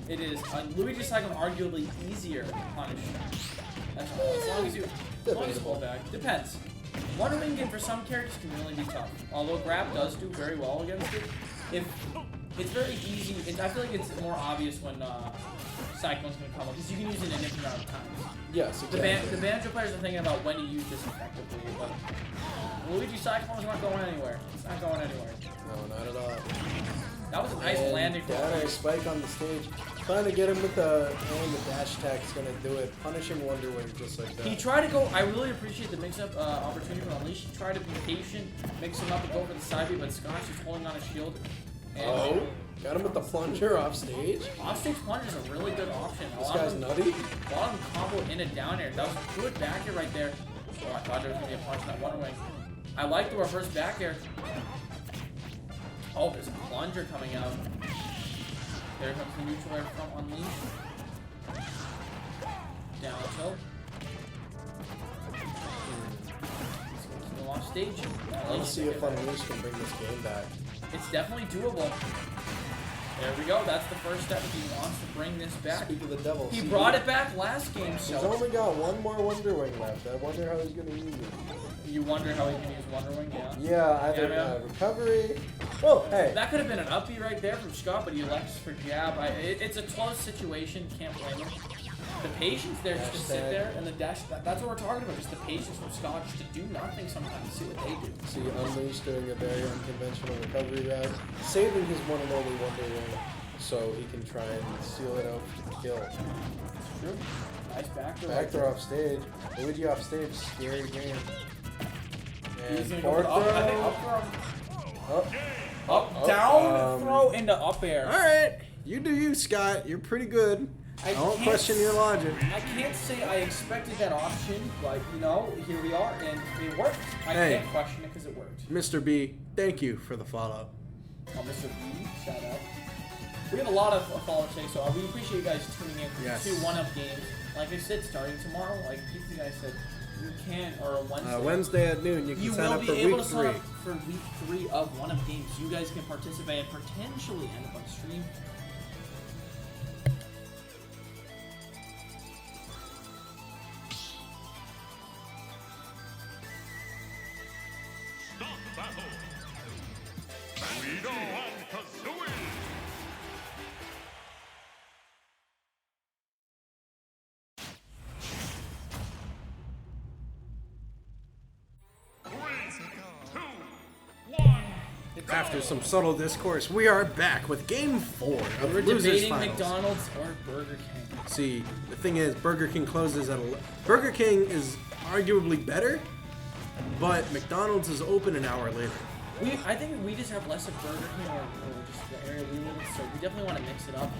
It is. Luigi Cyclone arguably easier to punish. As long as you Debatable. hold back. Depends. Wonder Wing for some characters can really be tough. Although Grab does do very well against it. If it's very easy, I feel like it's more obvious when Cyclone's gonna come up because you can use it an infinite amount of times. Yes, The, exactly. the Banjo players are thinking about when to use this effectively, but Luigi Cyclone's not going anywhere. It's not going anywhere. No, not at all. That was a nice And landing for down air Luigi. spike on the stage. Trying to get him with the dash attack's gonna do it. Punishing Wonder Wing just like that. He tried to go. I really appreciate the mix-up opportunity from Unleash. He tried to be patient, mix him up, and go for the side B, but Scotch is holding on his shield. And Oh, got him with the plunger off stage. offstage plunge is a really good option. A This lot guy's of them, nutty. a lot of them combo in and down air. That was a good back air right there. Oh, I thought there was gonna be a punch in that Wonder Wing. I like the reverse back air. Oh, there's a plunger coming out. There comes the neutral air from Unleash. Down tilt. He's going off stage. Let's see if Unleash can bring this game back. It's definitely doable. There we go. That's the first step if he wants to bring this back. Speak of the devil. He see, brought it back last game, He's so only got one more Wonder Wing left. I wonder how he's gonna use it. you wonder how he can use Wonder Wing, yeah. Yeah, either Yeah, man. recovery. Oh, hey. That could have been an up B right there from Scott, but he elects for jab. It's a close situation, can't blame him. The patience there just to sit Hashtag. there and the dash, that's what we're talking about, just the patience from Scott just to do nothing sometimes, see what they do. See Unleash doing a very unconventional recovery route, saving his one and only Wonder Wing, so he can try and seal it out for the kill. True. Nice back throw. Back throw off stage. Luigi off stage, scary game. He's And gonna go for forward the up, I think throw. up throw. Oh, Up, Oh, down, throw into up air. Alright, you do you, Scott. You're pretty good. I don't can't question your logic. I can't say I expected that option, but you know, here we are, and it worked. I Hey. can't question it because it worked. Mr. B, thank you for the follow. Oh, Mr. B, shout out. We have a lot of followers today, so we appreciate you guys tuning in Yes. to One Up Games. Like I said, starting tomorrow, like you guys said, you can, or Wednesday. Wednesday at noon, you can You sign will up be for able week to sign 3. up for week 3 of One Up Games. You guys can participate and potentially end up on stream. Stop battle. Guido and Kazooie. Three, two, one. After some subtle discourse, we are back with Game 4 of We're Losers debating Finals. McDonald's or Burger King. See, the thing is, Burger King closes at 11. Burger King is arguably better, but McDonald's is open an hour later. I think we just have less of Burger King or just the area we live in, so we definitely want to mix it up.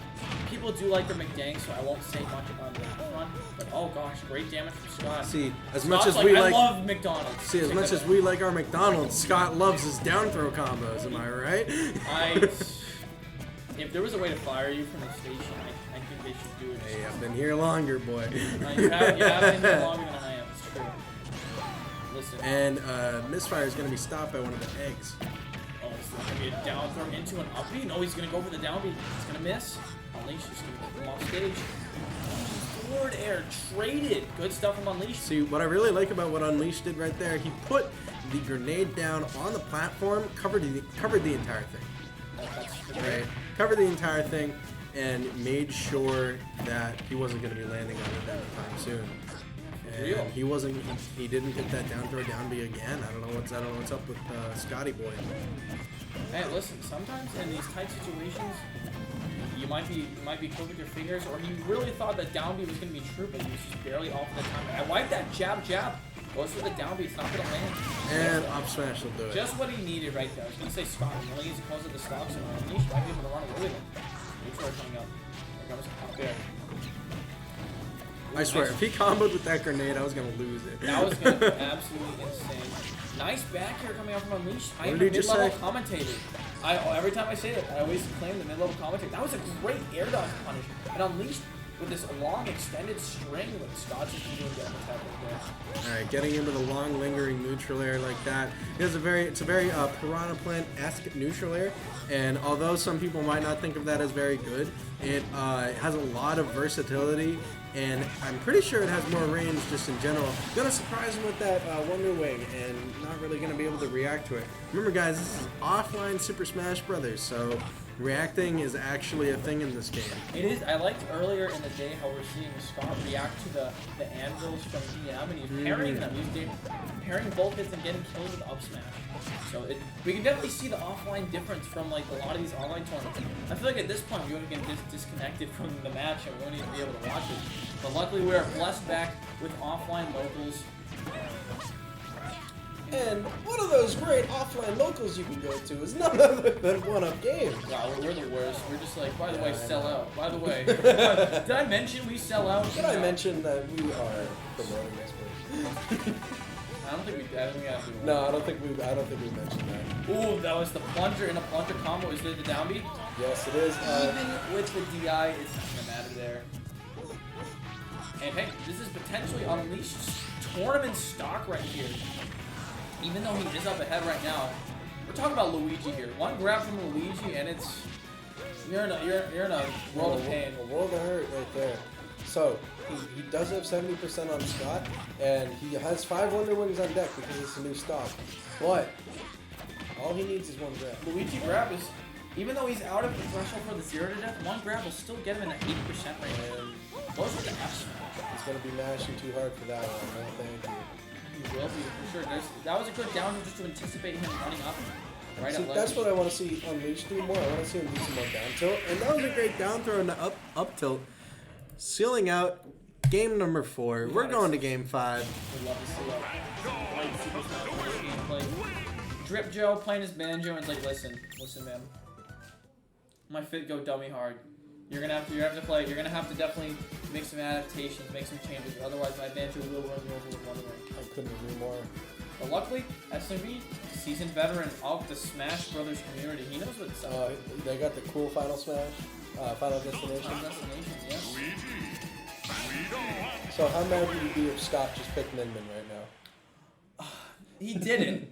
People do like their McDang, so I won't say much on that front. But oh gosh, great damage from Scott. See, as Scott's much as like, we I like, love McDonald's. see, as much as we like our McDonald's, Scott loves his down throw combos. Am I right? If there was a way to fire you from the station, I think they should do it. Hey, I've been here longer, boy. You have been here longer than I am. It's true. Listen. And Misfire is going to be stopped by one of the eggs. Oh, it's gonna be a down throw into an up B. No, he's gonna go for the down B. He's gonna miss. Unleash is gonna get him off stage. Forward air traded. Good stuff from Unleash. See, what I really like about what Unleashed did right there, he put the grenade down on the platform, covered the entire thing. That's Right? Covered the entire thing, and made sure that he wasn't going to be landing on it anytime soon. Real. And he wasn't. He didn't get that down throw down B again. I don't know what's up with Scotty Boy. Hey, listen. Sometimes in these tight situations, you might be quick with your fingers, or he really thought that down B was gonna be true, but he was just barely off the time. I like that jab. Goes for the down B. It's not gonna land. And up smash will do it. Just what he needed right there. I was gonna say Scott. He really needs to close at the stocks, and Unleash might be able to run away with him. Neutral coming up. There comes up there. I swear, if he comboed with that grenade, I was gonna lose it. That was gonna be absolutely insane. Nice back here coming out from Unleashed. I am did a he just mid-level say? commentator. Every time I say it, I always claim the mid-level commentary. That was a great air dodge punish. And unleashed with this long extended string with Scott's just doing the attack right there. All right, getting in with a long lingering neutral air like that. It's a very Piranha Plant-esque neutral air, and although some people might not think of that as very good, it has a lot of versatility, and I'm pretty sure it has more range just in general. Gonna surprise him with that Wonder Wing, and not really gonna be able to react to it. Remember, guys, this is offline Super Smash Brothers, so reacting is actually a thing in this game. It is. I liked earlier in the day how we're seeing Scott react to the anvils from DM, and he's parrying them. He's parrying both hits and getting killed with up smash. So we can definitely see the offline difference from like a lot of these online tournaments. I feel like at this point we would get disconnected from the match and we won't even be able to watch it. But luckily we are blessed back with offline locals. And one of those great offline locals you can go to is none other than 1UP Games. Wow, we're the worst. We're just like, by the way, sell out. By the way, did I mention we sell out? Did I mention that we are promoting this place? I don't think we. I think we have to. No, I don't think we mentioned that. Ooh, that was the plunger in a plunger combo. Is it the down B? Yes, it is. Even with the DI, it's not gonna matter there. And hey, this is potentially Unleashed tournament stock right here. Even though he is up ahead right now, we're talking about Luigi here. One grab from Luigi, and it's you're in a world of pain. A world of hurt right there. So he does have 70% on Scott, and he has 5 Wonder Wings on deck because it's a new stock. But all he needs is one grab. Luigi grab is, even though he's out of the threshold for the 0 to death, one grab will still get him in the 80% range. And Those are the F smash. he's gonna be mashing too hard for that one. No, thank you. He will be for sure. That was a good down just to anticipate him running up. Right See, at that's ledge. what I want to see Unleashed do more. I want to see him do some more down tilt. And that was a great down throw into up tilt, sealing out game number 4. We're going to game 5. Would love to see that. Like Super Smash Bros. gameplay. Drip Joe playing his banjo and it's like, listen, man. My fit go dummy hard. You're gonna have to play. You're gonna have to definitely make some adaptations, make some changes. Otherwise, my banjo will run you over with Wonder Wing. I couldn't agree more. But luckily, SMB, seasoned veteran of the Smash Brothers community, he knows what's up. They got the cool Final Smash, Final Destination. Destinations, yes. So how mad would you be if Scott just picked Min Min right now? He didn't.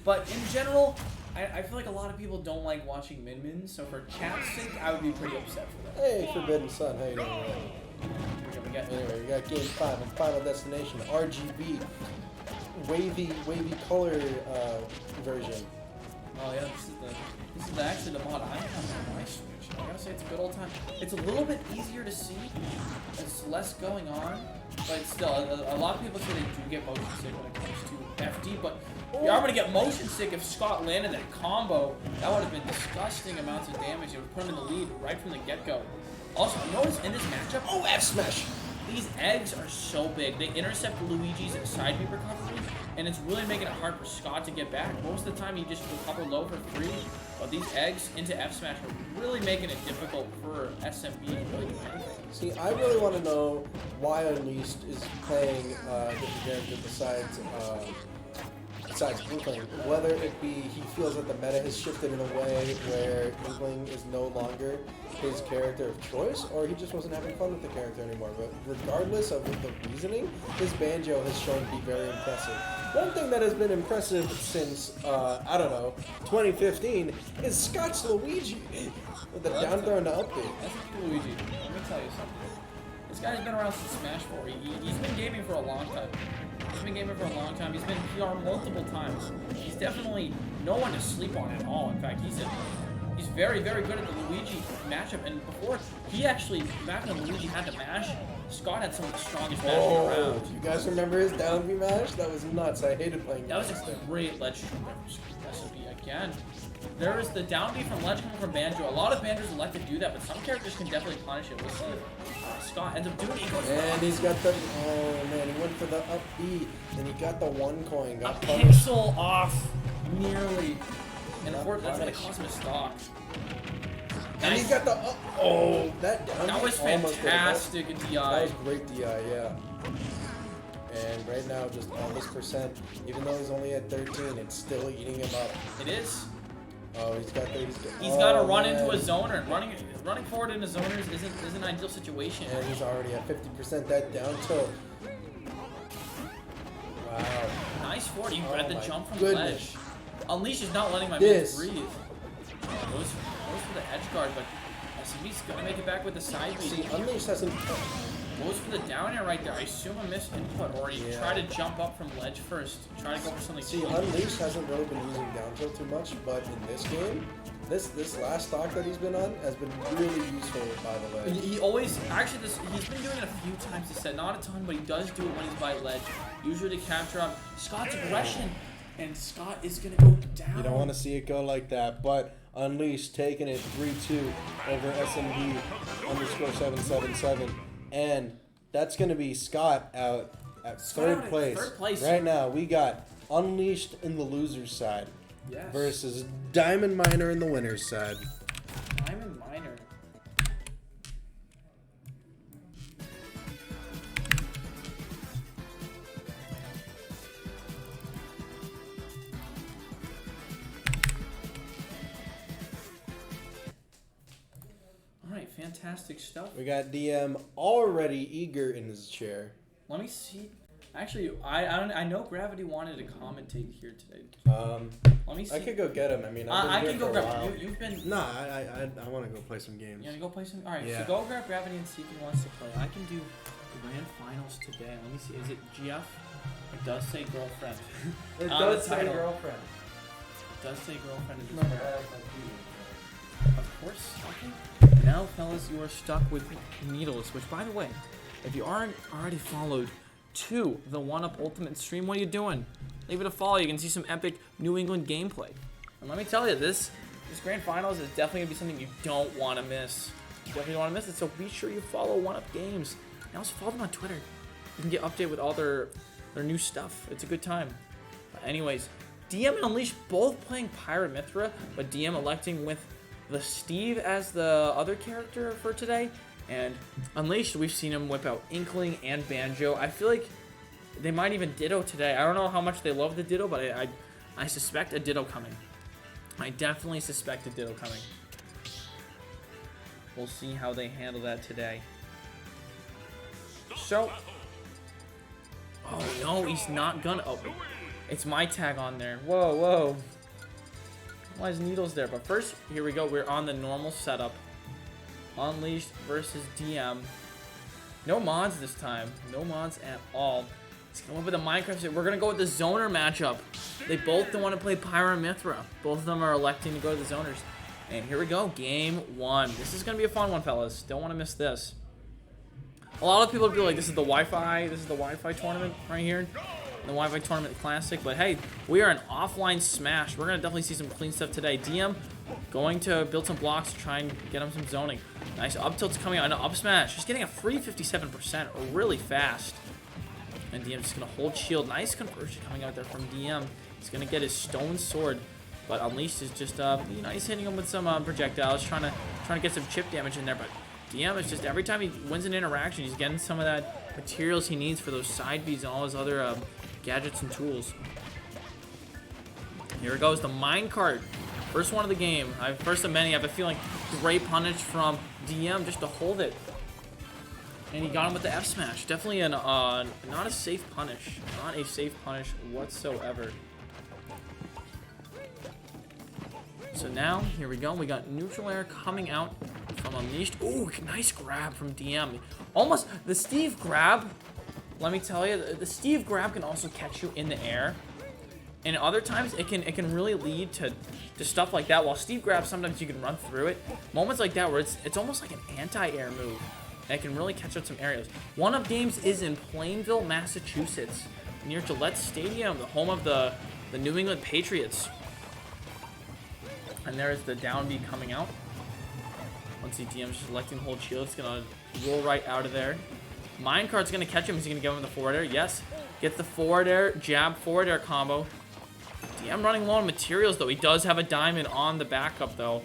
But in general, I feel like a lot of people don't like watching Min Min, so for chat's sake, I would be pretty upset for that. Hey, Forbidden Sun, how you doing? Man? We're gonna get Anyway, we got Game 5 and Final Destination, RGB, wavy color version. Oh yeah, this is actually the mod I have on my Switch. I gotta say, it's a good old time. It's a little bit easier to see. There's less going on, but it's still a lot of people say they do get motion sick when it comes to FD. But you are gonna get motion sick if Scott landed that combo. That would have been disgusting amounts of damage. It would put him in the lead right from the get-go. Also, notice in this matchup, Oh, F Smash! these eggs are so big. They intercept Luigi's side B recovery, and it's really making it hard for Scott to get back. Most of the time, he just recover low for free, but these eggs into F Smash are really making it difficult for SMB to really do anything. See, I really want to know why Unleashed is playing different characters besides Inkling. Whether it be he feels that the meta has shifted in a way where Inkling is no longer his character of choice, or he just wasn't having fun with the character anymore. But regardless of the reasoning, his banjo has shown to be very impressive. One thing that has been impressive since, I don't know, 2015 is Scott's Luigi with the down throw and the up B. That's Luigi. Let me tell you something. This guy's been around since Smash 4. He's been gaming for a long time. He's been PR multiple times. He's definitely no one to sleep on at all. In fact, he's very, very good at the Luigi matchup. And before, he actually, back when Luigi had to mash, Scott had some of the strongest mashing around. You guys remember his down B mash? That was nuts. I hated playing That was against a him. great ledge recipe again. There is the down B from ledge coming from Banjo. A lot of Banjos like to do that, but some characters can definitely punish it. We'll see if Scott ends up doing it. And he's got the, oh man, he went for the up B, and he got the 1 coin, A got punished. pixel off, nearly. And of Not course, that's gonna punished. cost him a stock. And he got the up, oh, that down That B was almost did it. fantastic in That DI. was great DI, yeah. And right now, just all this percent, even though he's only at 13, it's still eating him up. It is. Oh, he's got the. He's got to oh, run man. into a zoner. Running forward into zoners isn't an ideal situation. And he's already at 50%. That down tilt. Wow. Nice forward. You Oh read the my jump from goodness. ledge. Unleash is not letting my This. man breathe. Goes for the edge guard, but SMB's gonna make it back with the side beat. See, Unleashed hasn't. Goes for the down air right there. I assume a missed input, or he Yeah. tried to jump up from ledge first. Try to go for something. See, clean. Unleashed hasn't really been using down tilt too much, but in this game, this last stock that he's been on has been really useful, by the way. He always, actually, he's been doing it a few times. He said not a ton, but he does do it when he's by ledge, usually to capture up Scott's aggression, and Scott is gonna go down. You don't want to see it go like that, but Unleashed taking it 3-2 over SMB _777, and that's going to be Scott out at third place. Third place. Right now, we got Unleashed in the loser's side Yes. versus Diamond Miner in the winner's side. Diamond Miner. Alright, fantastic stuff. We got DM already eager in his chair. Let me see. Actually, I know Gravity wanted to commentate here today. Let me see. I could go get him. I mean, I've been I here can go for a grab. while. You've been. Nah, I want to go play some games. You wanna go play some? Alright, Yeah. so go grab Gravity and see if he wants to play. I can do the grand finals today. Let me see. Is it GF? It does say girlfriend. It On does the say title. girlfriend. It does say girlfriend. in this Remember, one. I like my TV. Of course. Okay. Now, fellas, you are stuck with Needles, which, by the way, if you aren't already followed to the 1UP Ultimate stream, what are you doing? Leave it a follow. You can see some epic New England gameplay. And let me tell you, this grand finals is definitely going to be something you don't want to miss. You definitely don't want to miss it, so be sure you follow 1UP Games. And also follow them on Twitter. You can get updated with all their new stuff. It's a good time. But anyways, DM and Unleashed both playing Pirate Mithra, but DM electing with the Steve as the other character for today. And Unleashed, we've seen him whip out Inkling and Banjo. I feel like they might even Ditto today. I don't know how much they love the Ditto, but I suspect a Ditto coming. I definitely suspect a Ditto coming. We'll see how they handle that today. So, oh no, he's not gonna. Oh, it's my tag on there. Whoa, whoa. Why is Needles there? But first, here we go. We're on the normal setup. Unleashed versus DM. No mods this time. No mods at all. Let's go with the Minecraft. We're gonna go with the Zoner matchup. They both don't want to play Pyra and Mithra. Both of them are electing to go to the Zoners. And here we go, game one. This is gonna be a fun one, fellas. Don't want to miss this. A lot of people would be like, this is the Wi-Fi. This is the Wi-Fi tournament right here. The Wi-Fi Tournament Classic, but hey, we are an offline smash. We're gonna definitely see some clean stuff today. DM going to build some blocks to try and get him some zoning. Nice up tilts coming out. An up smash, just getting a free 57% really fast. And DM just gonna hold shield. Nice conversion coming out there from DM. He's gonna get his stone sword, but Unleashed is just he's hitting him with some projectiles, trying to get some chip damage in there. But DM is just every time he wins an interaction, he's getting some of that materials he needs for those side beats and all his other gadgets and tools. Here it goes, the minecart. First one of the game. First of many. I have a feeling great punish from DM just to hold it. And he got him with the F smash. Definitely not a safe punish. Not a safe punish whatsoever. So now, here we go. We got neutral air coming out from Unleashed. Ooh, nice grab from DM. Almost the Steve grab. Let me tell you, the Steve grab can also catch you in the air, and other times it can really lead to stuff like that. While Steve grab, sometimes you can run through it. Moments like that where it's almost like an anti-air move, and it can really catch out some areas. 1UP Games is in Plainville, Massachusetts, near Gillette Stadium, the home of the New England Patriots. And there is the down B coming out. Once the DM's just electing hold shield, it's gonna roll right out of there. Minecart's gonna catch him. Is he gonna give him the forward air? Yes. Gets the forward air, jab, forward air combo. DM running low on materials, though. He does have a diamond on the backup, though.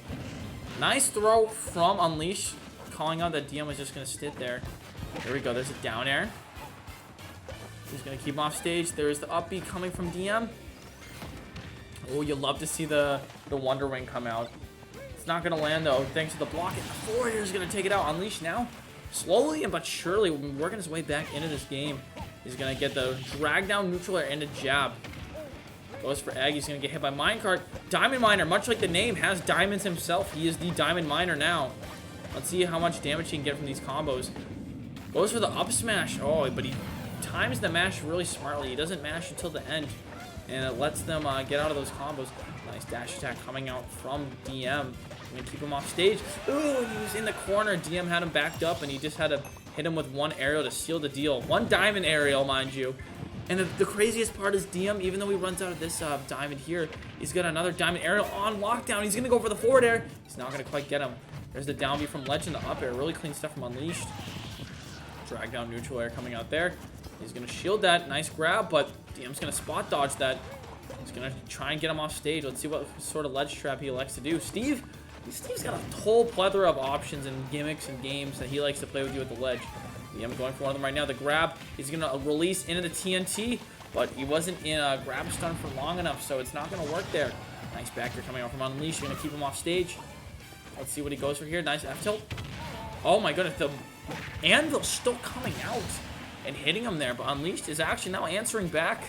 Nice throw from Unleashed, calling out that DM was just gonna sit there. Here we go. There's a down air. He's gonna keep him off stage. There's the up B coming from DM. Oh, you love to see the Wonder Wing come out. It's not going to land, though, thanks to the block. And the forward air is going to take it out. Unleash now, slowly but surely, working his way back into this game. He's going to get the drag down neutral air and a jab. Goes for egg. He's going to get hit by minecart. Diamond Miner, much like the name, has diamonds himself. He is the Diamond Miner now. Let's see how much damage he can get from these combos. Goes for the up smash. Oh, but he times the mash really smartly. He doesn't mash until the end, and it lets them get out of those combos. Nice dash attack coming out from DM. I'm going to keep him off stage. Ooh, he was in the corner. DM had him backed up, and he just had to hit him with one aerial to seal the deal. One diamond aerial, mind you. And the craziest part is DM, even though he runs out of this diamond here, he's got another diamond aerial on lockdown. He's going to go for the forward air. He's not going to quite get him. There's the down B from Legend, the up air. Really clean stuff from Unleashed. Drag down neutral air coming out there. He's going to shield that. Nice grab, but DM's going to spot dodge that. He's going to try and get him off stage. Let's see what sort of ledge trap he elects to do. Steve's got a whole plethora of options and gimmicks and games that he likes to play with you at the ledge. DM going for one of them right now. The grab, he's going to release into the TNT, but he wasn't in a grab stun for long enough, so it's not going to work there. Nice back here coming out from Unleashed. Going to keep him off stage. Let's see what he goes for here. Nice F tilt. Oh my goodness, the Anvil's still coming out and hitting him there, but Unleashed is actually now answering back.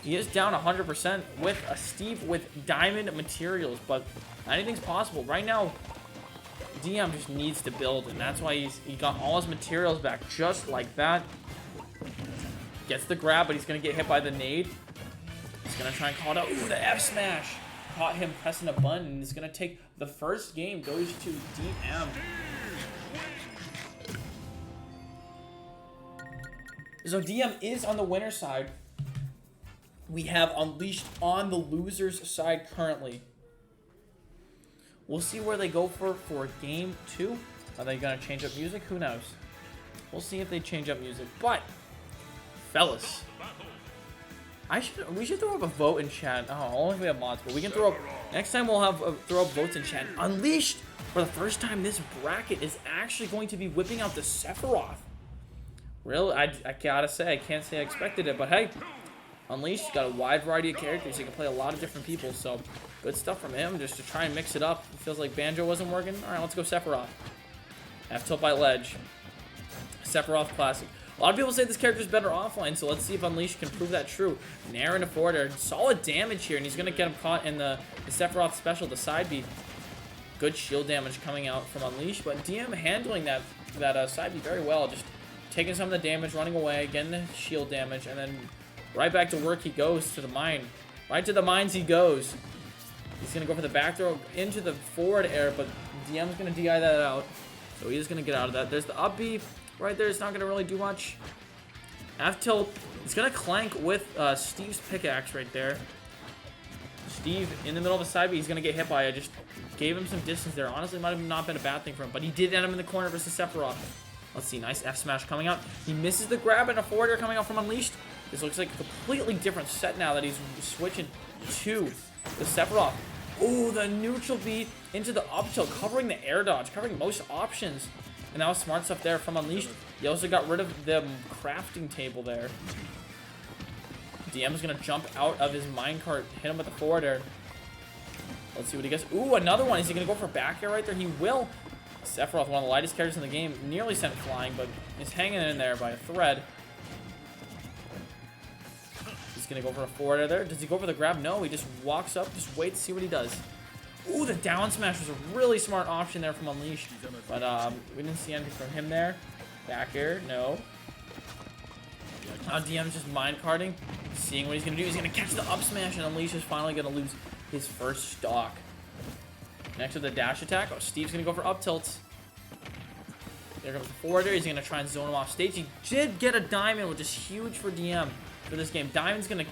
He is down 100% with a Steve with diamond materials, but anything's possible. Right now, DM just needs to build, and that's why he got all his materials back just like that. Gets the grab, but he's going to get hit by the nade. He's going to try and call it out. Ooh, the F smash. Caught him pressing a button, and he's going to take the first game, goes to DM. So DM is on the winner's side. We have Unleashed on the loser's side currently. We'll see where they go for game 2. Are they going to change up music? Who knows? We'll see if they change up music. But, fellas, we should throw up a vote in chat. Oh, only if we have mods, but we can throw up. Next time we'll have throw up votes in chat. Unleashed, for the first time, this bracket is actually going to be whipping out the Sephiroth. Really, I gotta say, I can't say I expected it, but hey, Unleashed got a wide variety of characters. He can play a lot of different people, so good stuff from him just to try and mix it up. It feels like Banjo wasn't working. All right, let's go Sephiroth. F-tilt by ledge. Sephiroth classic. A lot of people say this character is better offline, so let's see if Unleashed can prove that true. Nair into forward air. Solid damage here, and he's going to get him caught in the Sephiroth special, the side B. Good shield damage coming out from Unleashed, but DM handling that side B very well. Just taking some of the damage, running away, getting the shield damage, and then right back to work he goes to the mine. Right to the mines he goes. He's going to go for the back throw into the forward air, but DM's going to DI that out. So he's going to get out of that. There's the up B right there. It's not going to really do much. F-tilt. He's going to clank with Steve's pickaxe right there. Steve in the middle of a side B. He's going to get hit by it. Just gave him some distance there. Honestly, might have not been a bad thing for him, but he did end him in the corner versus Sephiroth. Let's see. Nice F-smash coming out. He misses the grab and a forward air coming out from Unleashed. This looks like a completely different set now that he's switching to the Sephiroth. Oh, the neutral B into the up tilt, covering the air dodge, covering most options. And that was smart stuff there from Unleashed. He also got rid of the crafting table there. DM is going to jump out of his minecart, hit him with the forward air. Let's see what he gets. Ooh, another one. Is he going to go for back air right there? He will. Sephiroth, one of the lightest characters in the game, nearly sent flying, but he's hanging in there by a thread. He's going to go for a forward air there. Does he go for the grab? No, he just walks up, just wait to see what he does. Ooh, the down smash was a really smart option there from Unleashed, but we didn't see anything from him there. Back air, no. Now DM's just mind-carding, seeing what he's going to do. He's going to catch the up smash, and Unleashed is finally going to lose his first stock. Next to the dash attack, oh, Steve's going to go for up tilts. There comes the forward air. He's going to try and zone him off stage. He did get a diamond, which is huge for DM for this game. Diamond's going to...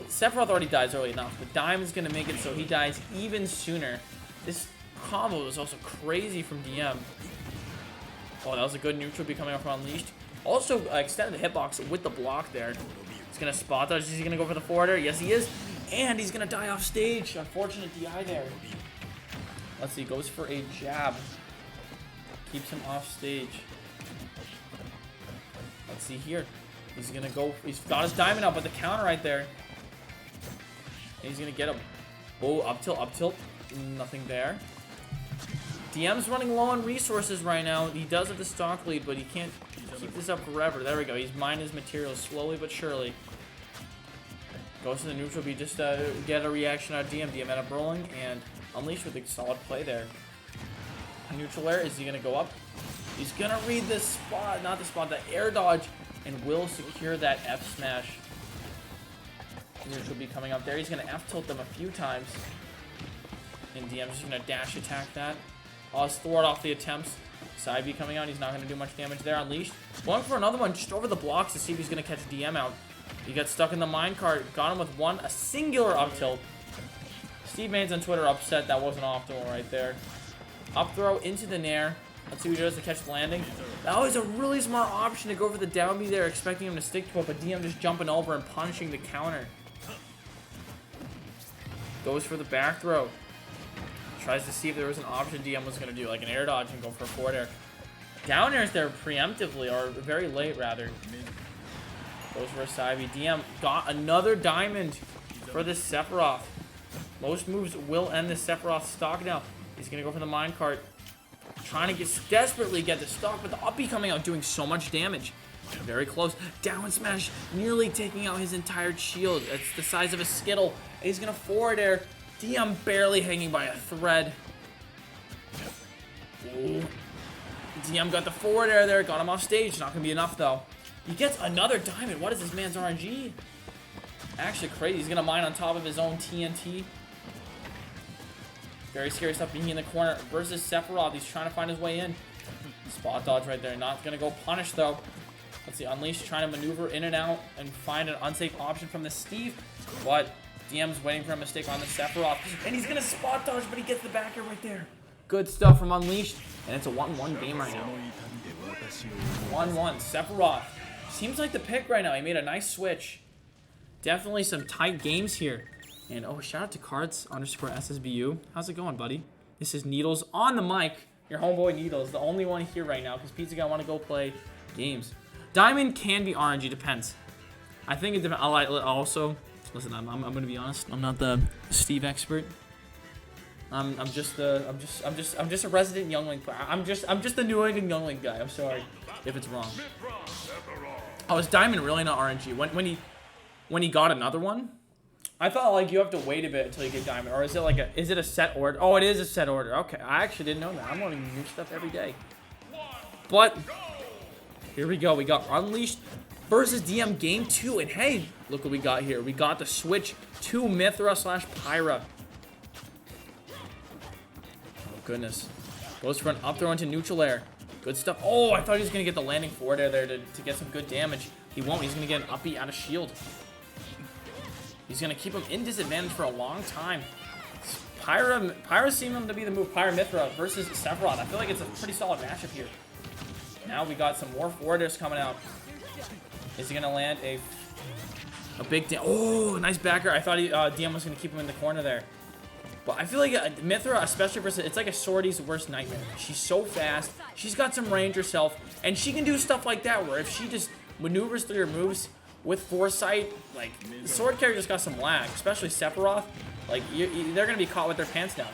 Sephiroth already dies early enough, but Diamond's going to make it so he dies even sooner. This combo is also crazy from DM. Oh, that was a good neutral B coming off from Unleashed. Also extended the hitbox with the block there. He's going to spot dodge. Is he going to go for the forward air? Yes, he is. And he's going to die off stage. Unfortunate DI there. Let's see. Goes for a jab. Keeps him off stage. Let's see here. He's going to go. He's got his diamond up with the counter right there. And he's going to get him. Oh, up tilt. Nothing there. DM's running low on resources right now. He does have the stock lead, but he can't keep this up forever. There we go. He's mining his materials slowly but surely. Goes to the neutral B just to get a reaction out of DM. DM end up rolling, and Unleashed with a solid play there. Neutral air. Is he going to go up? He's going to read the spot. Not the spot. The air dodge. And will secure that F smash. Neutral B coming up there. He's going to F tilt them a few times. And DM's just going to dash attack that. Let's thwart off the attempts. Side B coming out. He's not going to do much damage there. Unleashed. Going for another one just over the blocks to see if he's going to catch DM out. He got stuck in the minecart. Got him with a singular up tilt. Steve Main's on Twitter upset. That wasn't optimal right there. Up throw into the nair. Let's see what he does to catch the landing. That was a really smart option to go for the down B there, expecting him to stick to it, but DM just jumping over and punishing the counter. Goes for the back throw. Tries to see if there was an option DM was going to do, like an air dodge and go for a forward air. Down airs there preemptively, or very late rather. Goes for a side B. DM got another diamond for this Sephiroth. Most moves will end the Sephiroth stock now. He's going to go for the minecart. Trying to desperately get the stock, but the up B coming out doing so much damage. Very close. Down smash, nearly taking out his entire shield. It's the size of a Skittle. And he's going to forward air. DM barely hanging by a thread. Ooh. DM got the forward air there. Got him off stage. Not going to be enough, though. He gets another diamond. What is this man's RNG? Actually crazy. He's going to mine on top of his own TNT. Very scary stuff being in the corner versus Sephiroth. He's trying to find his way in. Spot dodge right there. Not going to go punish, though. Let's see. Unleashed trying to maneuver in and out and find an unsafe option from the Steve. But DM's waiting for a mistake on the Sephiroth. And he's going to spot dodge, but he gets the back air right there. Good stuff from Unleashed. And it's a 1-1 game right now. 1-1. Sephiroth. Seems like the pick right now. He made a nice switch. Definitely some tight games here. And oh, shout out to cards_SSBU. How's it going, buddy? This is Needles on the mic. Your homeboy Needles, the only one here right now because Pizza Guy want to go play games. Diamond can be RNG, depends. I think it depends. Also, listen, I'm gonna be honest. I'm not the Steve expert. I'm just a resident Youngling player. I'm just the New England Youngling guy. I'm sorry if it's wrong. Oh, is Diamond really not RNG? When he got another one? I thought like you have to wait a bit until you get Diamond, or is it a set order? Oh, it is a set order. Okay, I actually didn't know that. I'm learning new stuff every day. But here we go. We got Unleashed versus DM game 2, and hey, look what we got here. We got the switch to Mythra/Pyra. Oh goodness, goes for an up throw into neutral air. Good stuff. Oh, I thought he was gonna get the landing forward air there to get some good damage. He won't. He's gonna get an up B out of shield. He's going to keep him in disadvantage for a long time. Pyra seeming to be the move. Pyra Mythra versus Sephiroth. I feel like it's a pretty solid matchup here. Now we got some more forwarders coming out. Is he going to land a big damage? Oh, nice backer. I thought DM was going to keep him in the corner there. But I feel like Mythra, especially versus, it's like a Swordy's worst nightmare. She's so fast. She's got some range herself. And she can do stuff like that where if she just maneuvers through her moves with foresight, like, the sword character's got some lag, especially Sephiroth. Like, they're going to be caught with their pants down.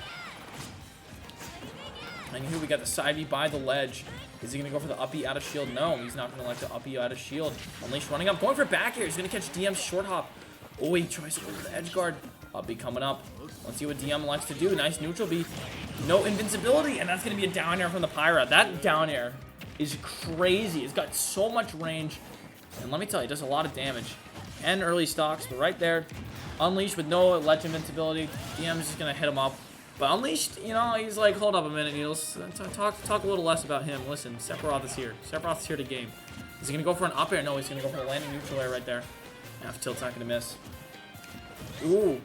And here we got the side B by the ledge. Is he going to go for the up B out of shield? No, he's not going to let the up B out of shield. Unleashed running up, going for back here. He's going to catch DM's short hop. Oh, he tries to go for the edge guard. Up B coming up. Let's see what DM likes to do. Nice neutral B. No invincibility, and that's going to be a down air from the Pyra. That down air is crazy. It's got so much range. And let me tell you, it does a lot of damage. And early stocks, but right there, Unleashed with no ledge invincibility. DM's just going to hit him up. But Unleashed, you know, he's like, hold up a minute, Needles. Talk a little less about him. Listen, Sephiroth is here. Sephiroth is here to game. Is he going to go for an up air? No, he's going to go for a landing neutral air right there. Half tilt's not going to miss. Ooh.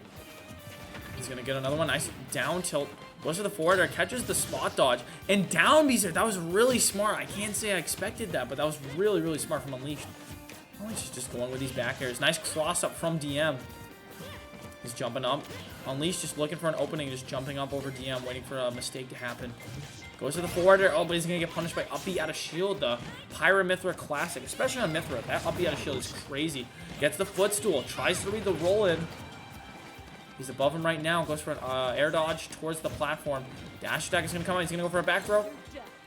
He's going to get another one. Nice down tilt. Goes for the forward air, catches the spot dodge. And down B's there. That was really smart. I can't say I expected that, but that was really, really smart from Unleashed. Unleashed is just going with these back airs. Nice cross up from DM. He's jumping up. Unleashed just looking for an opening, just jumping up over DM, waiting for a mistake to happen. Goes to the forward air. Oh, but he's going to get punished by up B out of shield. The Pyra Mythra classic, especially on Mythra. That up B out of shield is crazy. Gets the footstool. Tries to read the roll in. He's above him right now. Goes for an air dodge towards the platform. Dash attack is going to come out. He's going to go for a back throw.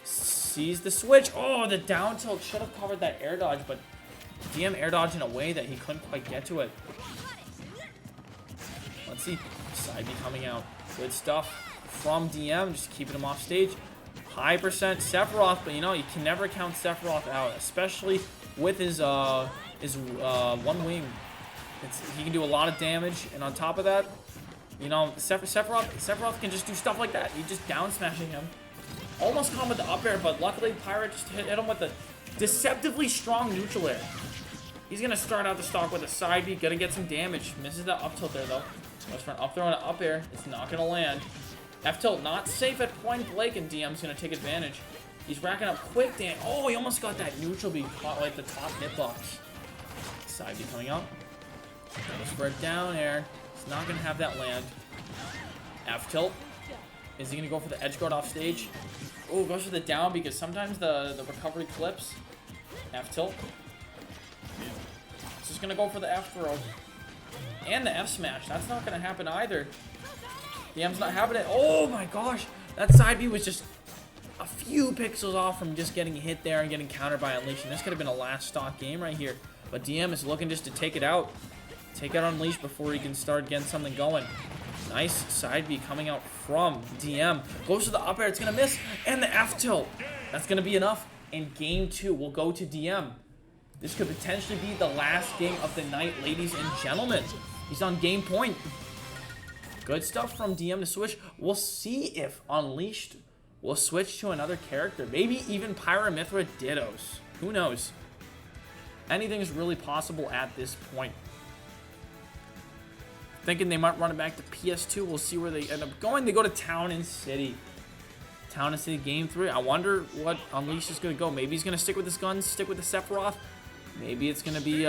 Sees the switch. Oh, the down tilt should have covered that air dodge, but DM air dodge in a way that he couldn't quite get to it. Let's see. Side B coming out. Good stuff from DM. Just keeping him off stage. High percent Sephiroth, but you know, you can never count Sephiroth out, especially with his one wing. He can do a lot of damage, and on top of that, you know, Sephiroth can just do stuff like that. You just down smashing him. Almost caught him with the up air, but luckily Pyra just hit him with a deceptively strong neutral air. He's gonna start out the stock with a side B, gonna get some damage. Misses that up tilt there though. Goes for an up throw and an up air. It's not gonna land. F tilt not safe at point blank, and DM's gonna take advantage. He's racking up quick damage. Oh, he almost got that neutral B caught like the top hitbox. Side B coming up. Goes for a down air. He's not gonna have that land. F tilt. Is he gonna go for the edge guard off stage? Oh, goes for the down because sometimes the recovery clips. F tilt. He's just gonna go for the F throw. And the F smash. That's not gonna happen either. DM's not having it. Oh my gosh. That side B was just a few pixels off from just getting hit there and getting countered by Unleash. And this could have been a last stock game right here. But DM is looking just to take it out. Take out Unleash before he can start getting something going. Nice side B coming out from DM. Goes to the up air. It's going to miss. And the F tilt. That's going to be enough. And game 2 will go to DM. This could potentially be the last game of the night, ladies and gentlemen. He's on game point. Good stuff from DM to switch. We'll see if Unleashed will switch to another character. Maybe even Pyra/Mythra Dittos. Who knows? Anything is really possible at this point. Thinking they might run it back to PS2. We'll see where they end up going. They go to Town and City. Town and City game 3. I wonder what Unleashed is going to go. Maybe he's going to stick with his guns, stick with the Sephiroth. Maybe it's going to be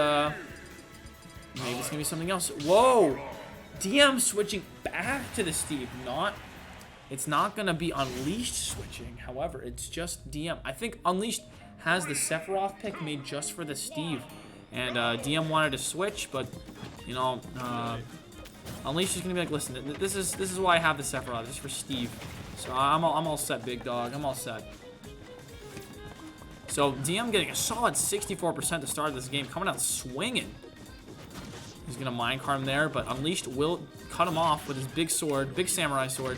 maybe it's going to be something else. Whoa! DM switching back to the Steve. It's not going to be Unleashed switching. However, it's just DM. I think Unleashed has the Sephiroth pick made just for the Steve. And DM wanted to switch, but, you know, Unleashed is going to be like, listen, this is why I have the Sephiroth. This is for Steve. So I'm all set, big dog. I'm all set. So DM getting a solid 64% to start this game. Coming out swinging. He's going to minecart him there, but Unleashed will cut him off with his big sword, big samurai sword.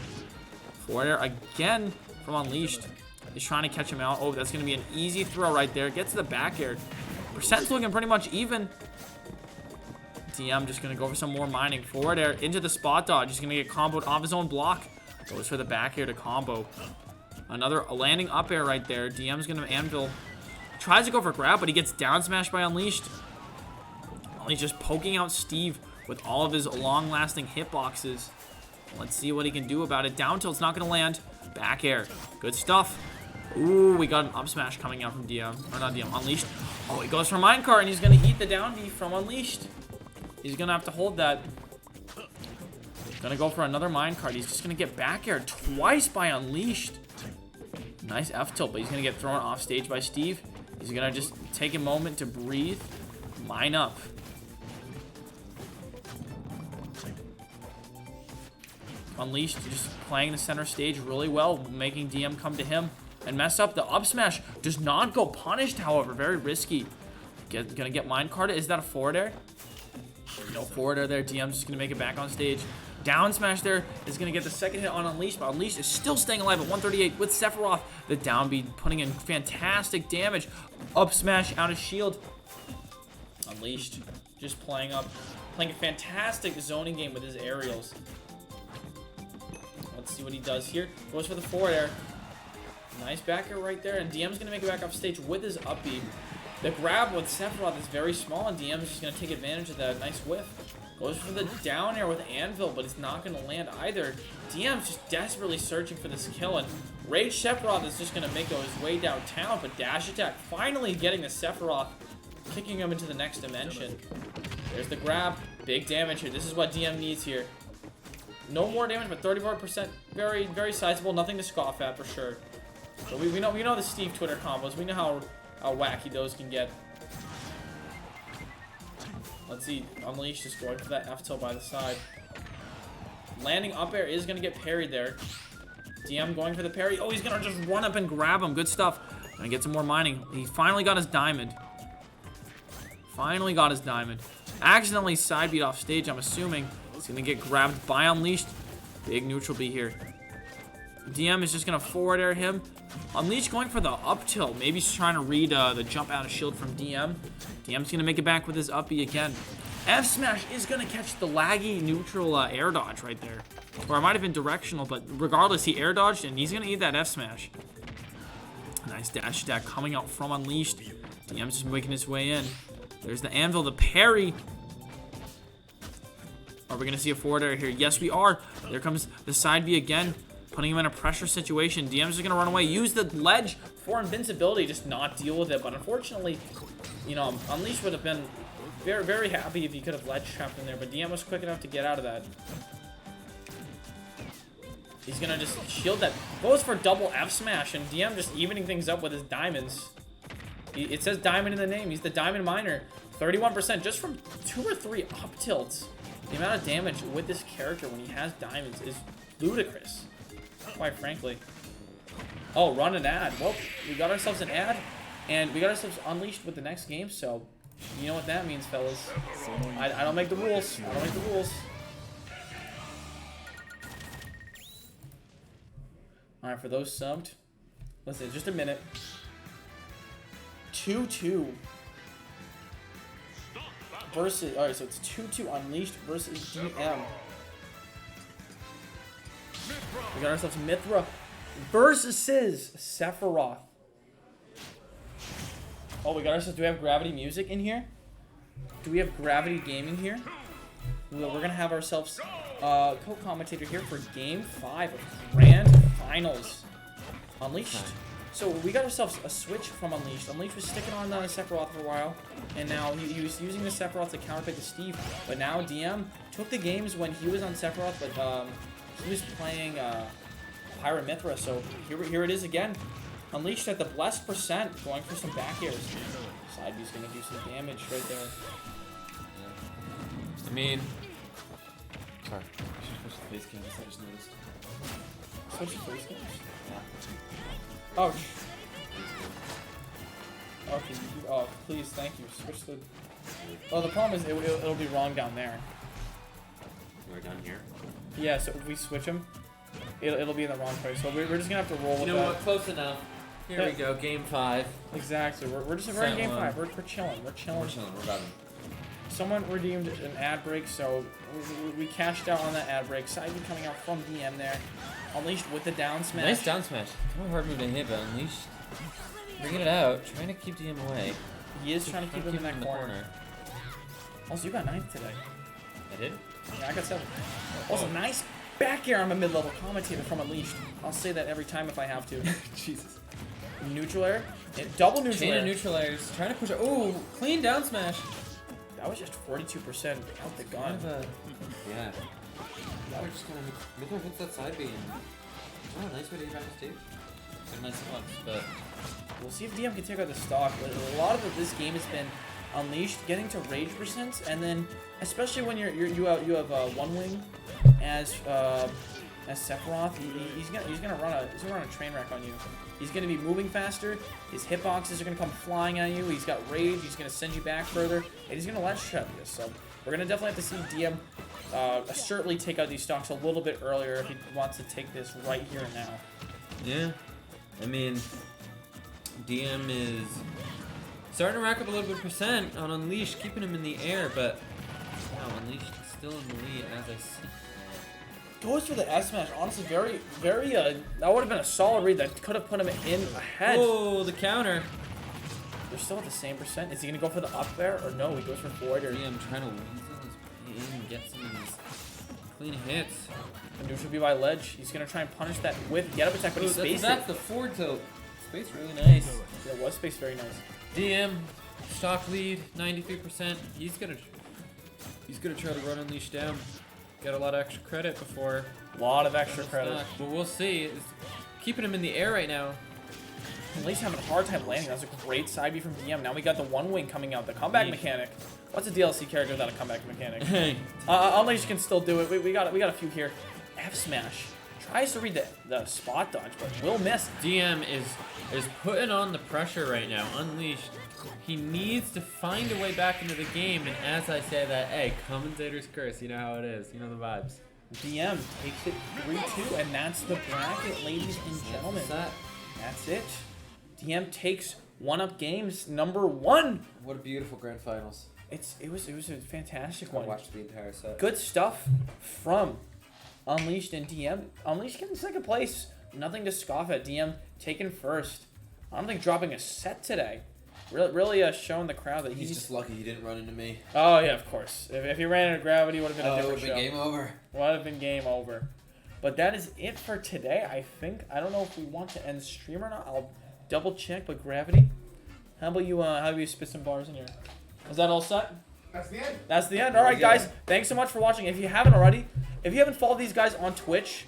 Forward air again from Unleashed. He's trying to catch him out. Oh, that's going to be an easy throw right there. Gets to the back air. Percent's looking pretty much even. DM just going to go for some more mining. Forward air into the spot dodge. He's going to get comboed off his own block. Goes for the back air to combo. Another landing up air right there. DM's going to anvil. Tries to go for grab, but he gets down smashed by Unleashed. He's just poking out Steve with all of his long-lasting hitboxes. Let's see what he can do about it. Down tilt's not going to land. Back air. Good stuff. Ooh, we got an up smash coming out from DM. Or not DM, Unleashed. Oh, he goes for minecart, and he's going to eat the down B from Unleashed. He's going to have to hold that. Going to go for another minecart. He's just going to get back air twice by Unleashed. Nice F tilt, but he's going to get thrown off stage by Steve. He's going to just take a moment to breathe. Mine up. Unleashed just playing the center stage really well, making DM come to him and mess up. The up smash does not go punished, however. Very risky. Gonna get minecarted. Is that a forward air? No forward air there. DM's just gonna make it back on stage. Down smash there is gonna get the second hit on Unleashed, but Unleashed is still staying alive at 138 with Sephiroth. The down B putting in fantastic damage. Up smash out of shield. Unleashed just playing a fantastic zoning game with his aerials. Let's see what he does here. Goes for the forward air. Nice back air right there. And DM's going to make it back off stage with his up B. The grab with Sephiroth is very small, and DM's just going to take advantage of that. Nice whiff. Goes for the down air with Anvil, but it's not going to land either. DM's just desperately searching for this kill, and Rage Sephiroth is just going to make his way downtown, but dash attack finally getting the Sephiroth, kicking him into the next dimension. There's the grab. Big damage here. This is what DM needs here. No more damage, but 34%. Very, very sizable. Nothing to scoff at for sure. But we know the Steve Twitter combos. We know how wacky those can get. Let's see. Unleashed just going for that F tilt by the side. Landing up air is gonna get parried there. DM going for the parry. Oh, he's gonna just run up and grab him. Good stuff. Gonna get some more mining. He finally got his diamond. Finally got his diamond. Accidentally side beat off stage, I'm assuming. He's gonna get grabbed by Unleashed. Big neutral B here. DM is just gonna forward air him. Unleashed going for the up tilt. Maybe he's trying to read the jump out of shield from DM. DM's gonna make it back with his up B again. F smash is gonna catch the laggy neutral air dodge right there. Or it might have been directional, but regardless, he air dodged and he's gonna eat that F smash. Nice dash attack coming out from Unleashed. DM's just making his way in. There's the anvil, the parry. Are we gonna see a forward air here? Yes, we are. There comes the side B again, putting him in a pressure situation. DM's just gonna run away, use the ledge for invincibility, just not deal with it. But unfortunately, you know, Unleashed would have been very, very happy if he could have ledge trapped in there. But DM was quick enough to get out of that. He's gonna just shield that. Goes for double F smash, and DM just evening things up with his diamonds. It says diamond in the name. He's the diamond miner. 31% just from 2 or 3 up tilts. The amount of damage with this character when he has diamonds is ludicrous, quite frankly. Oh, run an ad. Well, we got ourselves an ad, and we got ourselves Unleashed with the next game, so you know what that means, fellas. I don't make the rules. I don't make the rules. Alright, for those subbed, listen, just a minute. 2-2 versus, alright, so it's 2-2 Unleashed versus DM. We got ourselves Mythra versus Sephiroth. Oh, we got ourselves, do we have Gravity Music in here? Do we have Gravity Gaming here? Well, we're gonna have ourselves co-commentator here for Game 5 of Grand Finals. Unleashed. So we got ourselves a switch from Unleashed. Unleashed was sticking on Sephiroth for a while, and now he was using the Sephiroth to counterpick the Steve. But now DM took the games when he was on Sephiroth, but he was playing Pirate Mythra. So here it is again. Unleashed at the blessed percent, going for some back airs. Side B's gonna do some damage right there. I mean, sorry. I should push the face cam. I just noticed. Switch to face games? Oh. Okay. Oh, please, thank you. Switch the. Well, the problem is it'll be wrong down there. We're down here. Yeah. So if we switch them, it'll be in the wrong place. So we're just gonna have to roll with You that. know what? Close enough. Here we go. Game 5. Exactly. We're in game 5. We're chilling. We're chilling. We're chilling. We're vibing. Someone redeemed an ad break, so we cashed out on that ad break. Side B coming out from DM there. Unleashed with the down smash. Nice down smash. Kind of hard move to hit, but Unleashed bringing it out, trying to keep DM away. He is trying to keep him in that corner. Also, you got 9th today. I did? Yeah, I got 7th. Also, nice back air. I'm a mid-level commentator from Unleashed. I'll say that every time if I have to. Jesus. Neutral air. Double neutral Chain air. of neutral airs. Trying to push it. Oh, clean down smash. That was just 42% out the gun. Yeah. That was just kind of. Midler hits that side B. Oh, nice way to get back to stage. Some nice spots, but. We'll see if DM can take out the stock. A lot of this game has been Unleashed getting to rage percents, and then especially when you have one wing as Sephiroth, he's gonna run a train wreck on you. He's gonna be moving faster. His hitboxes are gonna come flying at you. He's got rage. He's gonna send you back further, and he's gonna ledge trap you. So we're gonna definitely have to see DM certainly take out these stocks a little bit earlier if he wants to take this right here and now. Yeah. I mean, DM is starting to rack up a little bit of percent on Unleashed, keeping him in the air, but wow, Unleashed is still in the lead as I see. Goes for the S smash. Honestly, very, very. That would have been a solid read that could have put him in ahead. Oh, the counter. They're still at the same percent. Is he gonna go for the up there or no? He goes for forward or. DM trying to weasel his way in and get some of these clean hits. The neutral B by ledge. He's gonna try and punish that with get up attack, but he spaced That's it. the forward tilt. Space really nice. Yeah, it was space very nice. DM stock lead 93%. He's gonna try to run Unleashed down. Get a lot of extra credit before. A lot of extra credit. Stock, but we'll see. It's keeping him in the air right now. At least having a hard time landing. That was a great side B from DM. Now we got the one wing coming out. The comeback mechanic. What's a DLC character without a comeback mechanic? Unleashed can still do it. We got a few here. F smash. Tries to read the spot dodge, but will miss. DM is putting on the pressure right now. Unleashed. He needs to find a way back into the game, and as I say that, hey, commentator's curse. You know how it is. You know the vibes. DM takes it 3-2, and that's the bracket, ladies and gentlemen. That's it. DM takes one-up games number 1. What a beautiful grand finals. It was a fantastic I one. watched the entire set. Good stuff from Unleashed and DM. Unleashed getting second place. Nothing to scoff at. DM taking first. I don't think dropping a set today. Really showing the crowd that He's just lucky he didn't run into me. Oh yeah, of course. If he ran into gravity, it would have been a Oh, it different would show. have been game over. Would have been game over. But that is it for today. I think. I don't know if we want to end the stream or not. I'll double check. But gravity, how about you? How about you spit some bars in here? Is that all set? That's the end. That's the end. All right, guys. Thanks so much for watching. If you haven't already, if you haven't followed these guys on Twitch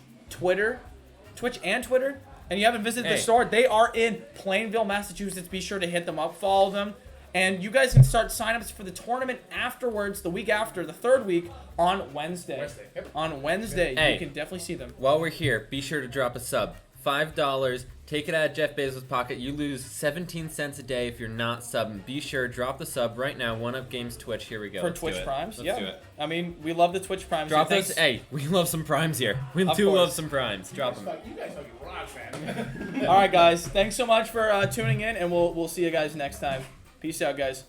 and Twitter, and you haven't visited the store, they are in Plainville, Massachusetts. Be sure to hit them up, follow them, and you guys can start signups for the tournament afterwards, the week after, the third week on Wednesday. Yep. On Wednesday, Hey. you can definitely see them. While we're here, be sure to drop a sub. $5. Take it out of Jeff Bezos' pocket. You lose 17 cents a day if you're not subbing. Be sure, drop the sub right now. One Up Games Twitch. Here we go. For Let's Twitch do it. Primes, Let's yeah. do it. I mean, we love the Twitch Primes. Drop so those. thanks. Hey, we love some primes here. We Of do course. love some primes. Drop them. You guys fucking rock, man. All right, guys. Thanks so much for tuning in, and we'll see you guys next time. Peace out, guys.